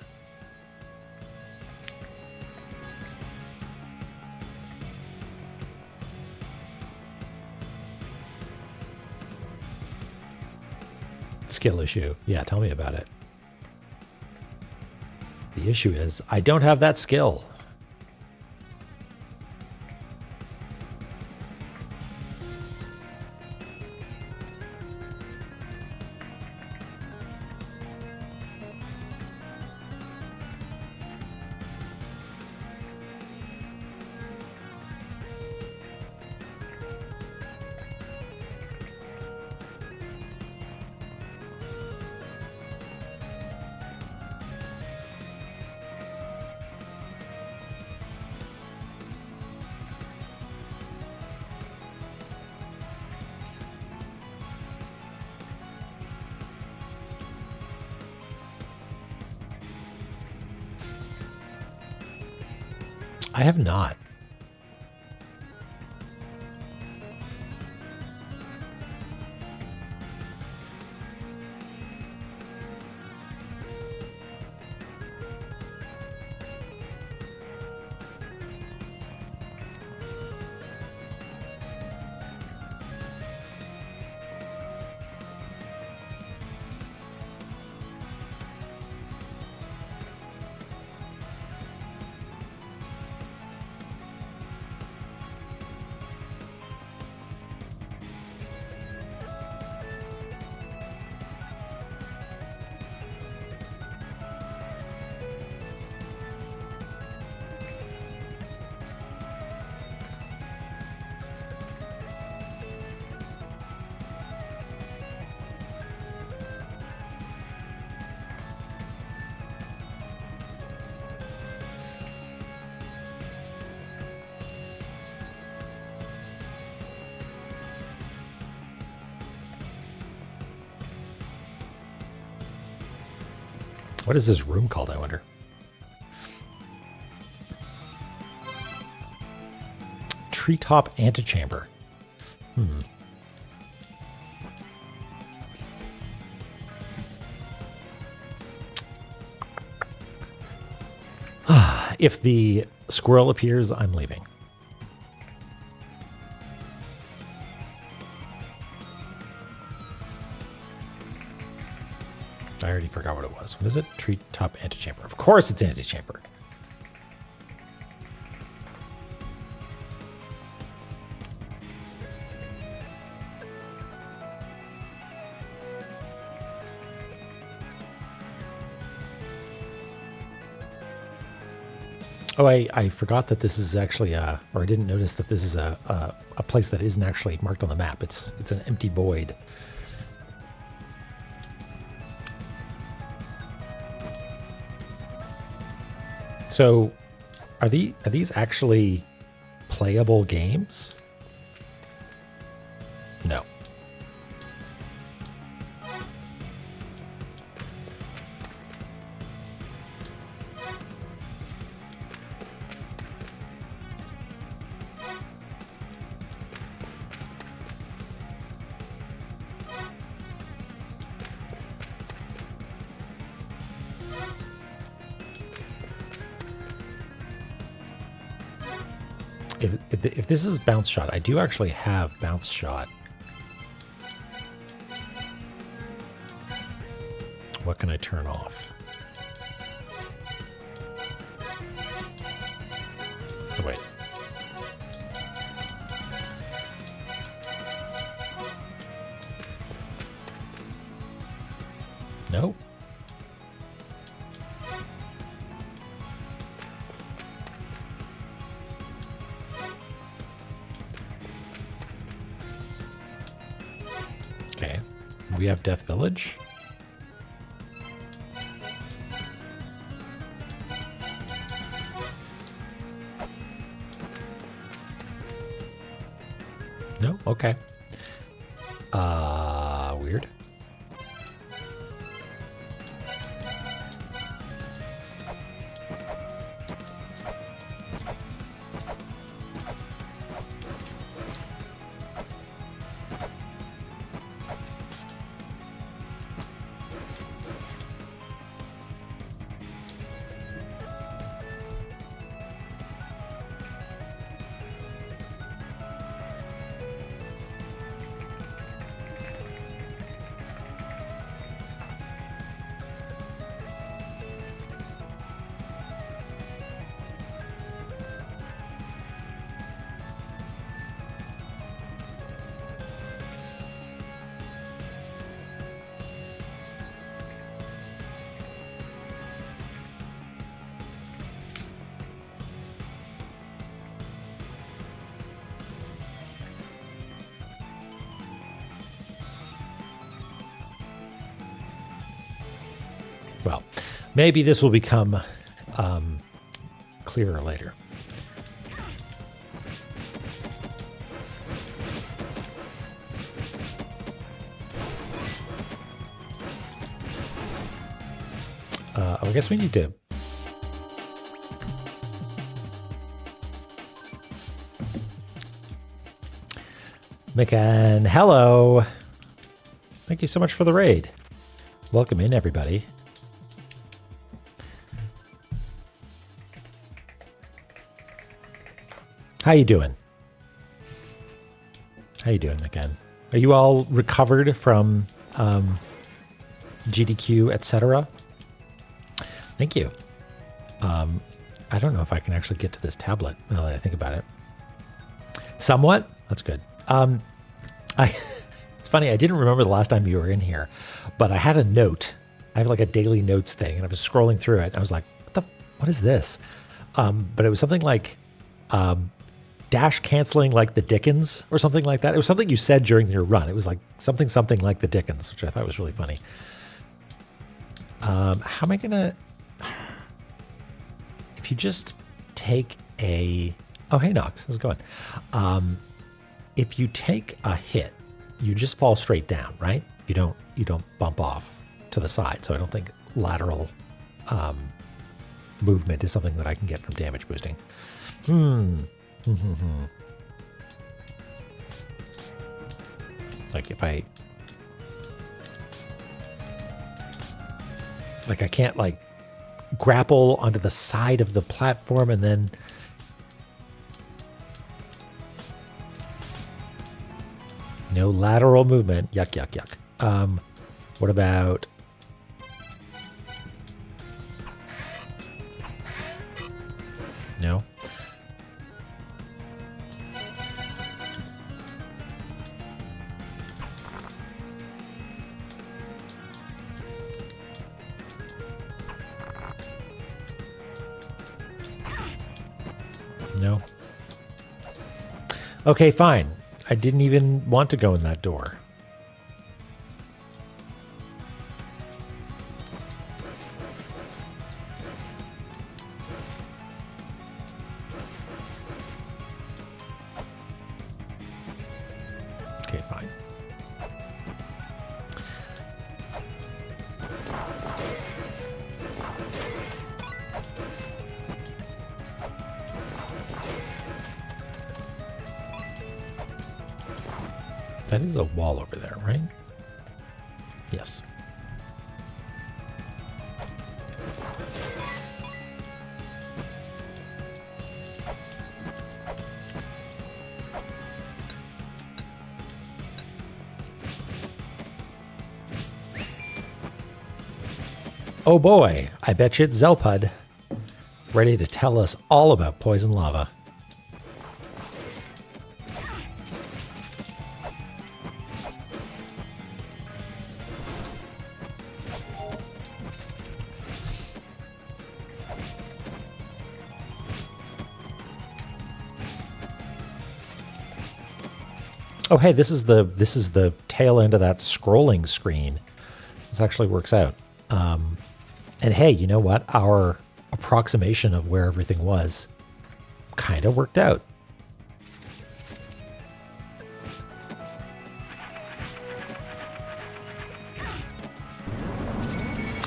B: Skill issue. Yeah, tell me about it. The issue is I don't have that skill. I have not. What is this room called, I wonder? Treetop antechamber. If the squirrel appears, I'm leaving. I already forgot what it was. What is it? Treetop antechamber. Of course it's antechamber. Oh, I forgot that this is actually or I didn't notice that this is a place that isn't actually marked on the map. It's an empty void. So, are these actually playable games? No. If this is bounce shot, I do actually have bounce shot. What can I turn off? Oh, wait. No. Okay, we have Death Village. No? Okay. Weird. Well, maybe this will become clearer later. I guess we need to... Mikan, hello. Thank you so much for the raid. Welcome in, everybody. How you doing? How you doing, again? Are you all recovered from GDQ, etc.? Thank you. I don't know if I can actually get to this tablet now that I think about it. Somewhat? That's good. It's funny, I didn't remember the last time you were in here, but I had a note. I have like a daily notes thing, and I was scrolling through it, and I was like, what is this? But it was something like... dash canceling like the Dickens or something like that. It was something you said during your run. It was like something like the Dickens, which I thought was really funny. How am I gonna... If you just take a... Oh, hey, Nox. How's it going? If you take a hit, you just fall straight down, right? You don't bump off to the side. So I don't think lateral movement is something that I can get from damage boosting. Like if I... Like I can't like grapple onto the side of the platform and then... No lateral movement. Yuck, yuck, yuck. What about... No. No. Okay, fine. I didn't even want to go in that door. Okay, fine. That is a wall over there, right? Yes. Oh boy, I bet you it's Zelpud, ready to tell us all about poison lava. Oh hey, this is the tail end of that scrolling screen. This actually works out. And hey, you know what? Our approximation of where everything was kind of worked out.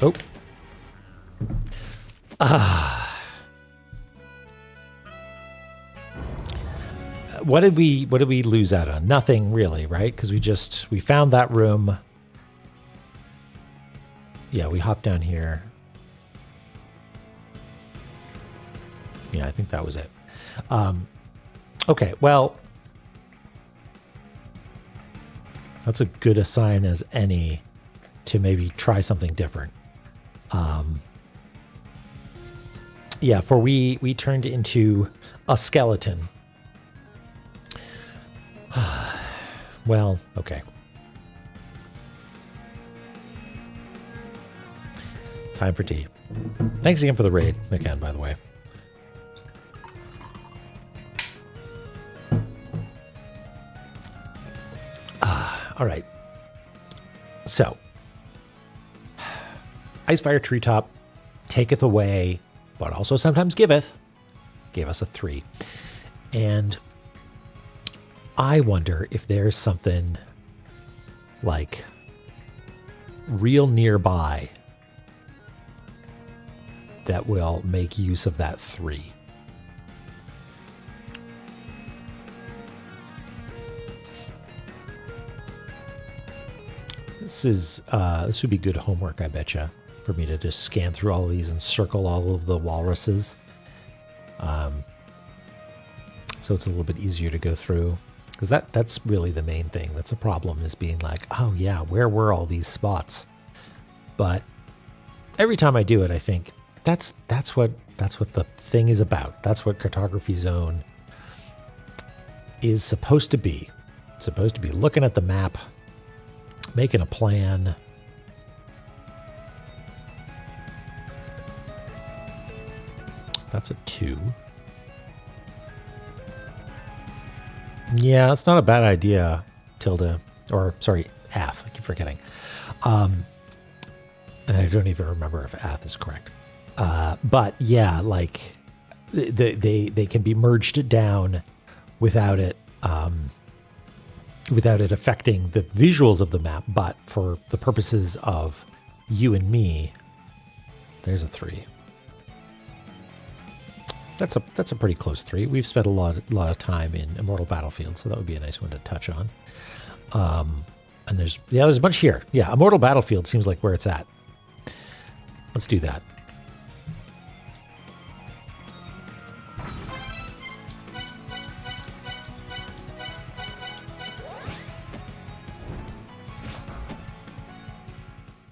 B: Oh. What did we lose out on? Nothing really, right? Because we found that room. Yeah, we hopped down here. Yeah, I think that was it. Okay, well, that's a good a sign as any to maybe try something different. Yeah, for we turned into a skeleton. Well, okay. Time for tea. Thanks again for the raid, McCann, by the way. All right. So, Icefire Treetop taketh away, but also sometimes giveth. Gave us a 3. And I wonder if there's something like real nearby that will make use of that 3. This would be good homework, I betcha, for me to just scan through all of these and circle all of the walruses. So it's a little bit easier to go through. Because that's really the main thing. That's a problem, is being like, oh yeah, where were all these spots? But every time I do it, I think that's what the thing is about. That's what Cartography Zone is supposed to be. It's supposed to be looking at the map, making a plan. That's a 2. Yeah, that's not a bad idea, Tilda. Or, sorry, Ath. I keep forgetting. And I don't even remember if Ath is correct. But yeah, like, they can be merged down without it affecting the visuals of the map. But for the purposes of you and me, there's a 3. That's a pretty close 3. We've spent a lot of time in Immortal Battlefield, so that would be a nice one to touch on. And there's a bunch here. Yeah, Immortal Battlefield seems like where it's at. Let's do that.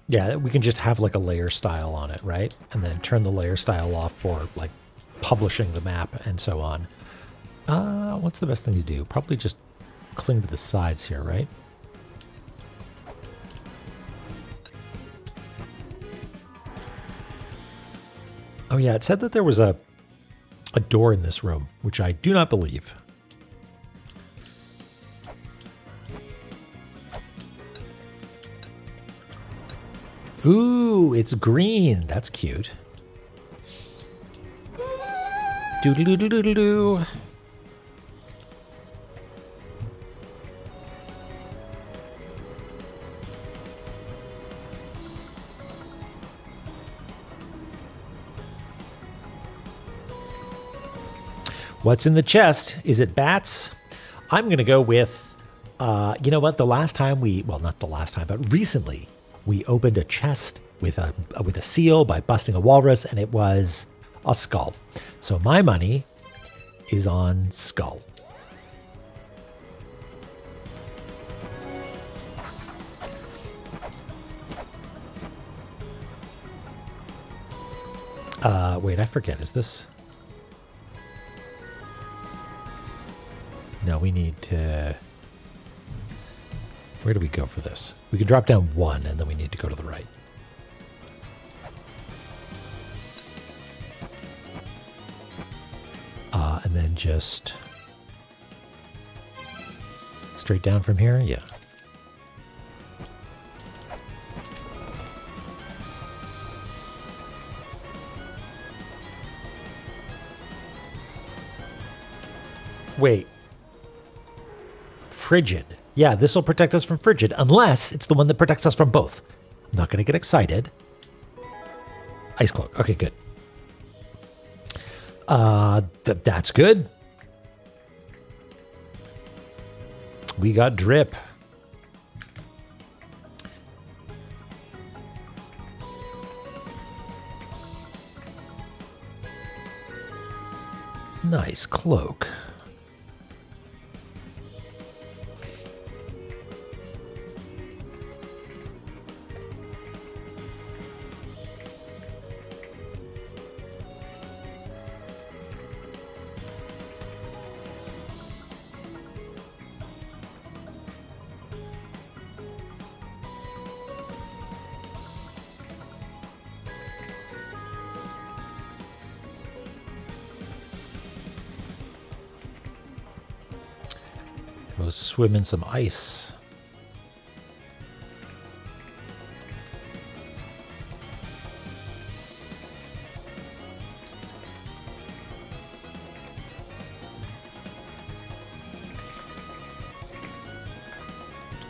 B: Yeah, we can just have like a layer style on it, right? And then turn the layer style off for like publishing the map and so on. What's the best thing to do? Probably just cling to the sides here, right? Oh yeah, it said that there was a door in this room, which I do not believe. Ooh, it's green. That's cute. Doo-doo-doo-doo-doo-doo. What's in the chest? Is it bats? I'm going to go with, you know what? The last time well, not the last time, but recently we opened a chest with a seal by busting a walrus, and it was a skull. So my money is on skull. Wait, I forget. Is this? No, we need to... Where do we go for this? We can drop down 1, and then we need to go to the right. And then just... straight down from here? Yeah. Wait. Frigid. Yeah, this will protect us from frigid, unless it's the one that protects us from both. I'm not going to get excited. Ice cloak. Okay, good. That's good. We got drip. Nice cloak. Go swim in some ice.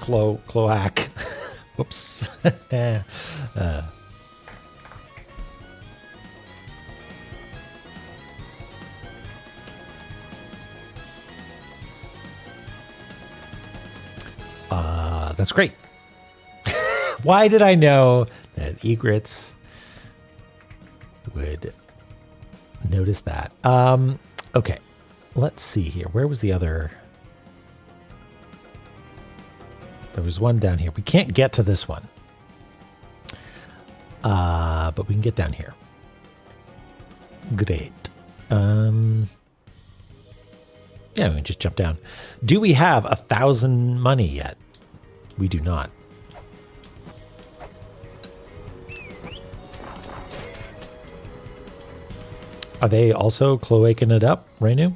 B: Cloac. Whoops. That's great. Why did I know that egrets would notice that? Okay, let's see here. Where was the other? There was one down here. We can't get to this one. But we can get down here. Great. Yeah, we can just jump down. Do we have 1,000 money yet? We do not. Are they also cloaking it up, Rainu?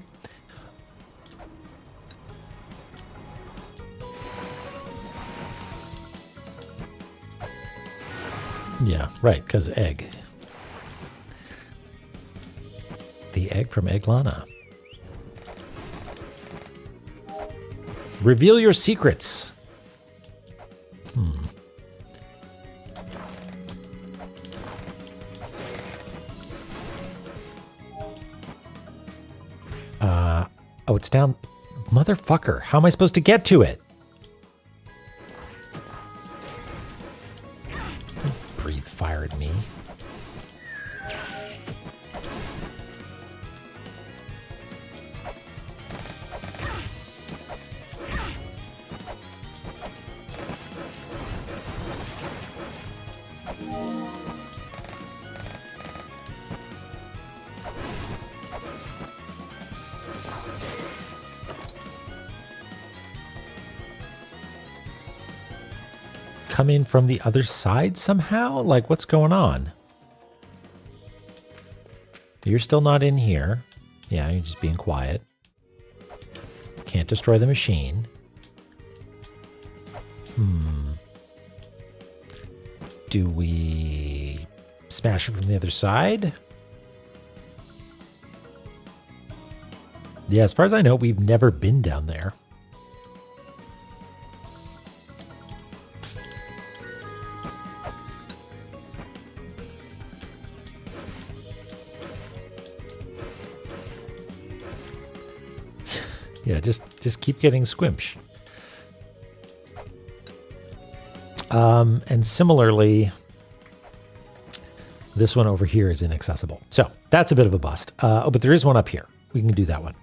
B: Yeah, right, because egg. The egg from La-Mulana. Reveal your secrets. Oh, it's down. Motherfucker. How am I supposed to get to it? Don't breathe fire at me. Come in from the other side somehow? Like, what's going on? You're still not in here. Yeah, you're just being quiet. Can't destroy the machine. Do we smash it from the other side? Yeah, as far as I know, we've never been down there. Yeah, just keep getting squimsh. And similarly, this one over here is inaccessible. So that's a bit of a bust. Oh, but there is one up here. We can do that one.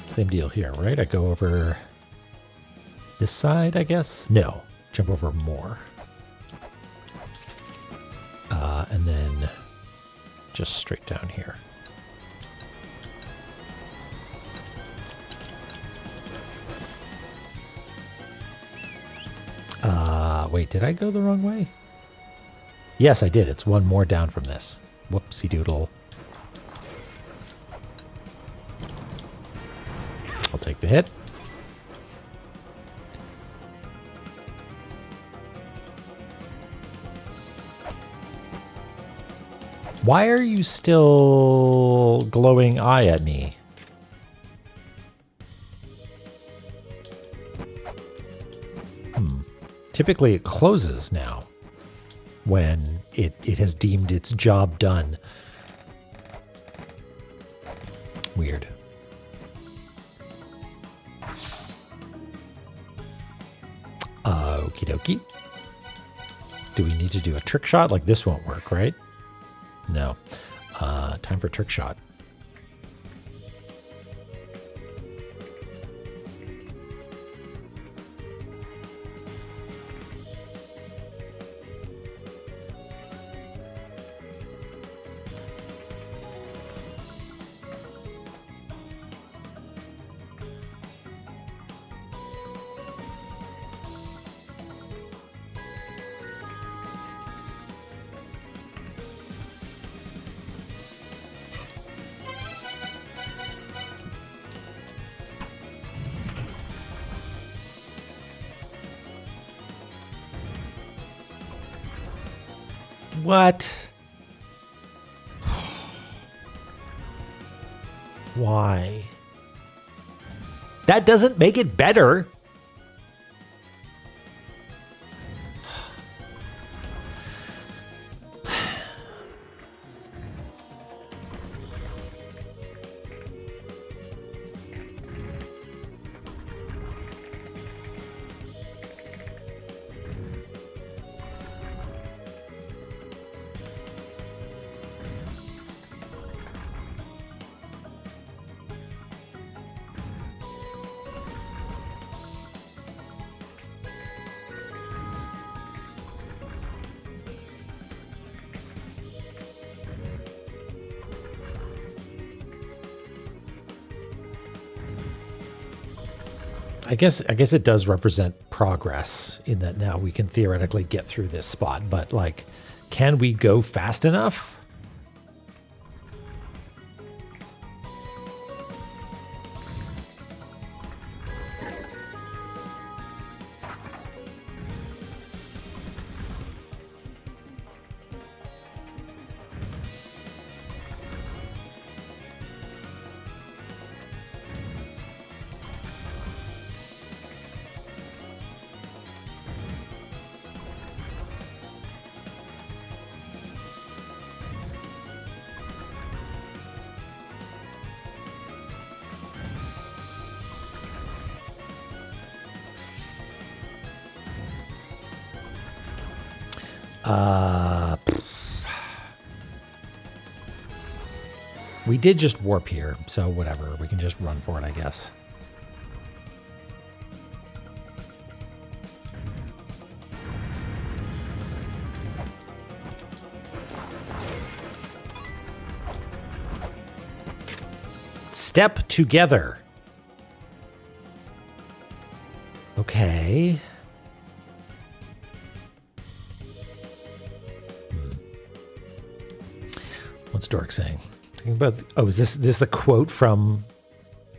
B: Same deal here, right? I go over this side, I guess? No, jump over more. And then just straight down here. Wait, did I go the wrong way? Yes, I did. It's one more down from this. Whoopsie doodle. I'll take the hit. Why are you still glowing eye at me? Typically it closes now when it has deemed its job done. Weird. Okie dokie. Do we need to do a trick shot? Like this won't work, right? No. Time for trick shot. What? Why? That doesn't make it better. I guess it does represent progress in that now we can theoretically get through this spot, but like, can we go fast enough? We did just warp here, so whatever. We can just run for it, I guess. Step together. Okay. What's Dork saying? About, oh, is this a quote from?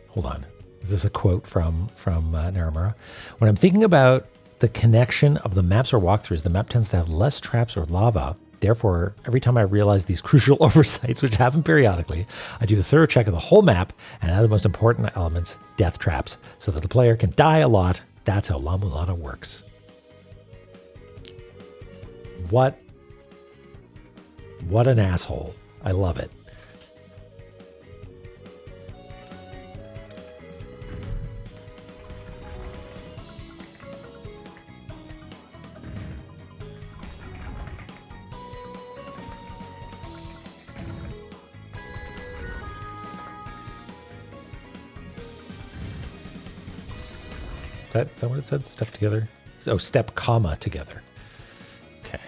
B: Hold on, is this a quote from Naramura? When I'm thinking about the connection of the maps or walkthroughs, the map tends to have less traps or lava. Therefore, every time I realize these crucial oversights, which happen periodically, I do a thorough check of the whole map and add the most important elements, death traps, so that the player can die a lot. That's how La-Mulana works. What an asshole. I love it. Is that what it said? Step together? Oh, step, comma, together. Okay.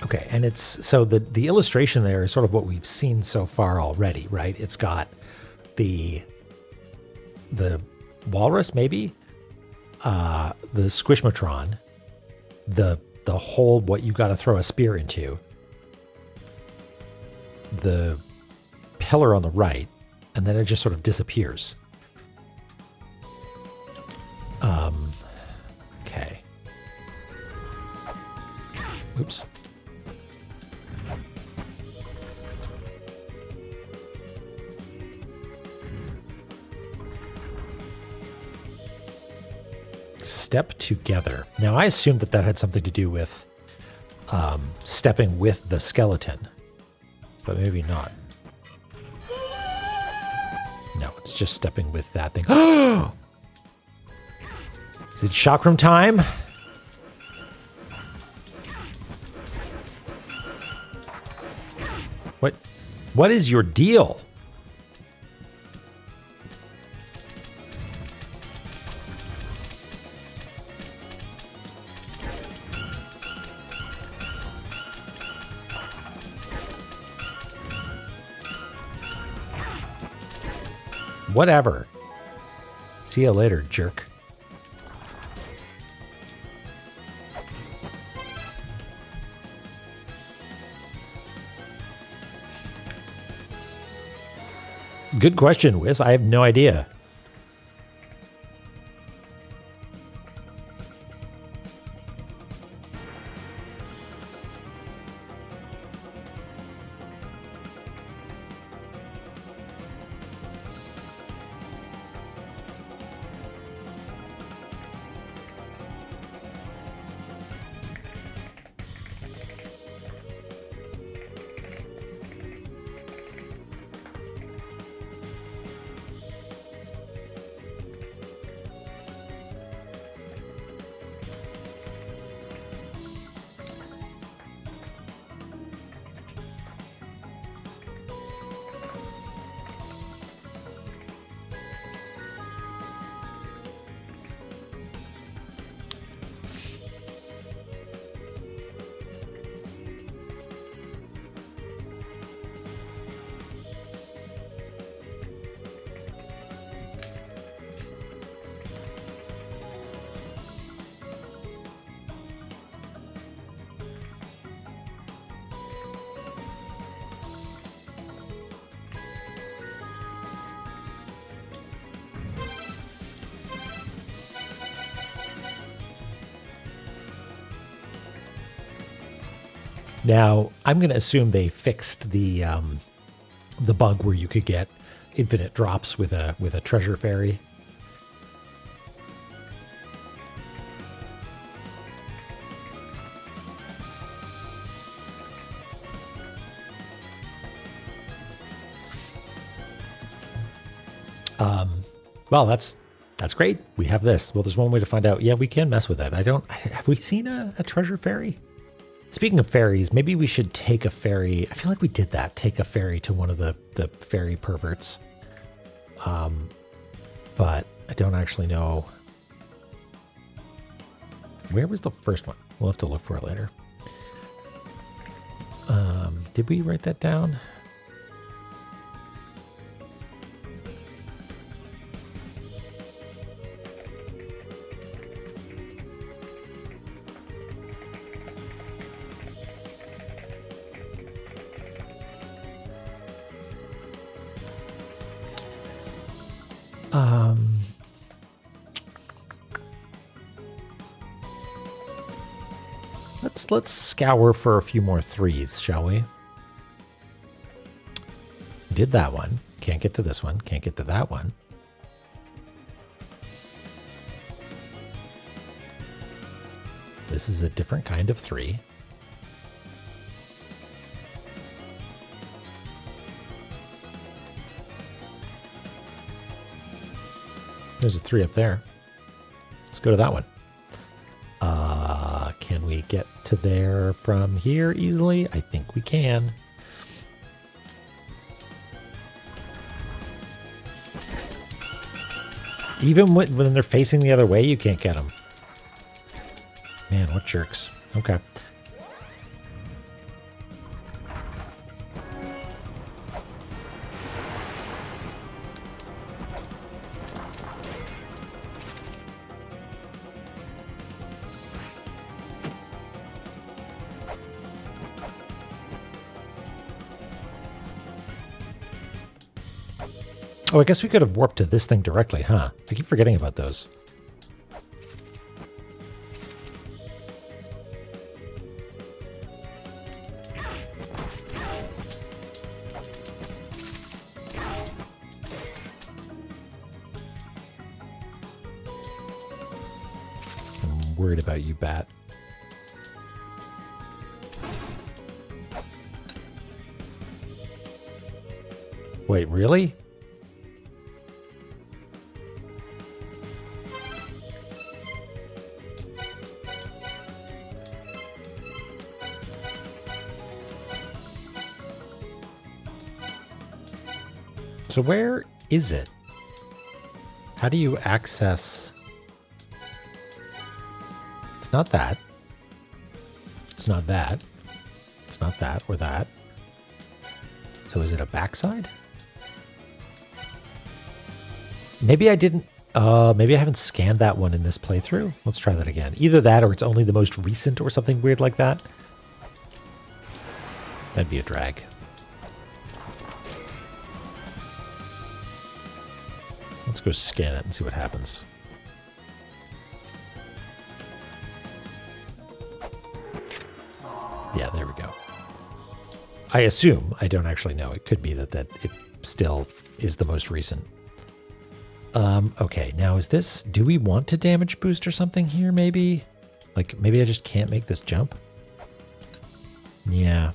B: Okay, and it's so the illustration there is sort of what we've seen so far already, right? It's got the walrus, maybe, the squishmatron, the hole what you got to throw a spear into, the pillar on the right, and then it just sort of disappears. Okay. Oops. Step together. Now, I assumed that had something to do with stepping with the skeleton, but maybe not. No, it's just stepping with that thing. Is it chakram time? What is your deal? Whatever. See you later, jerk. Good question, Wiz. I have no idea. Now, I'm going to assume they fixed the bug where you could get infinite drops with a treasure fairy. Well, that's great. We have this. Well, there's one way to find out. Yeah, we can mess with it. Have we seen a treasure ferry? Speaking of ferries, maybe we should take a ferry. I feel like we did that. Take a ferry to one of the ferry perverts. But I don't actually know. Where was the first one? We'll have to look for it later. Did we write that down? Let's scour for a few more 3s, shall we? We did that one. Can't get to this one. Can't get to that one. This is a different kind of 3. There's a 3 up there. Let's go to that one. Can we get to there from here easily? I think we can. Even when they're facing the other way, you can't get them. Man, what jerks. Okay. Oh, I guess we could have warped to this thing directly, huh? I keep forgetting about those. I'm worried about you, Bat. Wait, really? So where is it? How do you access? It's not that. It's not that. It's not that or that. So is it a backside? Maybe I didn't. Maybe I haven't scanned that one in this playthrough. Let's try that again. Either that or it's only the most recent or something weird like that. That'd be a drag. Let's go scan it and see what happens. Yeah, there we go. I assume, I don't actually know. It could be that it still is the most recent. Okay, now is this, do we want to damage boost or something here maybe? Like maybe I just can't make this jump? Yeah.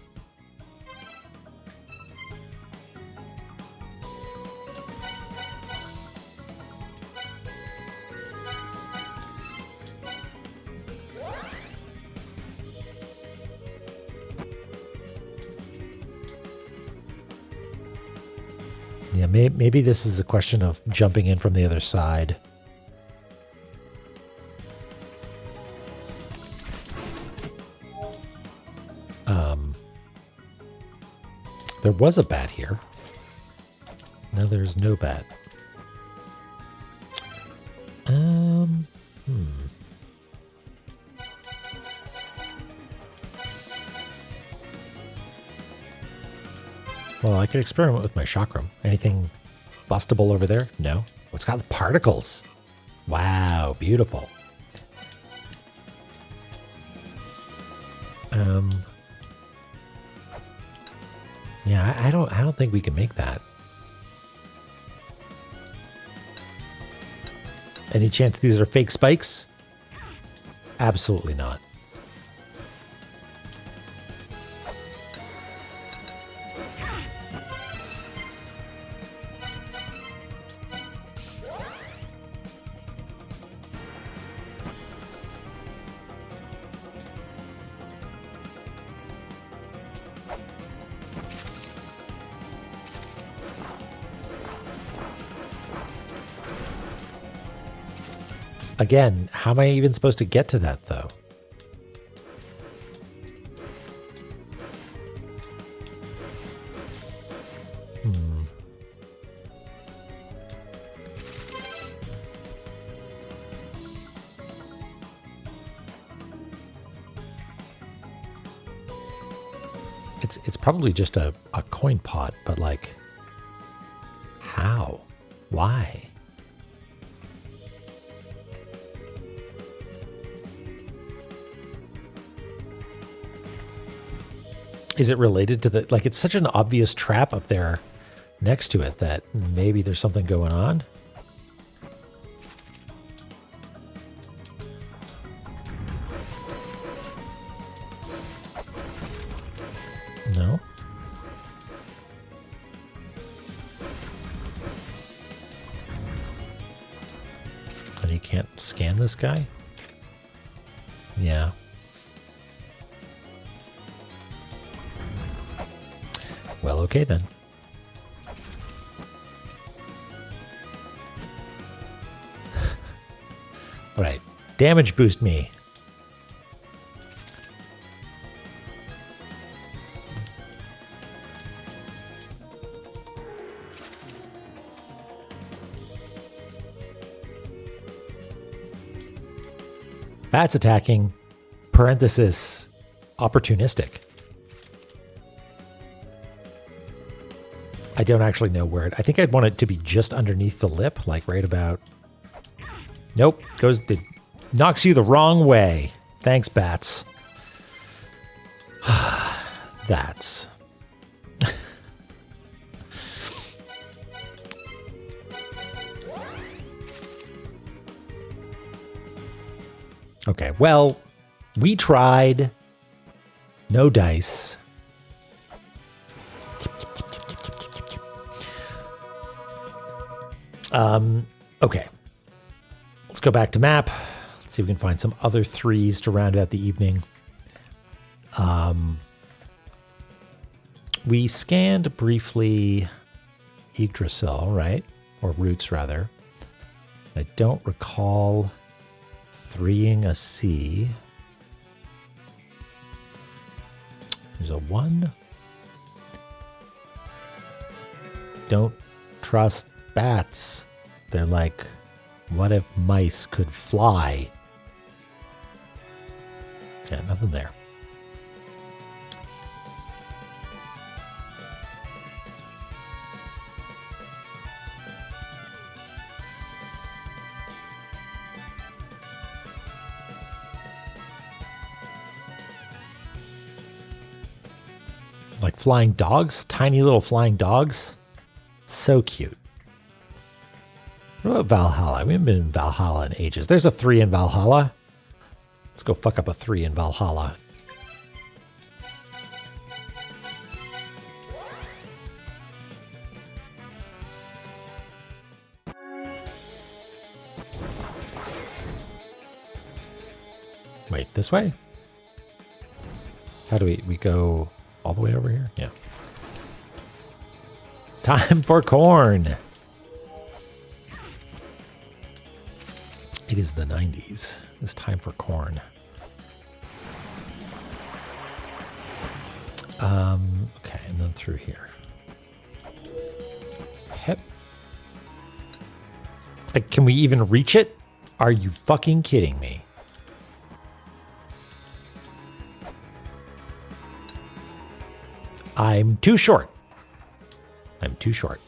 B: Yeah, maybe this is a question of jumping in from the other side. There was a bat here. Now there's no bat. Well, I could experiment with my chakram. Anything bustable over there? No. Oh, it's got the particles. Wow, beautiful. Yeah, I don't think we can make that. Any chance these are fake spikes? Absolutely not. Again, how am I even supposed to get to that, though? It's probably just a coin pot, but like, how? Why? Is it related to the, like, it's such an obvious trap up there next to it that maybe there's something going on? No? And you can't scan this guy? Yeah. Well, okay then. All right, damage boost me. Bats attacking, parenthesis, opportunistic. I don't actually know where it... I think I'd want it to be just underneath the lip, like right about... Nope, knocks you the wrong way. Thanks, bats. That's... Okay, well, we tried. No dice. Okay. Let's go back to map. Let's see if we can find some other threes to round out the evening. We scanned briefly Yggdrasil, right? Or Roots, rather. I don't recall threeing a C. There's a 1. Don't trust bats. They're like, what if mice could fly? Yeah, nothing there. Like flying dogs, tiny little flying dogs. So cute. What about Valhalla? We haven't been in Valhalla in ages. There's a 3 in Valhalla. Let's go fuck up a 3 in Valhalla. Wait, this way? How do we go all the way over here? Yeah. Time for corn. It is the 90s. It's time for corn. Okay, and then through here. Hep. Like, can we even reach it? Are you fucking kidding me? I'm too short. I'm too short.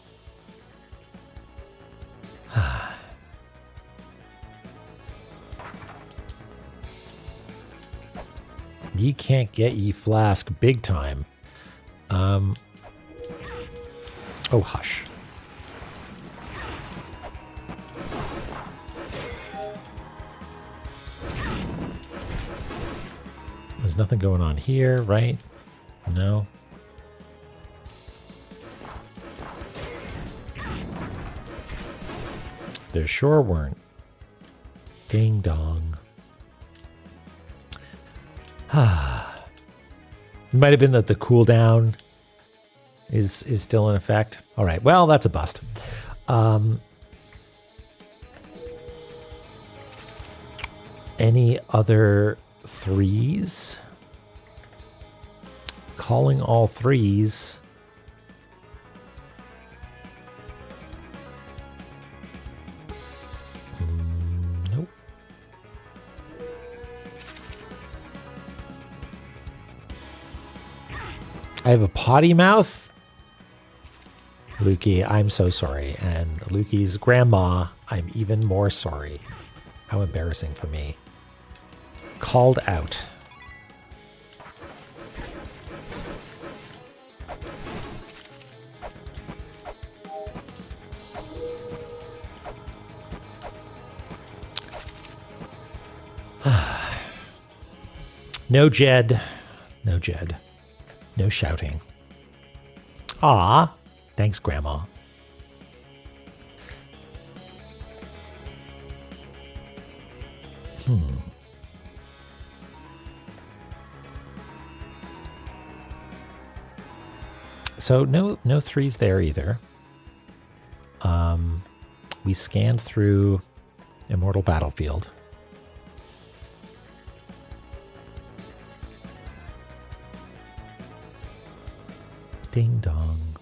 B: Ye can't get ye flask big time. Oh, hush. There's nothing going on here, right? No. There sure weren't. Ding dong. It might have been that the cooldown is still in effect. All right, well, that's a bust. Any other threes? Calling all threes. Nope. I have a potty mouth? Lukey, I'm so sorry. And Lukey's grandma, I'm even more sorry. How embarrassing for me. Called out. No Jed. No Jed. No shouting. Ah, thanks, Grandma. So no threes there either. We scanned through Immortal Battlefield. Ding dong.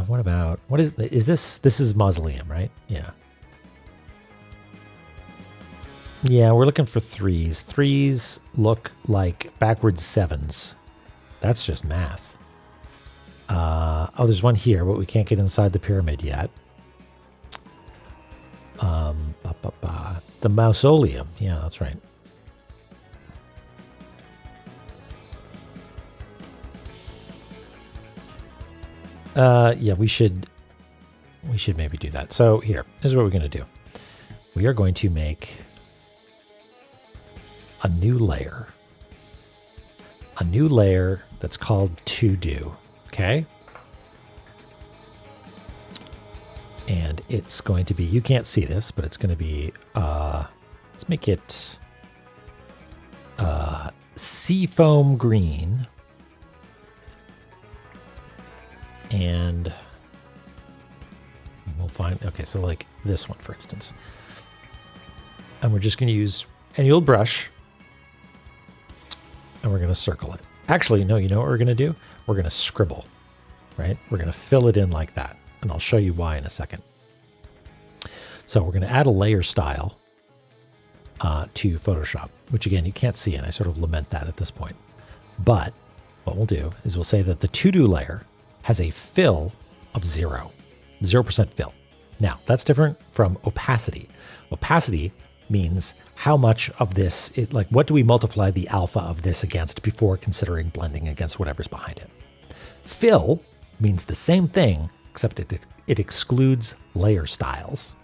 B: What about, what is this? This is Mausoleum, right? Yeah. Yeah, we're looking for threes. Threes look like backwards sevens. That's just math. Oh, there's one here, but we can't get inside the pyramid yet. The mausoleum. Yeah, that's right. Yeah, we should maybe do that. So here's what we're going to do. We are going to make a new layer. A new layer that's called to do. Okay? And it's going to be, you can't see this, but it's going to be, let's make it seafoam green. And we'll find, okay, so like this one, for instance. And we're just going to use any old brush. And we're going to circle it. Actually, no, you know what we're going to do? We're going to scribble, right? We're going to fill it in like that. And I'll show you why in a second. So we're going to add a layer style to Photoshop, which again, you can't see, and I sort of lament that at this point. But what we'll do is we'll say that the to-do layer has a fill of 0% fill. Now, that's different from opacity. Opacity means how much of this is, like, what do we multiply the alpha of this against before considering blending against whatever's behind it. Fill means the same thing, except it excludes layer styles.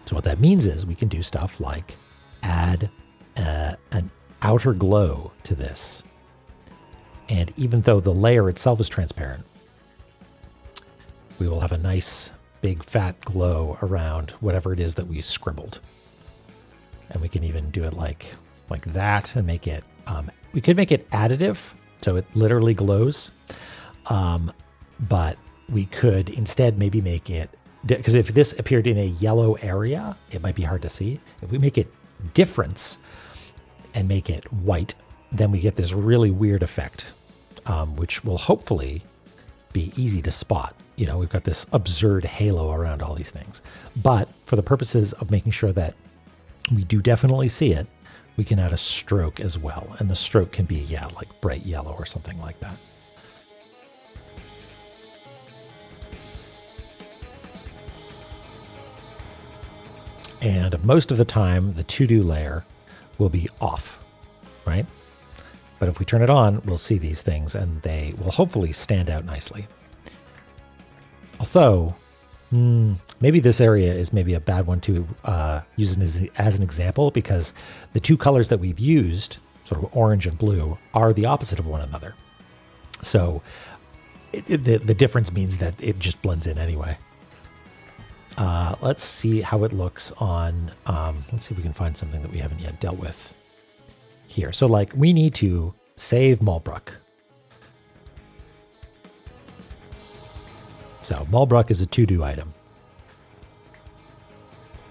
B: So what that means is we can do stuff like add an outer glow to this. And even though the layer itself is transparent, we will have a nice big fat glow around whatever it is that we scribbled. And we can even do it like that and make it, we could make it additive, so it literally glows. But we could instead maybe make it, because if this appeared in a yellow area, it might be hard to see. If we make it difference and make it white, then we get this really weird effect, which will hopefully be easy to spot. You know, we've got this absurd halo around all these things. But for the purposes of making sure that we do definitely see it, we can add a stroke as well. And the stroke can be, yeah, like bright yellow or something like that. And most of the time, the to-do layer will be off, right? But if we turn it on, we'll see these things, and they will hopefully stand out nicely. Although, maybe this area is maybe a bad one to use as an example, because the two colors that we've used, sort of orange and blue, are the opposite of one another. So the difference means that it just blends in anyway. Let's see how it looks on, let's see if we can find something that we haven't yet dealt with here. So like we need to save Malbrook. So Malbrook is a to-do item.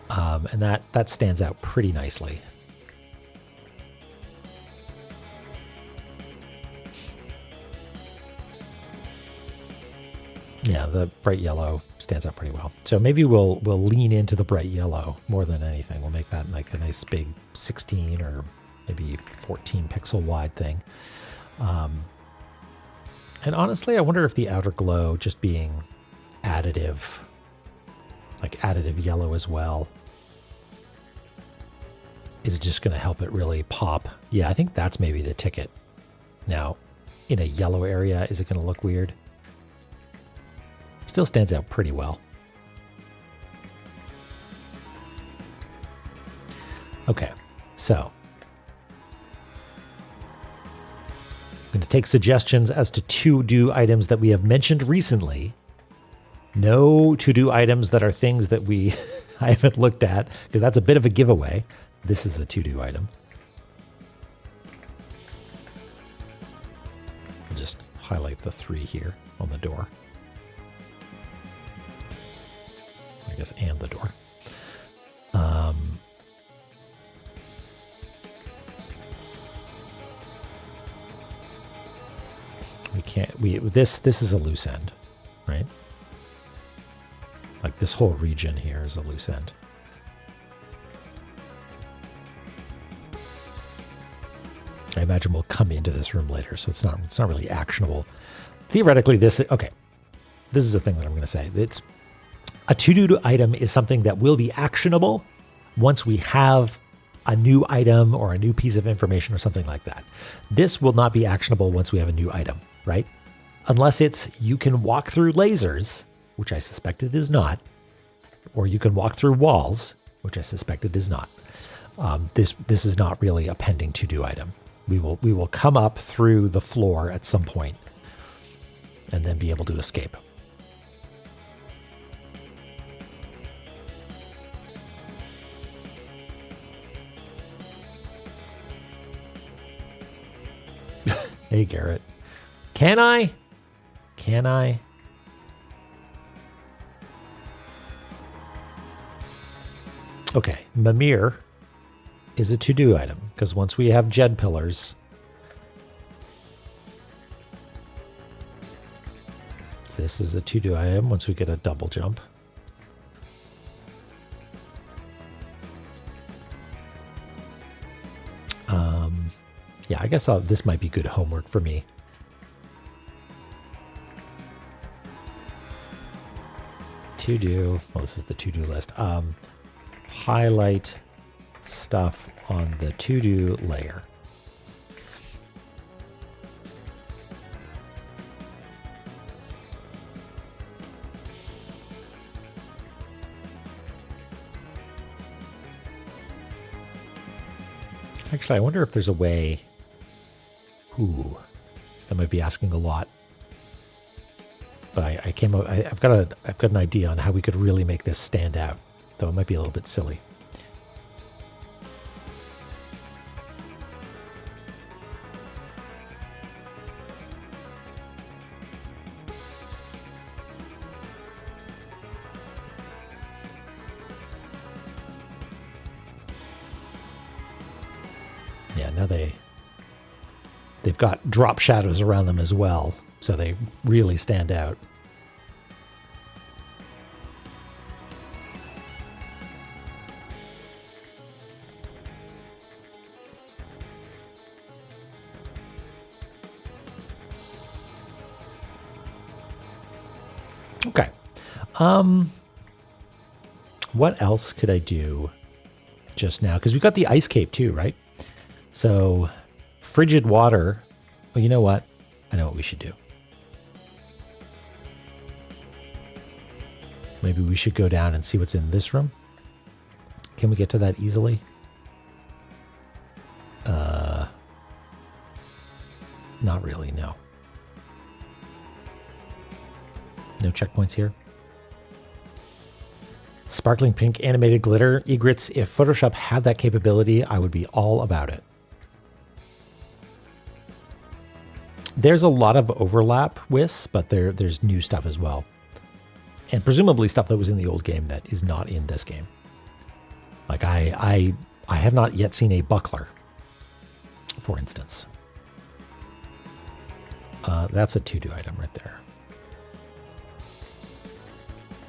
B: And that stands out pretty nicely. Yeah, the bright yellow stands out pretty well. So maybe we'll lean into the bright yellow more than anything. We'll make that like a nice big 16 or maybe 14 pixel wide thing. And honestly, I wonder if the outer glow just being additive, like additive yellow as well, is just going to help it really pop. Yeah, I think that's maybe the ticket. Now, in a yellow area, is it going to look weird? Still stands out pretty well. Okay, so I'm going to take suggestions as to to-do items that we have mentioned recently. No to-do items that are things that I haven't looked at, because that's a bit of a giveaway. This is a to-do item. I'll just highlight the 3 here on the door. I guess, and the door. We can't. This is a loose end, right? Like this whole region here is a loose end. I imagine we'll come into this room later, so it's not really actionable. Theoretically, this is the thing that I'm going to say. It's a to-do item is something that will be actionable once we have a new item or a new piece of information or something like that. This will not be actionable once we have a new item, right? Unless it's you can walk through lasers, which I suspect it is not, or you can walk through walls, which I suspect it is not. This is not really a pending to-do item. We will come up through the floor at some point and then be able to escape. Hey, Garrett. Can I? Can I? Okay, Mimir is a to-do item, because once we have Jed pillars, this is a to-do item once we get a double jump. Yeah, I guess this might be good homework for me. To-do, well, this is the to-do list. Highlight stuff on the to-do layer. Actually, I wonder if there's a way. Ooh, that might be asking a lot. But I've got an idea on how we could really make this stand out, though it might be a little bit silly. Yeah, now they've got drop shadows around them as well, so they really stand out. Okay. What else could I do just now? Because we've got the ice cape too, right? So frigid water. Well, you know what? I know what we should do. Maybe we should go down and see what's in this room. Can we get to that easily? Not really, no. No checkpoints here. Sparkling pink animated glitter. Egrets, if Photoshop had that capability, I would be all about it. There's a lot of overlap with, but there's new stuff as well. And presumably stuff that was in the old game that is not in this game. Like I have not yet seen a buckler, for instance. That's a to-do item right there.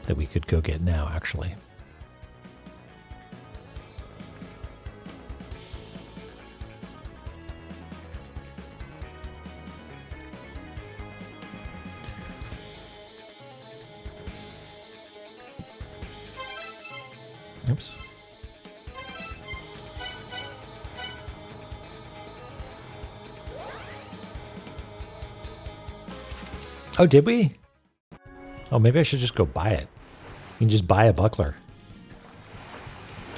B: that we could go get now, actually. Oops. Oh, did we? Oh, maybe I should just go buy it. You can just buy a buckler.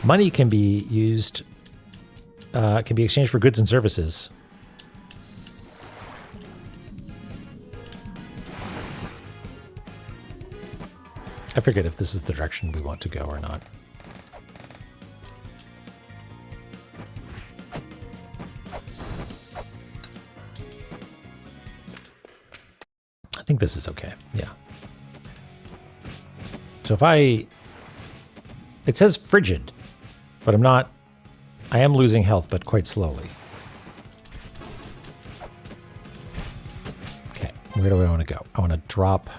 B: Money can be used, can be exchanged for goods and services. I forget if this is the direction we want to go or not. I think this is okay. Yeah. So if it says frigid, but I am losing health, but quite slowly. Okay, where do I want to go? I want to drop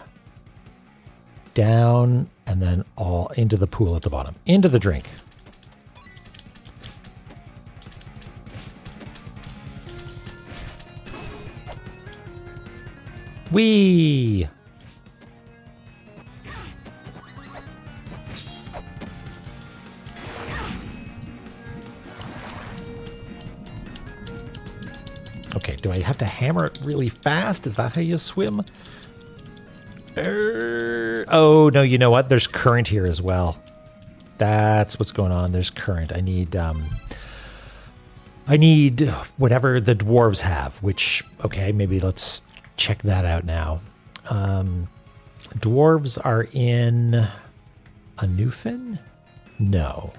B: down and then all into the pool at the bottom, into the drink. Whee! Okay, do I have to hammer it really fast? Is that how you swim? Oh, no, you know what? There's current here as well. That's what's going on. There's current. I need whatever the dwarves have, which, okay, maybe let's check that out now. Dwarves are in a Newfin? No.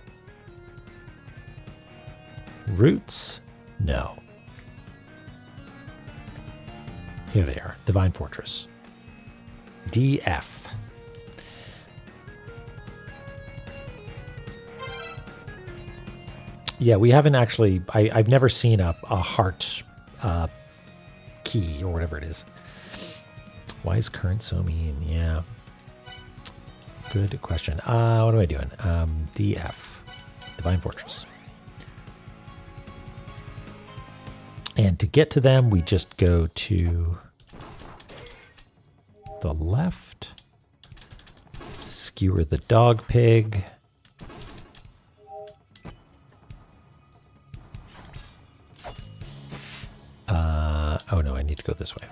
B: Roots? No. Here they are. Divine Fortress. DF. Yeah, we haven't actually... I've never seen a heart key or whatever it is. Why is current so mean? Yeah. Good question. What am I doing? DF. Divine Fortress. And to get to them, we just go to the left. Skewer the dog pig. Oh no, I need to go this way.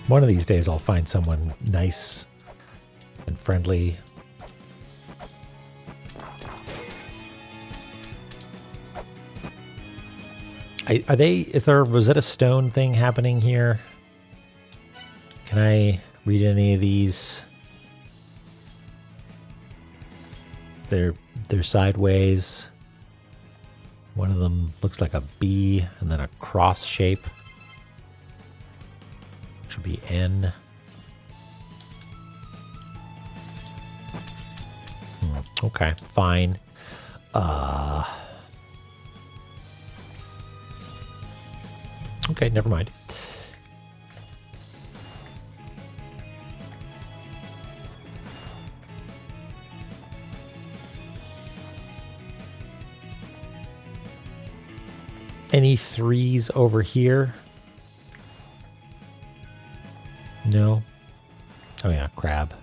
B: One of these days I'll find someone nice and friendly. Is there a Rosetta Stone thing happening here? Can I read any of these? They're sideways. One of them looks like a B and then a cross shape. Should be N. Okay, fine. Okay, never mind. Any threes over here? No. Oh yeah, crab.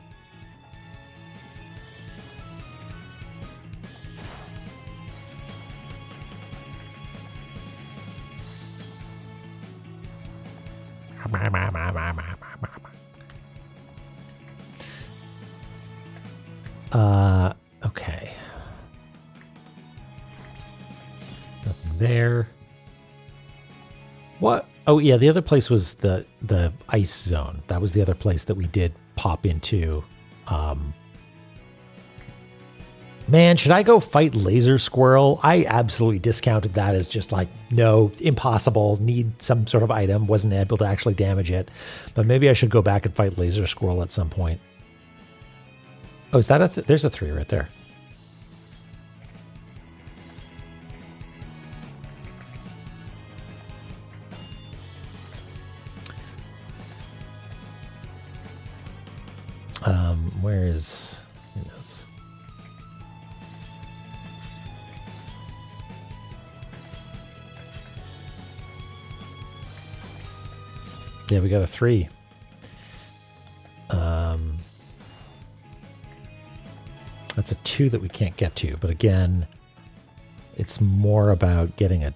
B: Okay. Nothing there. What? Oh yeah, the other place was the ice zone. That was the other place that we did pop into. Man, should I go fight Laser Squirrel? I absolutely discounted that as just like, no, impossible, need some sort of item, wasn't able to actually damage it. But maybe I should go back and fight Laser Squirrel at some point. Oh, is that there's a 3 right there. Where is... Who knows? Yeah, we got a 3. That's a 2 that we can't get to, but again, it's more about getting a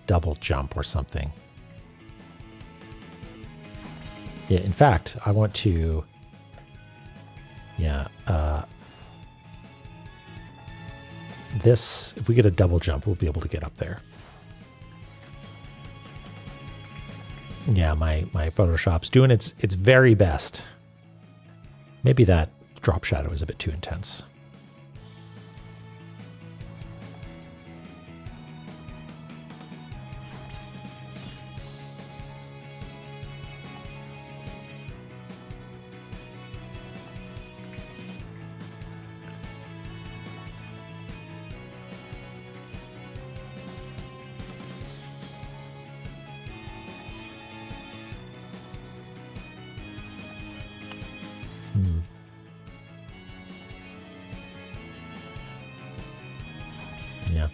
B: double jump or something. Yeah, in fact, I want to... Yeah, this, if we get a double jump, we'll be able to get up there. Yeah, my Photoshop's doing its very best. Maybe that drop shadow is a bit too intense. Yeah.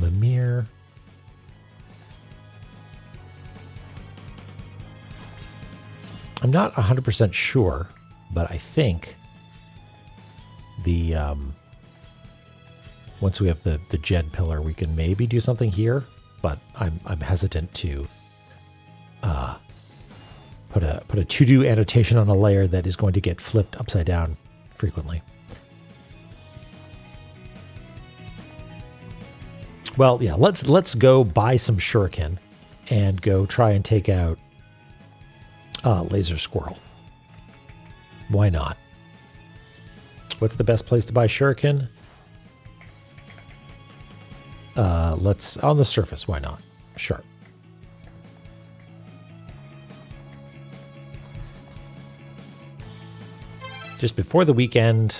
B: Mimir. I'm not 100% sure, but I think the once we have the Jed pillar, we can maybe do something here, but I'm hesitant to put a to-do annotation on a layer that is going to get flipped upside down frequently. Well, yeah, let's go buy some shuriken and go try and take out Laser Squirrel. Why not? What's the best place to buy shuriken? Let's on the surface. Why not? Sure. Just before the weekend,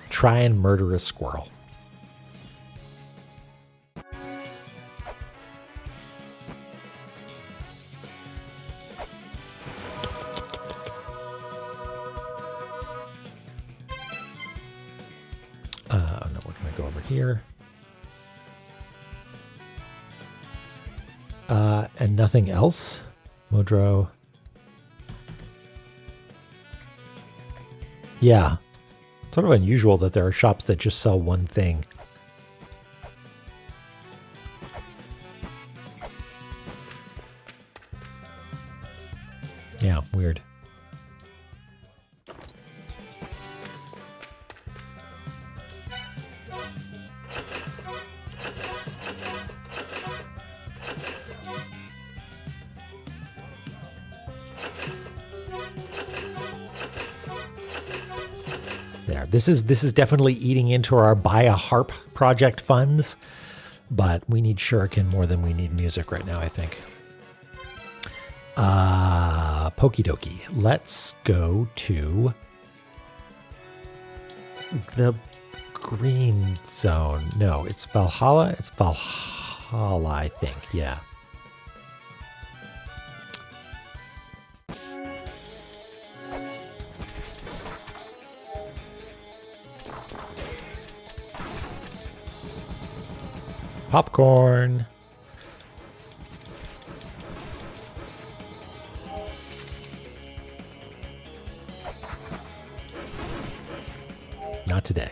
B: try and murder a squirrel. Oh no, we're gonna go over here. And nothing else? Modro. Yeah. Sort of unusual that there are shops that just sell one thing. Yeah, weird. There. This is definitely eating into our buy a harp project funds, but we need shuriken more than we need music right now, I think. Pokey dokie. Let's go to the green zone. No, it's Valhalla. It's Valhalla, I think. Yeah. Popcorn. Not today.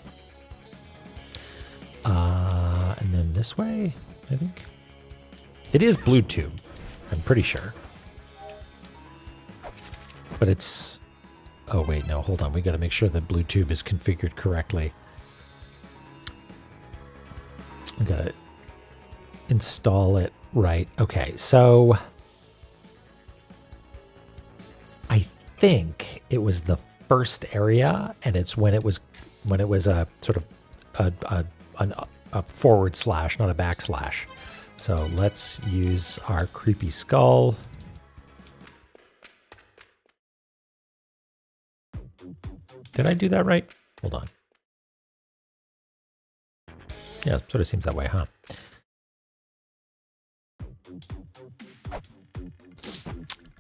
B: And then this way, I think. It is Blue Tube. I'm pretty sure. But it's... Oh, wait, no, hold on. We got to make sure the blue tube is configured correctly. We got to install it right. Okay, so I think it was the first area, and it's when it was a sort of a forward slash, not a backslash. So let's use our creepy skull. Did I do that right? Hold on. Yeah, it sort of seems that way, huh?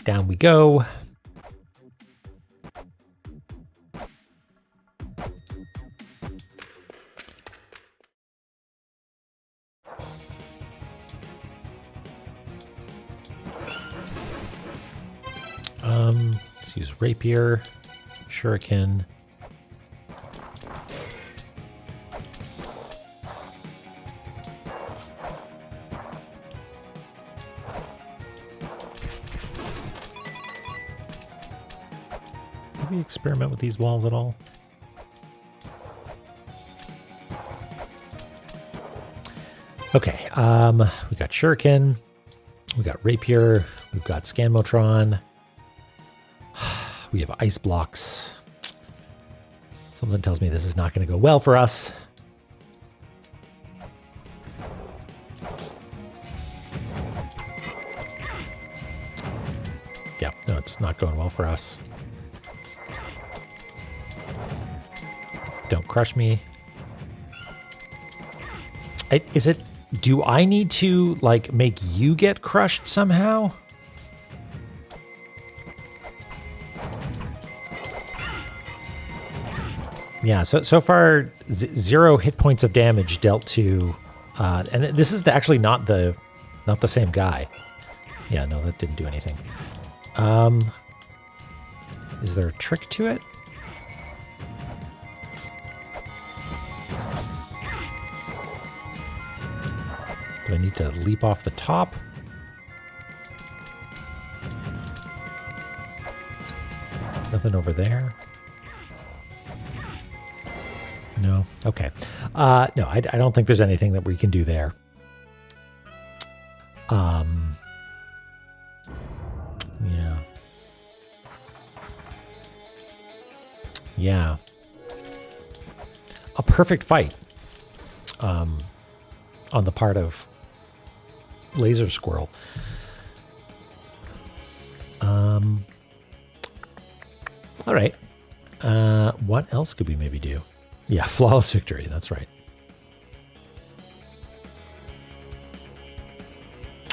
B: Down we go. Let's use rapier, shuriken. Did we experiment with these walls at all? Okay, we got shuriken, we got rapier, we've got scanmotron, we have ice blocks. Something tells me this is not going to go well for us. Yeah, no, it's not going well for us. Don't crush me. Is it... Do I need to, like, make you get crushed somehow? Yeah, so far, 0 hit points of damage dealt to... and this is actually not the same guy. Yeah, no, that didn't do anything. Is there a trick to it? Do I need to leap off the top? Nothing over there? No? Okay. No, I don't think there's anything that we can do there. Yeah. Yeah. A perfect fight. On the part of Laser Squirrel. All right. What else could we maybe do? Yeah, flawless victory. That's right.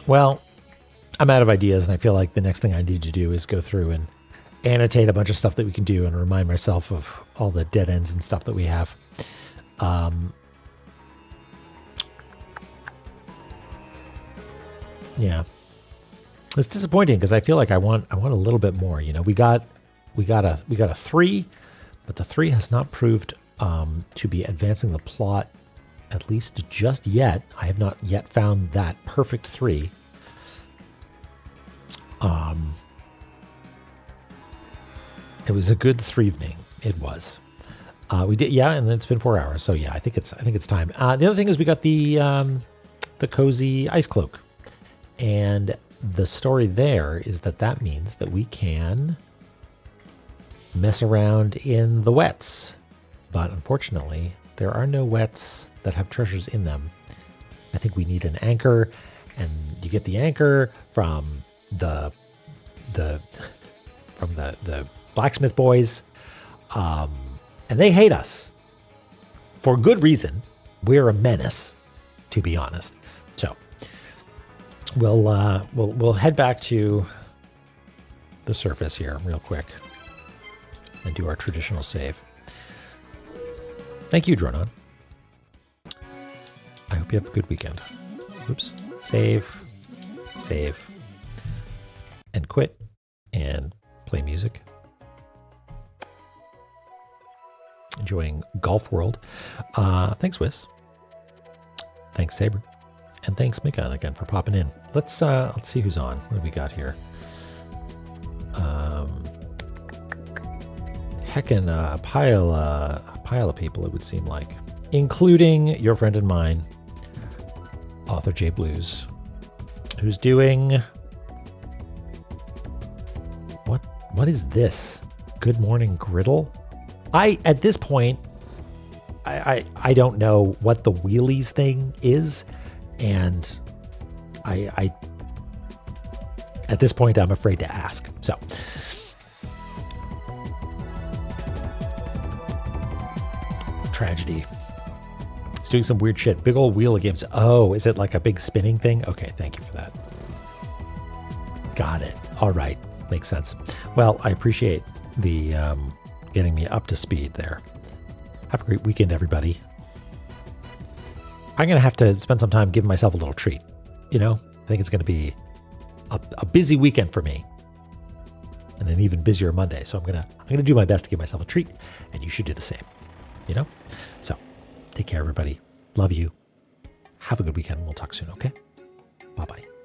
B: Well, I'm out of ideas, and I feel like the next thing I need to do is go through and annotate a bunch of stuff that we can do and remind myself of all the dead ends and stuff that we have. Yeah, it's disappointing because I feel like I want a little bit more. You know, we got a 3, but the 3 has not proved to be advancing the plot, at least just yet. I have not yet found that perfect 3. It was a good 3 evening. It was. We did, yeah, and it's been 4 hours. So yeah, I think it's time. The other thing is we got the cozy ice cloak, and the story there is that means that we can mess around in the wets, but unfortunately there are no wets that have treasures in them. I think we need an anchor, and you get the anchor from the blacksmith boys, and they hate us for good reason. We're a menace, to be honest. So we'll head back to the surface here real quick and do our traditional save. Thank you, Dronon. I hope you have a good weekend. Oops. Save, and quit, and play music. Enjoying Golf World. Thanks, Wiz. Thanks, Saber. And thanks, Mika, again for popping in. Let's see who's on. What do we got here? Heckin' a pile of people, it would seem like, including your friend and mine, author J Blues, who's doing what is this? Good morning, griddle. At this point, I don't know what the wheelies thing is, and I at this point I'm afraid to ask. So tragedy. He's doing some weird shit. Big old wheel of games. Oh, is it like a big spinning thing? Okay, thank you for that. Got it. All right, makes sense. Well, I appreciate the getting me up to speed there. Have a great weekend, everybody. I'm going to have to spend some time giving myself a little treat. You know, I think it's going to be a busy weekend for me and an even busier Monday. So I'm going to do my best to give myself a treat, and you should do the same, you know? So take care, everybody. Love you. Have a good weekend. We'll talk soon, okay? Bye-bye.